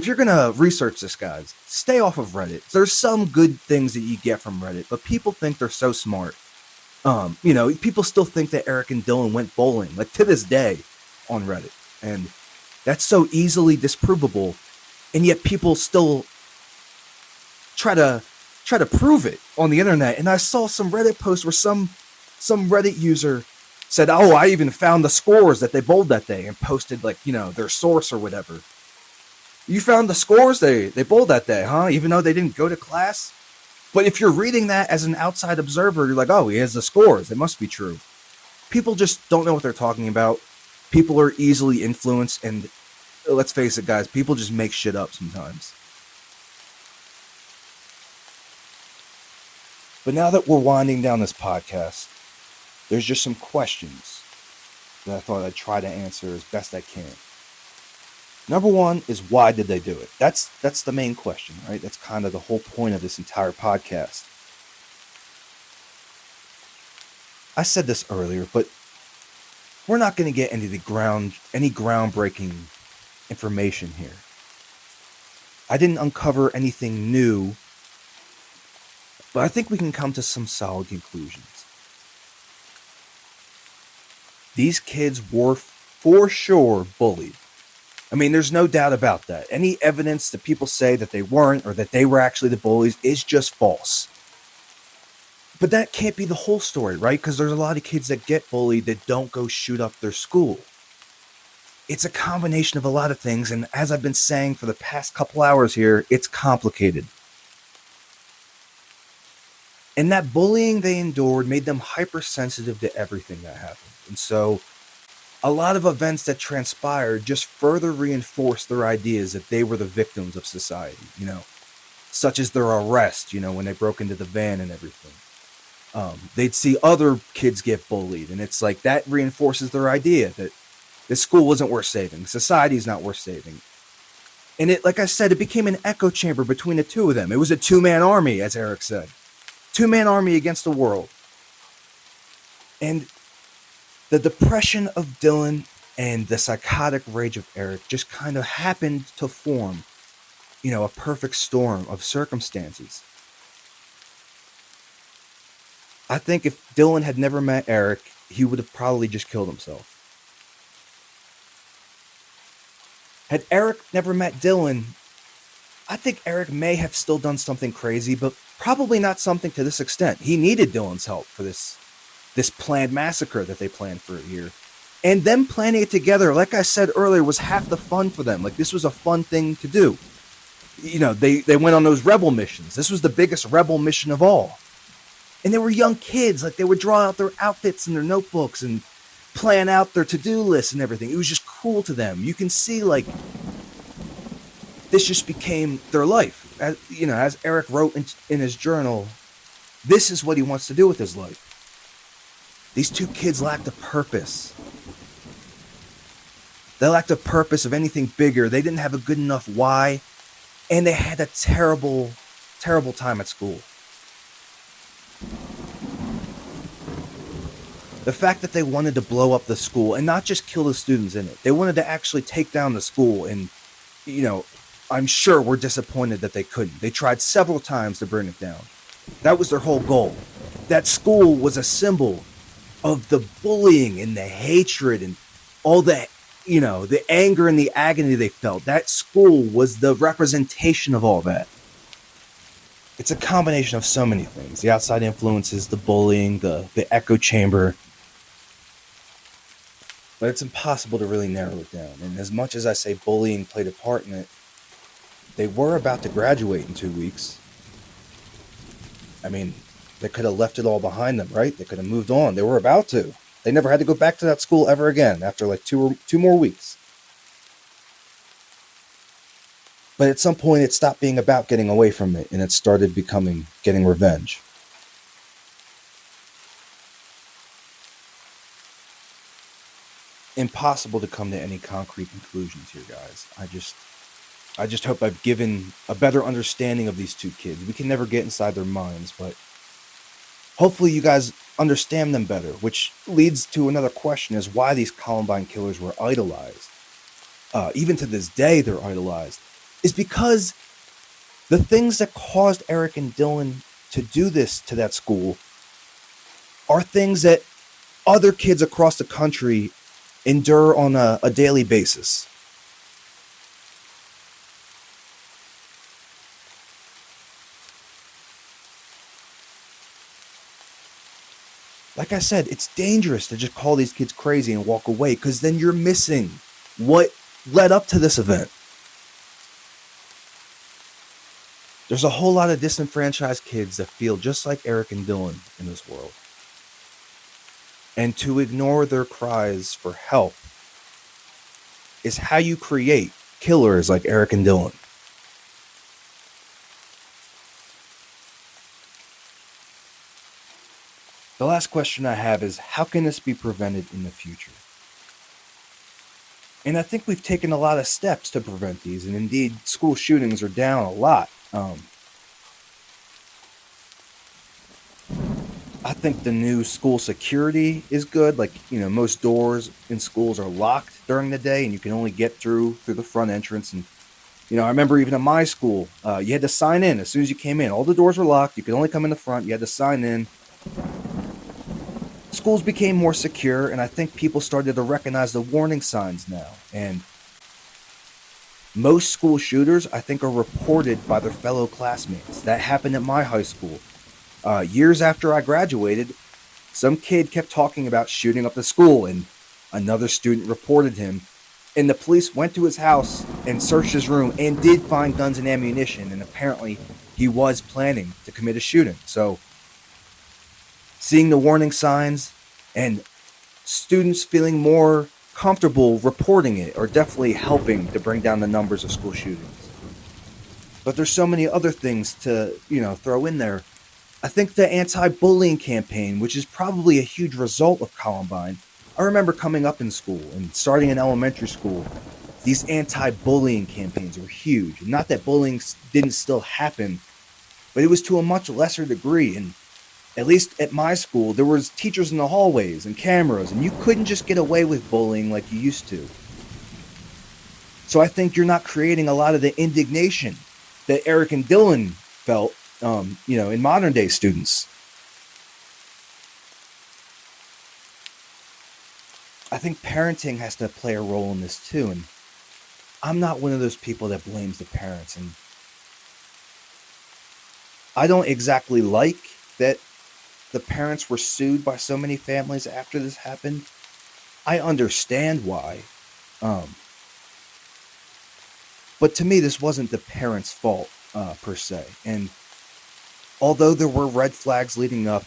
you're going to research this, guys, stay off of Reddit. There's some good things that you get from Reddit, but people think they're so smart. People still think that Eric and Dylan went bowling, to this day, on Reddit. And that's so easily disprovable, and yet people still try to prove it on the internet. And I saw some Reddit posts where some Reddit user said, "Oh, I even found the scores that they bowled that day," and posted their source or whatever. You found the scores they bowled that day, huh? Even though they didn't go to class? But if you're reading that as an outside observer, you're like, oh, he has the scores. It must be true. People just don't know what they're talking about. People are easily influenced, and let's face it, guys, people just make shit up sometimes. But now that we're winding down this podcast, there's just some questions that I thought I'd try to answer as best I can. Number one is, why did they do it? That's the main question, right? That's kind of the whole point of this entire podcast. I said this earlier, but we're not going to get any groundbreaking information here. I didn't uncover anything new, but I think we can come to some solid conclusions. These kids were for sure bullied. I mean, there's no doubt about that. Any evidence that people say that they weren't or that they were actually the bullies is just false. But that can't be the whole story, right? Because there's a lot of kids that get bullied that don't go shoot up their school. It's a combination of a lot of things, and as I've been saying for the past couple hours here, it's complicated. And that bullying they endured made them hypersensitive to everything that happened. And so a lot of events that transpired just further reinforced their ideas that they were the victims of society, such as their arrest, when they broke into the van and everything. They'd see other kids get bullied, and it's like that reinforces their idea that this school wasn't worth saving, society's not worth saving. And it, like I said, it became an echo chamber between the two of them. It was a two-man army, as Eric said. Two-man army against the world. And the depression of Dylan and the psychotic rage of Eric just kind of happened to form, a perfect storm of circumstances. I think if Dylan had never met Eric, he would have probably just killed himself. Had Eric never met Dylan, I think Eric may have still done something crazy, but probably not something to this extent. He needed Dylan's help for this planned massacre that they planned for a year. And them planning it together, like I said earlier, was half the fun for them. This was a fun thing to do. They went on those rebel missions. This was the biggest rebel mission of all. And they were young kids. They would draw out their outfits and their notebooks and plan out their to-do lists and everything. It was just cool to them. You can see, this just became their life. as Eric wrote in his journal, this is what he wants to do with his life. These two kids lacked a purpose. They lacked a purpose of anything bigger. They didn't have a good enough why, and they had a terrible, terrible time at school. The fact that they wanted to blow up the school and not just kill the students in it, they wanted to actually take down the school, and, you know, I'm sure we're disappointed that they couldn't. They tried several times to burn it down. That was their whole goal. That school was a symbol of the bullying and the hatred and all the anger and the agony they felt. That school was the representation of all that. It's a combination of so many things: the outside influences, the bullying, the echo chamber. But it's impossible to really narrow it down. And as much as I say bullying played a part in it, they were about to graduate in 2 weeks. I mean, they could have left it all behind them, right? They could have moved on. They were about to. They never had to go back to that school ever again after like two more weeks. But at some point, it stopped being about getting away from it, and it started becoming getting revenge. Impossible to come to any concrete conclusions here, guys. I just hope I've given a better understanding of these two kids. We can never get inside their minds, but hopefully you guys understand them better, which leads to another question: is why these Columbine killers were idolized. Even to this day, they're idolized. Is because the things that caused Eric and Dylan to do this to that school are things that other kids across the country endure on a daily basis. Like I said, it's dangerous to just call these kids crazy and walk away, because then you're missing what led up to this event. There's a whole lot of disenfranchised kids that feel just like Eric and Dylan in this world. And to ignore their cries for help is how you create killers like Eric and Dylan. The last question I have is, how can this be prevented in the future? And I think we've taken a lot of steps to prevent these, and indeed, school shootings are down a lot. I think the new school security is good. Like, most doors in schools are locked during the day, and you can only get through the front entrance. And, I remember even at my school, you had to sign in as soon as you came in. All the doors were locked. You could only come in the front. You had to sign in. Schools became more secure, and I think people started to recognize the warning signs now. And most school shooters, I think, are reported by their fellow classmates. That happened at my high school. Years after I graduated, some kid kept talking about shooting up the school, and another student reported him. And the police went to his house and searched his room and did find guns and ammunition, and apparently he was planning to commit a shooting. So, seeing the warning signs and students feeling more comfortable reporting it are definitely helping to bring down the numbers of school shootings. But there's so many other things to, throw in there. I think the anti-bullying campaign, which is probably a huge result of Columbine. I remember coming up in school and starting in elementary school, these anti-bullying campaigns were huge. Not that bullying didn't still happen, but it was to a much lesser degree. And at least at my school, there was teachers in the hallways and cameras, and you couldn't just get away with bullying like you used to. So I think you're not creating a lot of the indignation that Eric and Dylan felt, in modern day students. I think parenting has to play a role in this too, and I'm not one of those people that blames the parents, and I don't exactly like that the parents were sued by so many families after this happened. I understand why. But to me, this wasn't the parents' fault, per se. And although there were red flags leading up,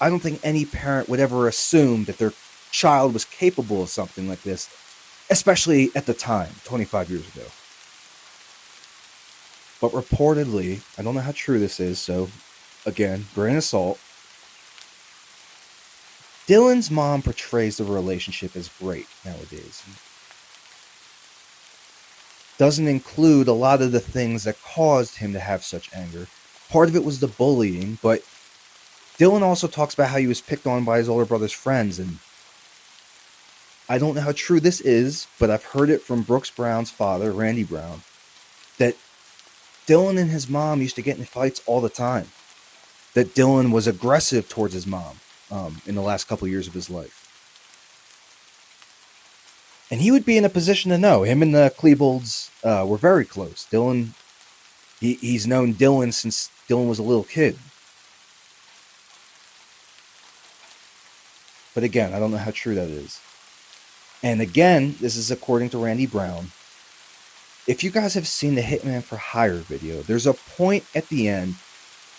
I don't think any parent would ever assume that their child was capable of something like this, especially at the time, 25 years ago. But reportedly, I don't know how true this is, so again, grain of salt. Dylan's mom portrays the relationship as great nowadays. Doesn't include a lot of the things that caused him to have such anger. Part of it was the bullying, but Dylan also talks about how he was picked on by his older brother's friends, and I don't know how true this is, but I've heard it from Brooks Brown's father, Randy Brown, that Dylan and his mom used to get in fights all the time. That Dylan was aggressive towards his mom in the last couple years of his life. And he would be in a position to know. Him and the Klebold's were very close. Dylan, he's known Dylan since Dylan was a little kid. But again, I don't know how true that is. And again, this is according to Randy Brown. If you guys have seen the Hitman for Hire video, there's a point at the end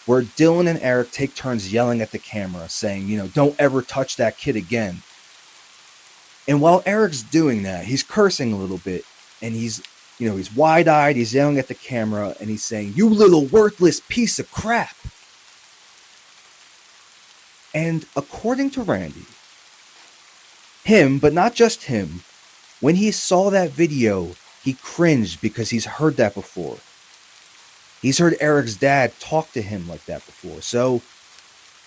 where Dylan and Eric take turns yelling at the camera, saying, don't ever touch that kid again. And while Eric's doing that, he's cursing a little bit, and he's wide-eyed, he's yelling at the camera, and he's saying, "You little worthless piece of crap." And according to Randy, him, but not just him, when he saw that video, he cringed because he's heard that before. He's heard Eric's dad talk to him like that before. So,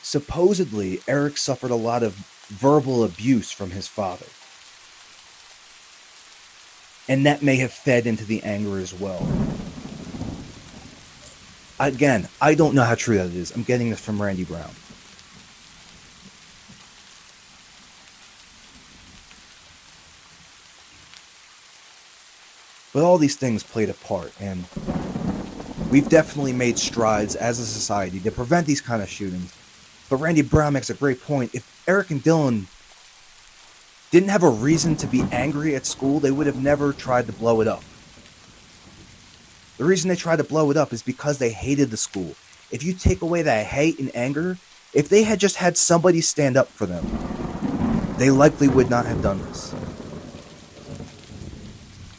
supposedly, Eric suffered a lot of verbal abuse from his father. And that may have fed into the anger as well. Again, I don't know how true that is. I'm getting this from Randy Brown. But all these things played a part, and we've definitely made strides as a society to prevent these kind of shootings. But Randy Brown makes a great point. If Eric and Dylan didn't have a reason to be angry at school, they would have never tried to blow it up. The reason they tried to blow it up is because they hated the school. If you take away that hate and anger, if they had just had somebody stand up for them, they likely would not have done this.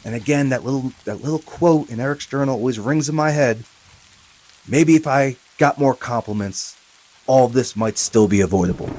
And again, that little quote in Eric's journal always rings in my head. Maybe if I got more compliments, all this might still be avoidable.